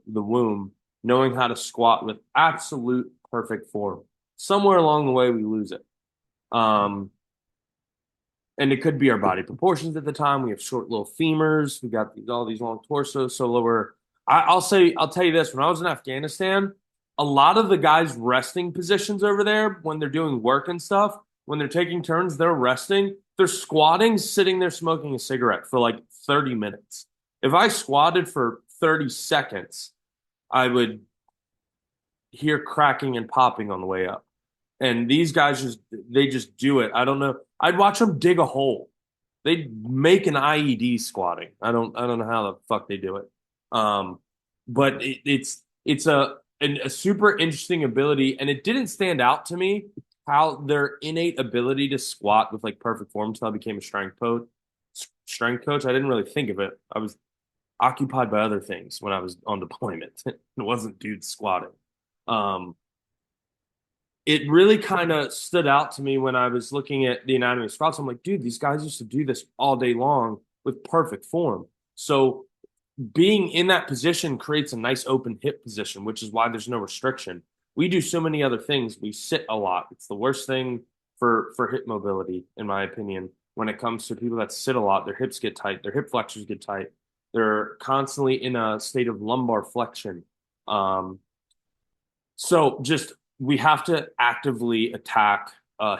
the womb knowing how to squat with absolute perfect form. Somewhere along the way, we lose it. And it could be our body proportions at the time. We have short little femurs. We got all these long torsos. So I'll tell you this: when I was in Afghanistan, a lot of the guys resting positions over there when they're doing work and stuff, when they're taking turns, they're resting. They're squatting, sitting there smoking a cigarette for like 30 minutes. If I squatted for 30 seconds, I would hear cracking and popping on the way up. And these guys they just do it. I don't know. I'd watch them dig a hole. They'd make an IED squatting. I don't know how the fuck they do it. But it's a super interesting ability, and it didn't stand out to me how their innate ability to squat with like perfect form until I became a strength coach. I didn't really think of it. I was occupied by other things when I was on deployment. It wasn't dudes squatting. It really kind of stood out to me when I was looking at the anatomy of squats. I'm like, dude, these guys used to do this all day long with perfect form. So being in that position creates a nice open hip position, which is why there's no restriction. We do so many other things. We sit a lot. It's the worst thing for hip mobility, in my opinion. When it comes to people that sit a lot, their hips get tight, their hip flexors get tight. They're constantly in a state of lumbar flexion. So just we have to actively attack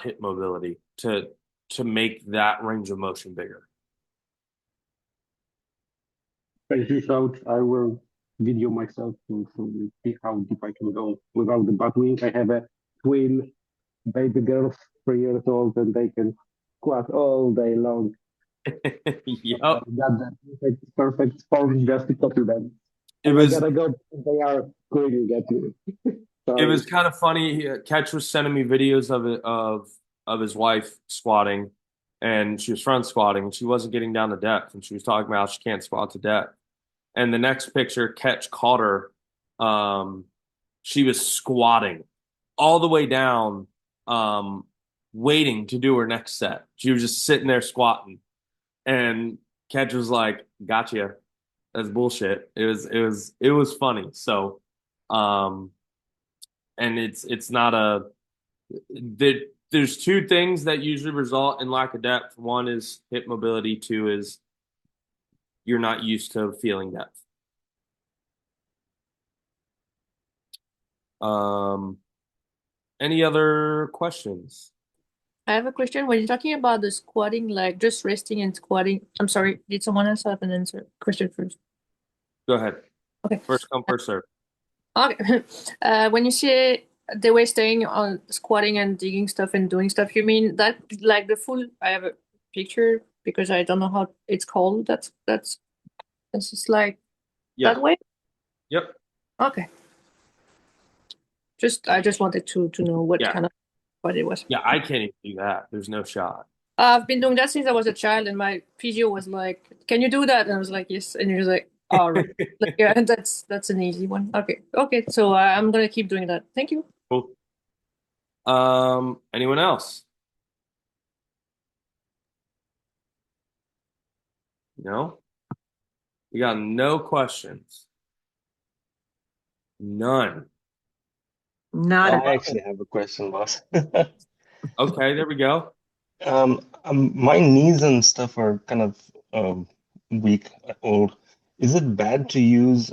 hip mobility to make that range of motion bigger. Thank you, Coach. I will video myself to see how deep I can go without the butt wing. I have a twin baby girls, 3 years old, and they can squat all day long. Yep. Got that perfect form just to copy them. It And was I gotta go. They are screaming at me. it was kind of funny. Ketch was sending me videos of it of his wife squatting, and she was front squatting, and she wasn't getting down to depth, and she was talking about how she can't squat to depth. And the next picture, Ketch caught her. She was squatting all the way down, waiting to do her next set. She was just sitting there squatting, and Ketch was like, "Gotcha." That's bullshit. It was funny. So, and it's not there's two things that usually result in lack of depth. One is hip mobility. Two is you're not used to feeling depth. Any other questions? I have a question. When you're talking about the squatting, like just resting and squatting, I'm sorry, did someone else have an answer? Question first. Go ahead. Okay. First come, first serve. Okay. When you say they were staying on squatting and digging stuff and doing stuff, you mean that like the full? I have a picture because I don't know how it's called. That's just like that way. Yep. Okay. I just wanted to know what kind of what it was. Yeah, I can't even do that. There's no shot. I've been doing that since I was a child, and my physio was like, "Can you do that?" And I was like, "Yes." And he was like, "Oh, right." Like, yeah, and that's an easy one. Okay. So I'm gonna keep doing that. Thank you. Cool. Anyone else? No? We got no questions. None. I actually have a question, boss. Okay, there we go. My knees and stuff are kind of weak, old. Is it bad to use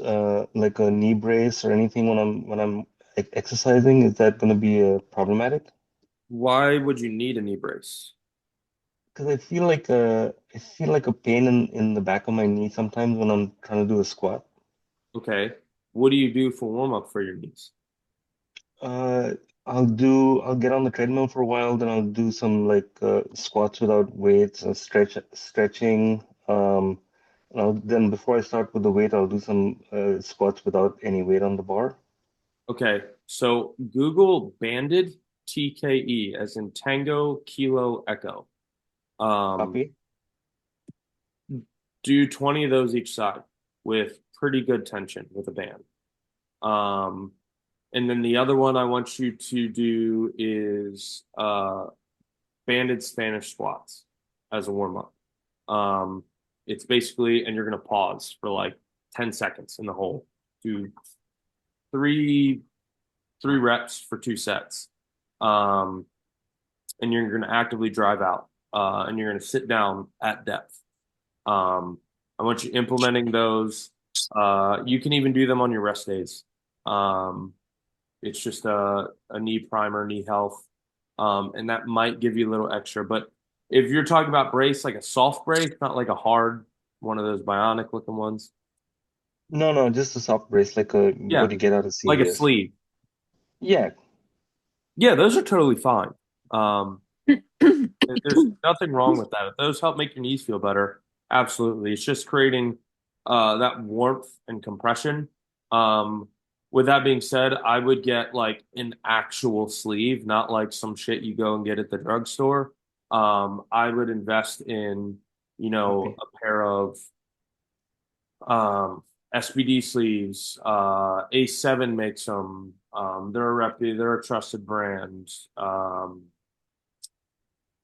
like a knee brace or anything when I'm exercising? Is that going to be problematic? Why would you need a knee brace? Because I feel like a pain in the back of my knee sometimes when I'm trying to do a squat. Okay. What do you do for warm up for your knees? I'll get on the treadmill for a while, then I'll do some like squats without weights, stretching. Then before I start with the weight, I'll do some squats without any weight on the bar. Okay, so Google banded TKE as in Tango Kilo Echo. Copy. Do 20 of those each side with pretty good tension with a band. And then the other one I want you to do is banded Spanish squats as a warm up. It's basically, and you're going to pause for like 10 seconds in the hole. Do three reps for 2 sets. And you're going to actively drive out. And you're going to sit down at depth. I want you implementing those. You can even do them on your rest days. It's just a knee primer, knee health. And that might give you a little extra. But if you're talking about brace, like a soft brace, not like a hard one of those bionic looking ones. No, just a soft brace, like what you get out of Like a CVS. sleeve. Yeah. Yeah, those are totally fine. There's nothing wrong with that. If those help make your knees feel better, absolutely. It's just creating that warmth and compression. With that being said, I would get like an actual sleeve, not like some shit you go and get at the drugstore. I would invest in, a pair of SBD sleeves. A7 makes them. They're a trusted brand.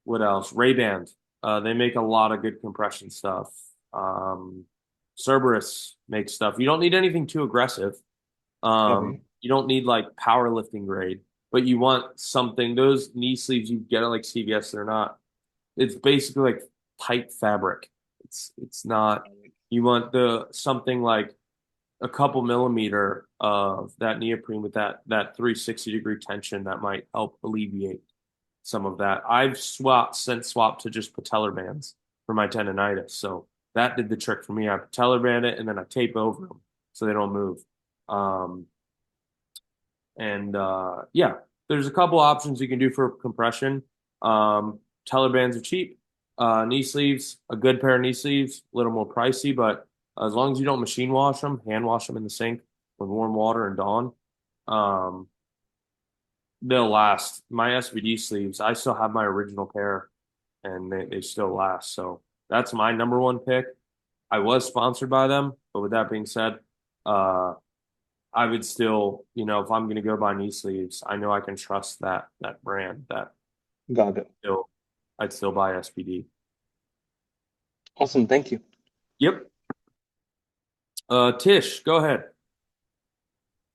What else? Ray-Ban. They make a lot of good compression stuff. Cerberus makes stuff. You don't need anything too aggressive. You don't need like powerlifting grade, but you want something. Those knee sleeves you get at like CVS, they're not. It's basically like tight fabric. It's not. You want something like a couple millimeter of that neoprene with that 360-degree tension that might help alleviate some of that. I've since swapped to just patellar bands for my tendonitis. So that did the trick for me. I patellar band it and then I tape over them so they don't move. Yeah, there's a couple options you can do for compression. Patellar bands are cheap. Knee sleeves, a good pair of knee sleeves, a little more pricey, but as long as you don't machine wash them, hand wash them in the sink with warm water and Dawn, they'll last. My SVD sleeves, I still have my original pair and they still last. So that's my number one pick. I was sponsored by them, but with that being said, I would still, if I'm going to go buy knee sleeves, I know I can trust that brand. Got it. I'd still buy SVD. Awesome. Thank you. Yep. Tish, go ahead.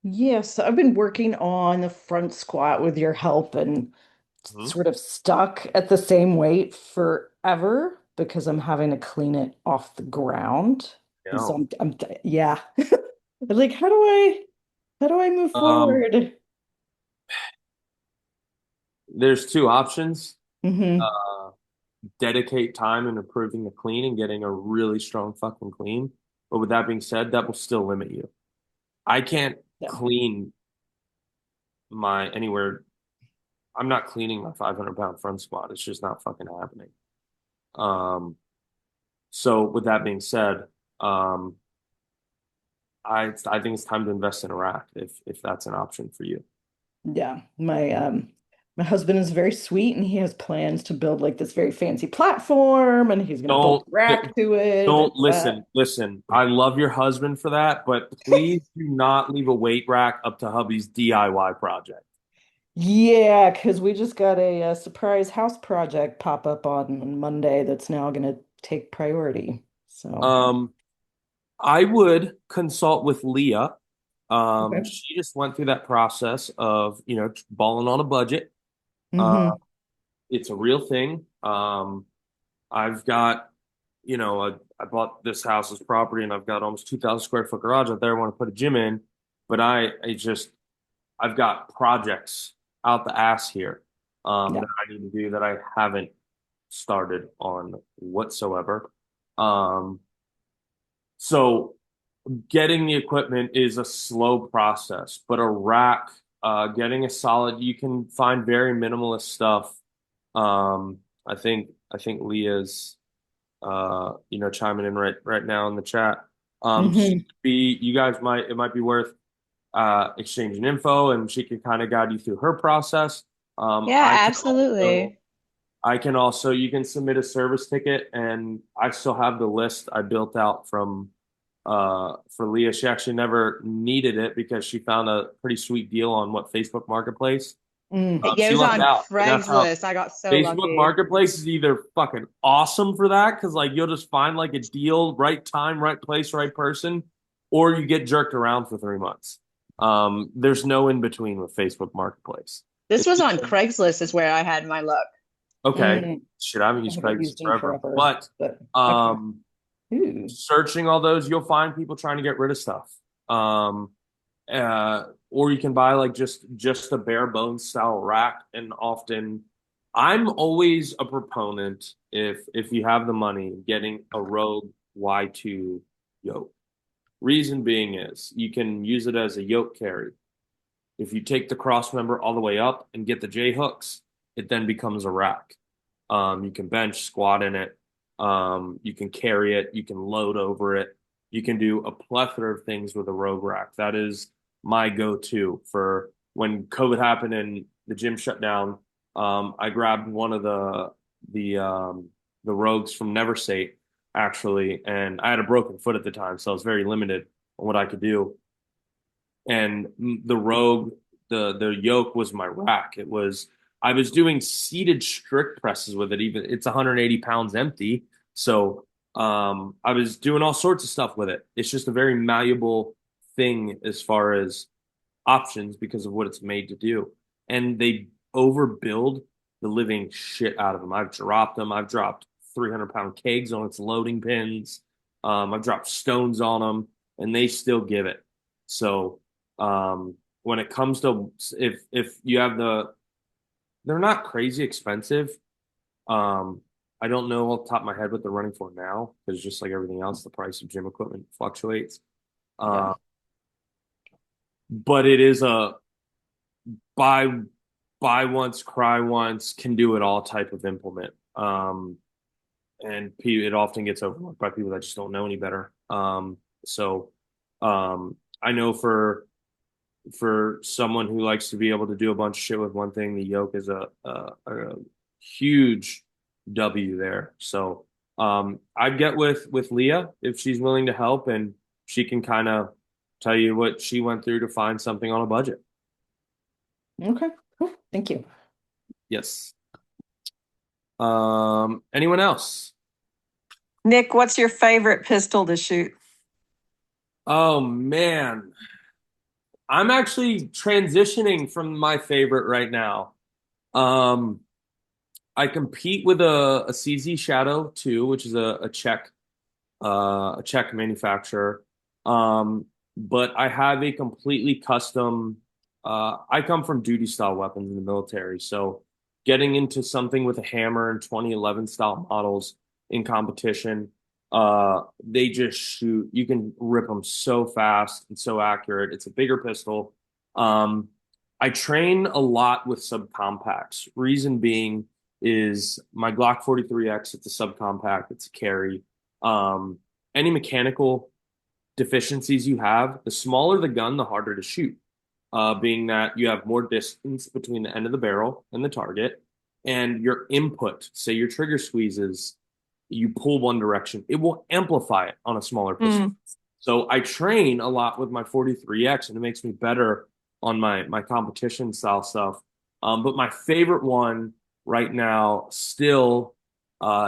Yes, I've been working on the front squat with your help and sort of stuck at the same weight forever because I'm having to clean it off the ground. And so yeah. Like, how do I move forward? There's two options. Dedicate time in improving the clean and getting a really strong fucking clean. But with that being said, that will still limit you. I can't clean anywhere. I'm not cleaning my 500-pound front squat. It's just not fucking happening. So with that being said, I think it's time to invest in a rack if that's an option for you. Yeah, my husband is very sweet and he has plans to build like this very fancy platform and he's gonna bolt rack to it. Don't listen. I love your husband for that, but please do not leave a weight rack up to hubby's DIY project. Yeah, because we just got a surprise house project pop up on Monday that's now gonna take priority. So I would consult with Leah. Okay. She just went through that process of, balling on a budget. It's a real thing. I've got, I bought this house's property and I've got almost 2,000 square foot garage out there. I want to put a gym in, but I've got projects out the ass here that I need to do that I haven't started on whatsoever. So getting the equipment is a slow process, but a rack, getting a solid, you can find very minimalist stuff. I think Leah's, chiming in right now in the chat. It might be worth exchanging info, and she can kind of guide you through her process. Yeah, absolutely. I can also, you can submit a service ticket, and I still have the list I built out from for Leah. She actually never needed it because she found a pretty sweet deal on Facebook Marketplace. Yeah, it She was lucked on out. And that's how Craigslist. I got so Facebook lucky. Marketplace is either fucking awesome for that because like you'll just find like a deal, right time, right place, right person, or you get jerked around for 3 months. There's no in between with Facebook Marketplace. This was on Craigslist is where I had my luck. Okay. Shit, I haven't I used haven't Craigslist used them forever. forever, But okay. searching all those, you'll find people trying to get rid of stuff. Or you can buy like just a bare bones style rack. And often I'm always a proponent if you have the money, getting a Rogue Y2 yoke. Reason being is you can use it as a yoke carry. If you take the cross member all the way up and get the J hooks, it then becomes a rack. You can bench, squat in it. You can carry it. You can load over it. You can do a plethora of things with a Rogue rack. That is my go-to for when COVID happened and the gym shut down. I grabbed one of the Rogues from Neverstate actually, and I had a broken foot at the time, so I was very limited on what I could do. And the Rogue, the yoke was my rack. I was doing seated strict presses with it. Even it's 180 pounds empty, so I was doing all sorts of stuff with it. It's just a very malleable thing as far as options because of what it's made to do. And they overbuild the living shit out of them. I've dropped them. I've dropped 300-pound kegs on its loading pins. I've dropped stones on them, and they still give it. So when it comes to if you have they're not crazy expensive. I don't know off the top of my head what they're running for now because just like everything else, the price of gym equipment fluctuates. But it is a buy once, cry once, can do it all type of implement. And it often gets overlooked by people that just don't know any better. So I know for someone who likes to be able to do a bunch of shit with one thing, the yoke is a huge W there. So I'd get with Leah if she's willing to help, and she can kind of tell you what she went through to find something on a budget. Okay, cool. Thank you. Yes. Anyone else? Nick, what's your favorite pistol to shoot? Oh man. I'm actually transitioning from my favorite right now. I compete with a CZ Shadow 2, which is a Czech manufacturer. But I have a completely custom. I come from duty style weapons in the military, so getting into something with a hammer and 2011 style models in competition, they just shoot. You can rip them so fast and so accurate. It's a bigger pistol. I train a lot with subcompacts. Reason being is my Glock 43X. It's a subcompact. It's a carry. Any mechanical deficiencies you have, the smaller the gun, the harder to shoot. Being that you have more distance between the end of the barrel and the target, and your input, say your trigger squeezes, you pull one direction, it will amplify it on a smaller pistol. So I train a lot with my 43X, and it makes me better on my competition style stuff. But my favorite one right now still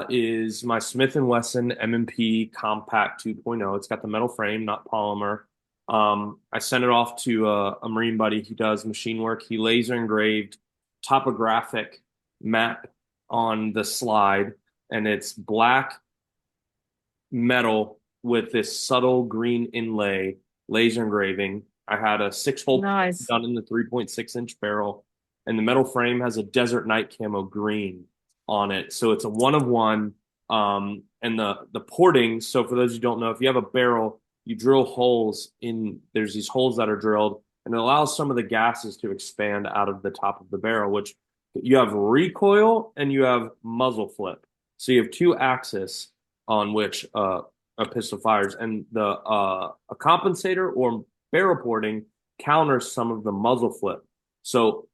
is my Smith & Wesson M&P Compact 2.0. It's got the metal frame, not polymer. I sent it off to a Marine buddy. He does machine work. He laser engraved topographic map on the slide, and it's black metal with this subtle green inlay, laser engraving. I had a 6-hole done in the 3.6-inch barrel, and the metal frame has a desert night camo green on it. So it's a 1-of-1. And the porting, so for those who don't know, if you have a barrel, you drill holes in, there's these holes that are drilled, and it allows some of the gases to expand out of the top of the barrel, which you have recoil and you have muzzle flip. So you have two axes on which a pistol fires, and a compensator or barrel porting counters some of the muzzle flip. So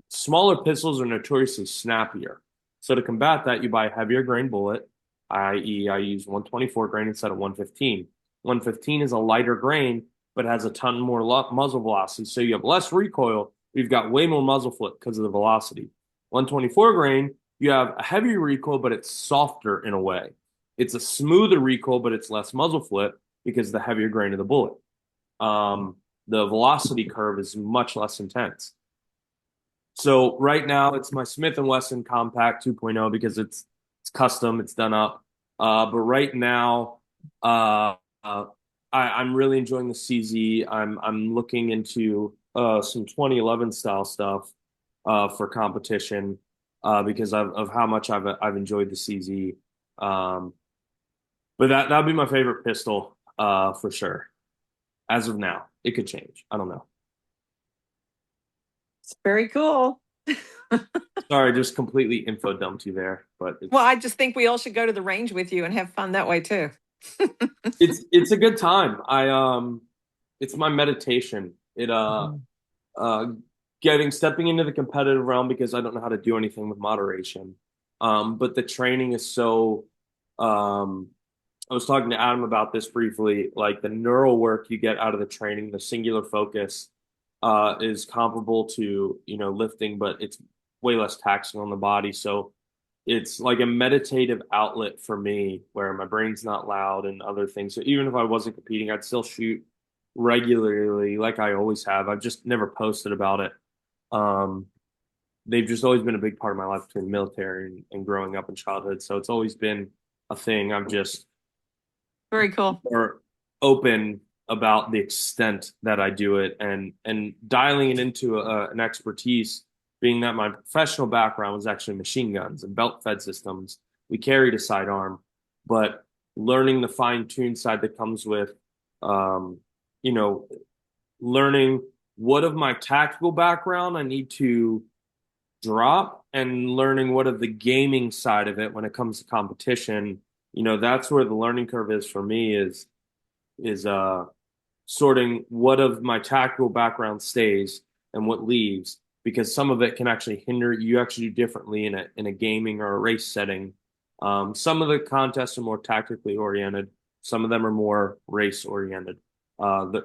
smaller pistols are notoriously snappier. So to combat that, you buy a heavier grain bullet, i.e. I use 124 grain instead of 115. 115 is a lighter grain, but has a ton more muzzle velocity. So you have less recoil. You've got way more muzzle flip because of the velocity. 124 grain, you have a heavier recoil, but it's softer in a way. It's a smoother recoil, but it's less muzzle flip because of the heavier grain of the bullet. The velocity curve is much less intense. So right now it's my Smith & Wesson Compact 2.0 because it's custom, it's done up. But right now, I'm really enjoying the CZ. I'm looking into some 2011 style stuff for competition because of how much I've enjoyed the CZ. But that'd be my favorite pistol for sure. As of now, it could change. I don't know. It's very cool. Sorry, just completely info dumped you there, but Well, I just think we all should go to the range with you and have fun that way too. it's a good time. It's my meditation. Stepping into the competitive realm because I don't know how to do anything with moderation. But the training is so I was talking to Adam about this briefly, like the neural work you get out of the training, the singular focus is comparable to, lifting, but it's way less taxing on the body. So it's like a meditative outlet for me where my brain's not loud and other things. So even if I wasn't competing, I'd still shoot regularly like I always have. I've just never posted about it. They've just always been a big part of my life between the military and growing up in childhood. So it's always been a thing. I'm just very cool or open about the extent that I do it and dialing it into an expertise, being that my professional background was actually machine guns and belt fed systems. We carried a sidearm, but learning the fine-tuned side that comes with, learning what of my tactical background I need to drop and learning what of the gaming side of it when it comes to competition. That's where the learning curve is for me is sorting what of my tactical background stays and what leaves, because some of it can actually hinder you actually do differently in a gaming or a race setting. Some of the contests are more tactically oriented. Some of them are more race oriented,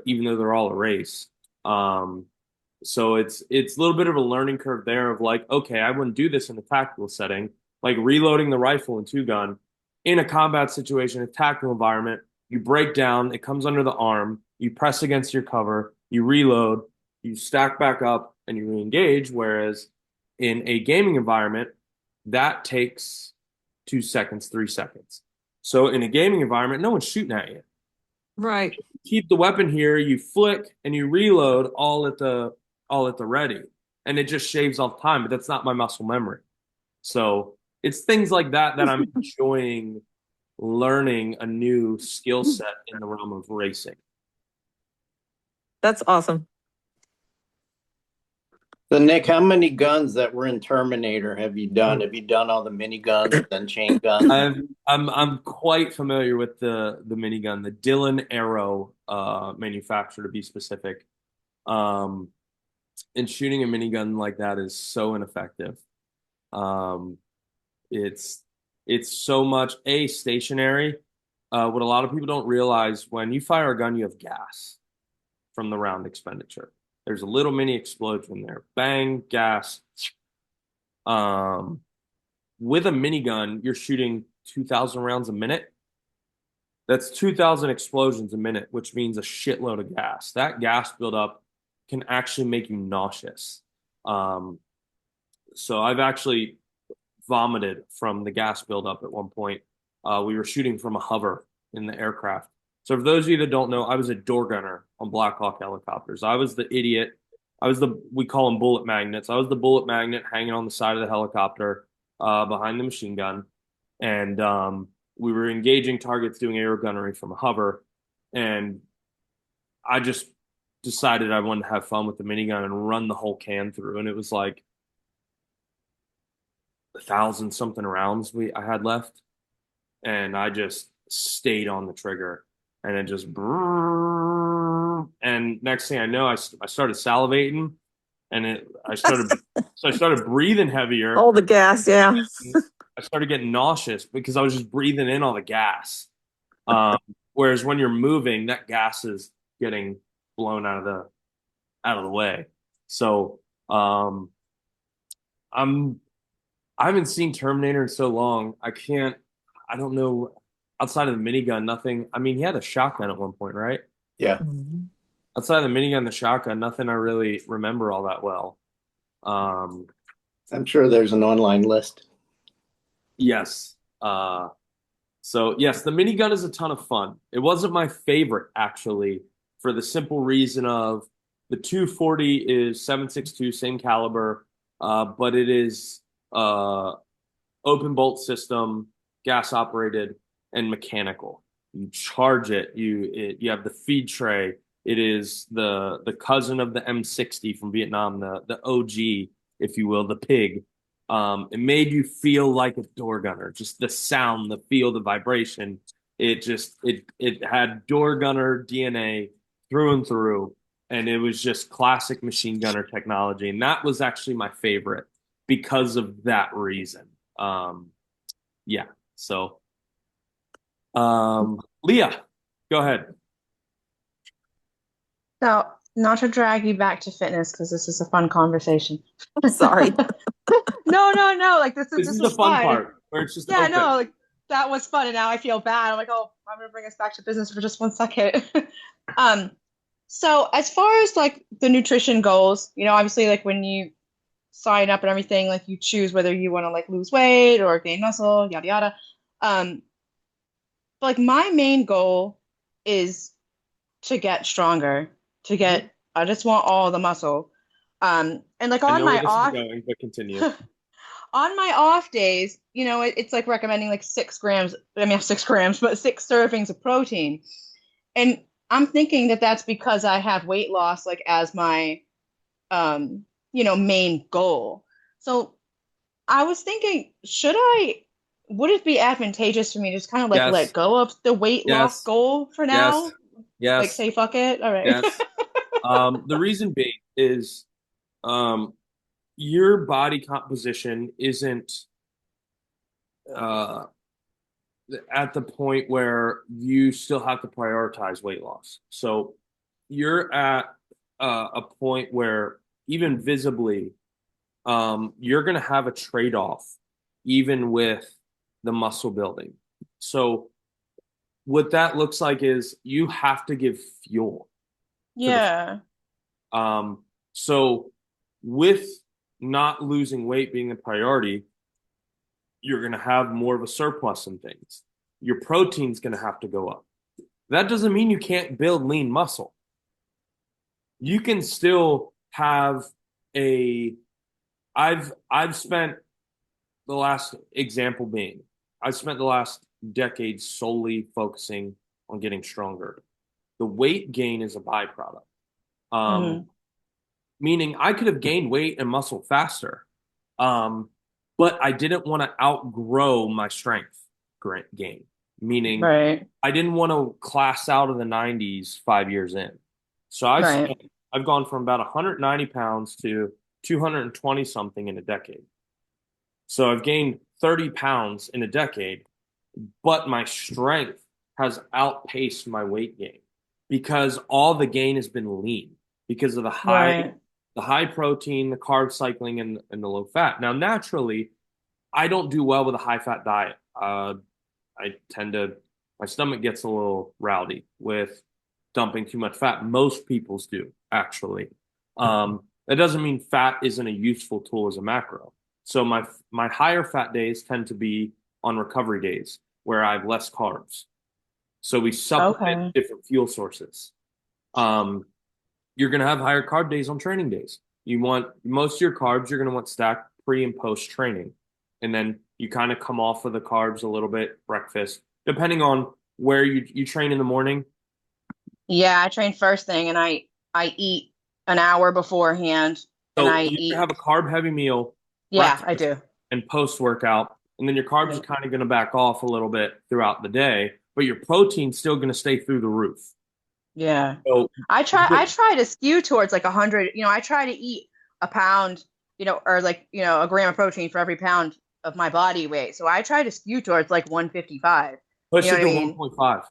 even though they're all a race. So it's a little bit of a learning curve there of like, okay, I wouldn't do this in a tactical setting, like reloading the rifle and two gun in a combat situation, a tactical environment. You break down, it comes under the arm, you press against your cover, you reload, you stack back up, and you re-engage. Whereas in a gaming environment, that takes 2 seconds, 3 seconds. So in a gaming environment, no one's shooting at you. Right. Keep the weapon here, you flick and you reload all at the ready. And it just shaves off time, but that's not my muscle memory. So it's things like that I'm enjoying learning a new skill set in the realm of racing. That's awesome. So Nick, how many guns that were in Terminator have you done? Have you done all the miniguns and chain guns? I'm quite familiar with the minigun, the Dillon Arrow manufacturer to be specific. And shooting a minigun like that is so ineffective. It's so much stationary. What a lot of people don't realize, when you fire a gun, you have gas from the round expenditure. There's a little mini explosion there. Bang, gas. With a minigun, you're shooting 2,000 rounds a minute. That's 2,000 explosions a minute, which means a shitload of gas. That gas buildup can actually make you nauseous. So I've actually vomited from the gas buildup at one point. We were shooting from a hover in the aircraft. So for those of you that don't know, I was a door gunner on Black Hawk helicopters. I was the idiot. We call them bullet magnets. I was the bullet magnet hanging on the side of the helicopter behind the machine gun. And we were engaging targets doing air gunnery from a hover. And I just decided I wanted to have fun with the minigun and run the whole can through. And it was like 1,000 something rounds I had left. And I just stayed on the trigger. And it just, and next thing I know, I started salivating, and I started breathing heavier. All the gas, yeah. I started getting nauseous because I was just breathing in all the gas. Whereas when you're moving, that gas is getting blown out of the way. So I'm I haven't seen Terminator in so long. I don't know outside of the minigun, nothing. I mean, he had a shotgun at one point, right? Yeah. Outside of the minigun, the shotgun, nothing I really remember all that well. I'm sure there's an online list. Yes. So yes, the minigun is a ton of fun. It wasn't my favorite actually, for the simple reason of the 240 is 7.62, same caliber, but it is open bolt system, gas operated, and mechanical. You charge it. You have the feed tray. It is the cousin of the M60 from Vietnam, the OG, if you will, the pig. It made you feel like a door gunner. Just the sound, the feel, the vibration. It had door gunner DNA through and through, and it was just classic machine gunner technology. And that was actually my favorite because of that reason. Yeah. So, Leah, go ahead. So, not to drag you back to fitness because this is a fun conversation. Sorry. No. Like this This is the was fun fun. part where it's just Yeah, open. no, like that was fun, and now I feel bad. I'm like, oh, I'm gonna bring us back to business for just 1 second. So as far as like the nutrition goals, obviously like when you sign up and everything, like you choose whether you want to like lose weight or gain muscle, yada yada. But like my main goal is to get stronger, I just want all the muscle. And like I on know where my this is off going, but continue. on my off days, it's like recommending like 6 grams. I mean, 6 grams, but 6 servings of protein. And I'm thinking that that's because I have weight loss like as my main goal. So I was thinking, would it be advantageous for me to just kind of like Yes. let go of the weight loss Yes. goal for now? Yes. Yes. Like say fuck it. All right. Yes. The reason being is your body composition isn't uh, at the point where you still have to prioritize weight loss. So you're at a point where even visibly, you're going to have a trade-off even with the muscle building. So what that looks like is you have to give fuel. Yeah. So with not losing weight being the priority, you're going to have more of a surplus in things. Your protein's going to have to go up. That doesn't mean you can't build lean muscle. You can still have I've spent the last example being, I've spent the last decade solely focusing on getting stronger. The weight gain is a byproduct. Meaning I could have gained weight and muscle faster, but I didn't want to outgrow my strength gain. Meaning Right. I didn't want to class out of the 90s 5 years in. So I've gone from about 190 pounds to 220 something in a decade. So I've gained 30 pounds in a decade, but my strength has outpaced my weight gain because all the gain has been lean because of the high protein, the carb cycling, and the low fat. Now, naturally, I don't do well with a high fat diet. My stomach gets a little rowdy with dumping too much fat. Most people's do, actually. That doesn't mean fat isn't a useful tool as a macro. So my higher fat days tend to be on recovery days where I have less carbs. So we supplement different fuel sources. You're going to have higher carb days on training days. You want most of your carbs, you're going to want stacked pre and post training. And then you kind of come off of the carbs a little bit, breakfast, depending on where you train in the morning. Yeah, I train first thing and I eat an hour beforehand. So and you have a carb heavy meal. Yeah, I do. And post workout. And then your carbs are kind of going to back off a little bit throughout the day, but your protein's still going to stay through the roof. Yeah. So I try to skew towards like 100, I try to eat a pound, or like, a gram of protein for every pound of my body weight. So I try to skew towards like 155. Push You know it what to I mean? 1.5.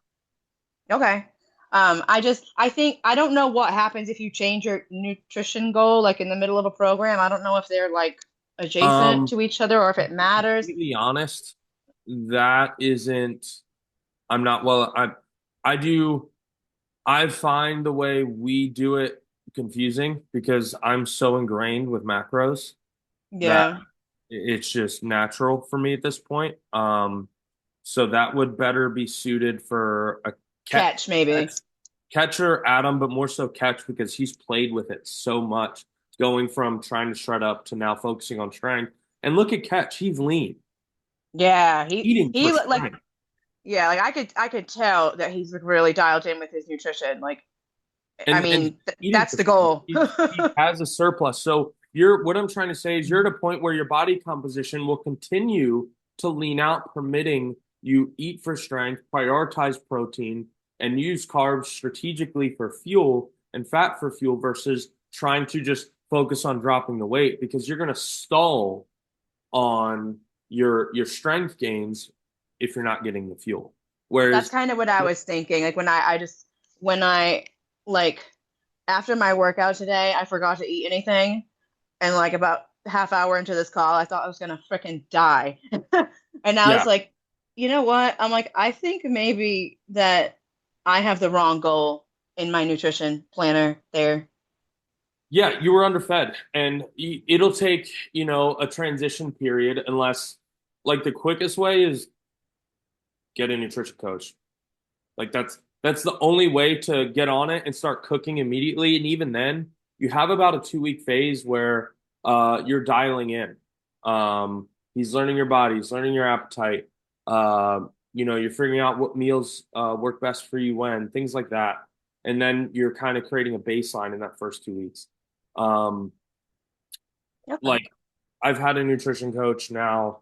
Okay. I think I don't know what happens if you change your nutrition goal like in the middle of a program. I don't know if they're like adjacent Um, to each other or if it matters. completely honest, that isn't. I'm not well. I do. I find the way we do it confusing because I'm so ingrained with macros that Yeah. it's just natural for me at this point. So that would better be suited for a catch, Catch maybe. catcher, Adam, but more so catch because he's played with it so much, going from trying to shred up to now focusing on strength. And look at catch, he's lean, Yeah, eating for like strength. yeah, like I could tell that he's like really dialed in with his nutrition. Like I And mean, eating that's for the goal. he has a surplus. So you're what I'm trying to say is you're at a point where your body composition will continue to lean out, permitting you eat for strength, prioritize protein, and use carbs strategically for fuel and fat for fuel versus trying to just focus on dropping the weight because you're going to stall on your strength gains if you're not getting the fuel. That's Whereas kind of what I was thinking. Like when I like after my workout today, I forgot to eat anything. And like about half hour into this call, I thought I was gonna freaking die. And I was yeah, like, you know what? I'm like, I think maybe that I have the wrong goal in my nutrition planner there. Yeah, you were underfed, and it'll take, a transition period unless, like, the quickest way is get a nutrition coach. Like that's the only way to get on it and start cooking immediately. And even then, you have about a 2 week phase where you're dialing in. He's learning your body, he's learning your appetite. You're figuring out what meals work best for you when, things like that. And then you're kind of creating a baseline in that first 2 weeks. Um, Okay. like I've had a nutrition coach now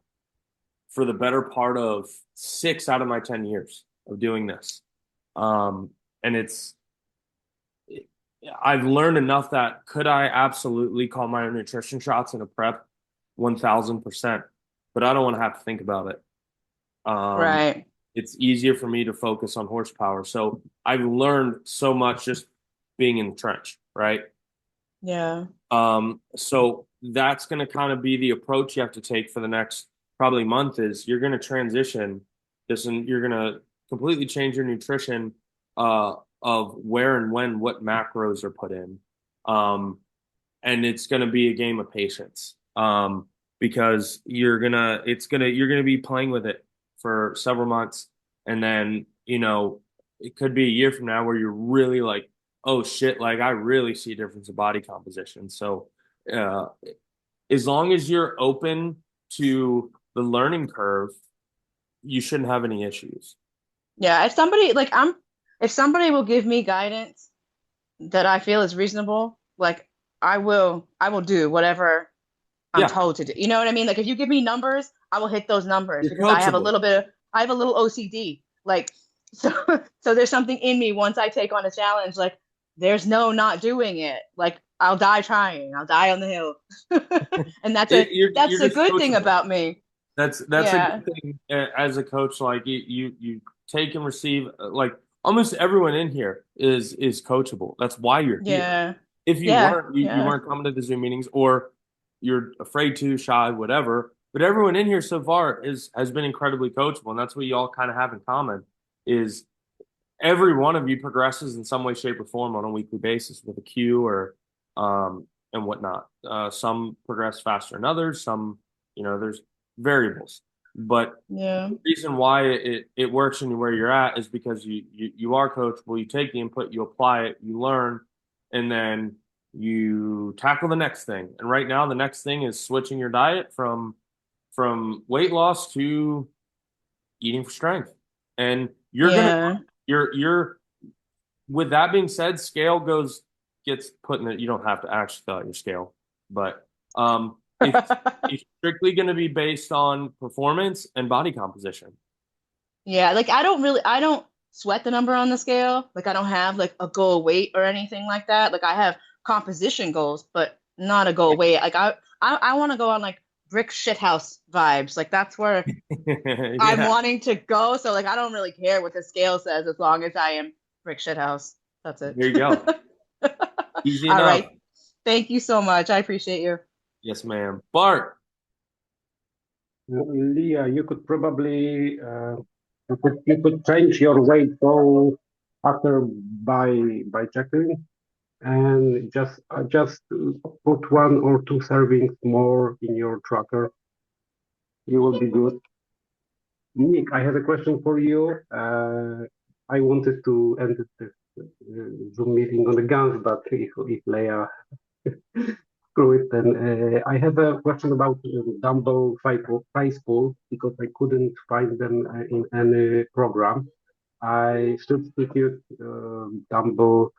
for the better part of 6 out of my 10 years of doing this. Um, and I've learned enough that could I absolutely call my own nutrition shots in a prep 1000%, but I don't want to have to think about it. Um, Right. it's easier for me to focus on horsepower. So I've learned so much just being in the trench, right? Yeah. So that's going to kind of be the approach you have to take for the next probably month is you're going to transition this and you're going to completely change your nutrition of where and when what macros are put in. And it's going to be a game of patience. Because you're going to be playing with it for several months and then, it could be a year from now where you're really like, oh shit, like I really see a difference in body composition. So, uh, as long as you're open to the learning curve, you shouldn't have any issues. Yeah. If somebody will give me guidance that I feel is reasonable, like I will do whatever I'm Yeah, told to do. You know what I mean? Like if you give me numbers, I will hit those numbers you're because I have a coachable. little bit of I have a little OCD. Like so so there's something in me once I take on a challenge, like there's no not doing it. Like I'll die trying. I'll die on the hill. And You're that's a just good thing coachable. about me. That's a Yeah. good thing as a coach. Like you take and receive. Like almost everyone in here is coachable. That's why you're here. Yeah. If you Yeah. weren't, you Yeah. weren't coming to the Zoom meetings, or you're afraid to, shy, whatever. But everyone in here so far has been incredibly coachable, and that's what you all kind of have in common. Is every one of you progresses in some way, shape, or form on a weekly basis with a cue or and whatnot. Some progress faster than others. Some, there's variables. But Yeah. the reason why it works and where you're at is because you are coachable. You take the input, you apply it, you learn, and then you tackle the next thing. And right now, the next thing is switching your diet from weight loss to eating for strength. And Yeah. you're with that being said, scale gets put in it. You don't have to actually fill out your scale, but it's strictly going to be based on performance and body composition. Yeah, like I don't sweat the number on the scale. Like I don't have like a goal weight or anything like that. Like I have composition goals, but not a goal weight. Like I want to go on like brick shithouse vibes. Like that's where I'm Yeah. wanting to go. So like I don't really care what the scale says as long as I am brick shithouse. That's it. There you go. Easy All enough. right. Thank you so much. I appreciate you. Yes, ma'am. Bart. Leah, you could probably you could change your weight goal after by checking and just put 1 or 2 servings more in your tracker. You will be good. Nick, I have a question for you. I wanted to end this Zoom meeting on the guns, but if Leah screw it, then I have a question about dumbbell price pool because I couldn't find them in any program. I substitute dumbbell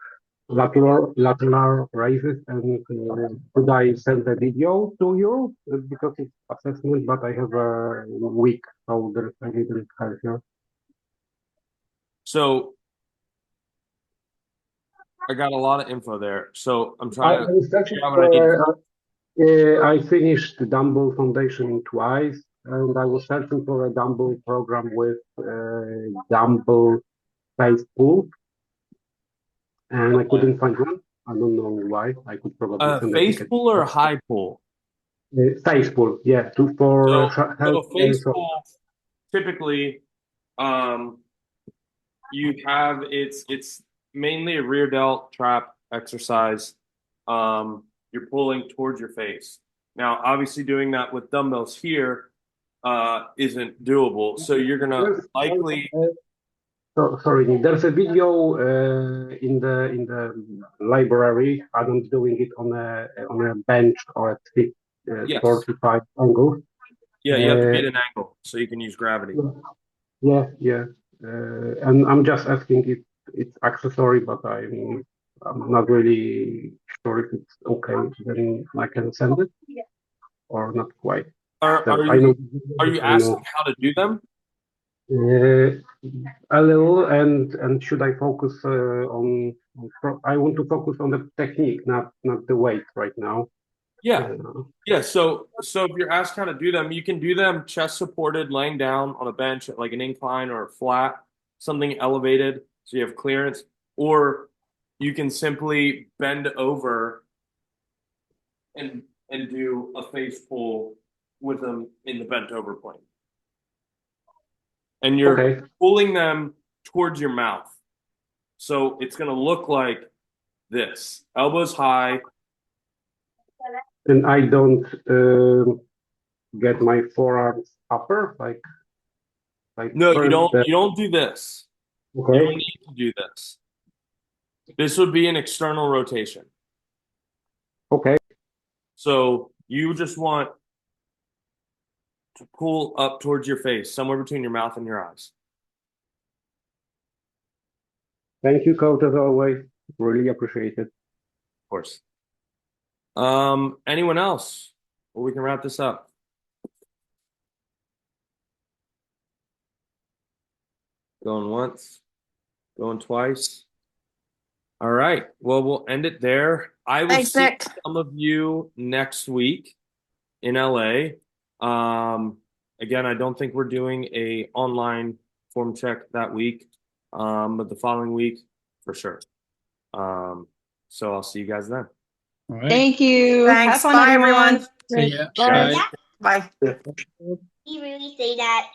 lateral raises and could I send a video to you because it's assessment, but I have a week, so there's a little help here. So I got a lot of info there. So I'm I trying to was searching figure out what I need. I finished the dumbbell foundation twice, and I was searching for a dumbbell program with dumbbell face pull, and I couldn't find one. I don't know why. I could probably send a Face ticket. pull or high pull? Face pull, yeah, for So help. face pull, typically, you have it's mainly a rear delt trap exercise. You're pulling towards your face. Now, obviously, doing that with dumbbells here isn't doable. So you're gonna likely. Sorry, Nick, there's a video in the library. I'm doing it on a bench or a stick, Yes. 45 angle. Yeah, you have to be at an angle so you can use gravity. Yeah. And I'm just asking if it's accessory, but I'm not really sure if it's okay. Then I can send it or not quite. Are I know. you I know. asking how to do them? A little, and should I focus on? I want to focus on the technique, not the weight right now. Yeah. Yeah. So if you're asked how to do them, you can do them chest supported, laying down on a bench at like an incline or a flat, something elevated so you have clearance, or you can simply bend over and do a face pull with them in the bent over plane. And you're pulling them towards your mouth. So it's going to look like this. Elbows high. And I don't get my forearms upper No, you don't do this. Okay. You don't need to do this. This would be an external rotation. Okay. So you just want to pull up towards your face, somewhere between your mouth and your eyes. Thank you, coach, as always. Really appreciate it. Of course. Anyone else? Or we can wrap this up. Going once, going twice. All right. Well, we'll end it there. I will see some of you next week in LA. Again, I don't think we're doing a online form check that week, but the following week for sure. So I'll see you guys then. All right. Thank you. Thanks. Have fun, Bye, everyone. everyone. See ya. Bye. Bye. Bye. You really say that?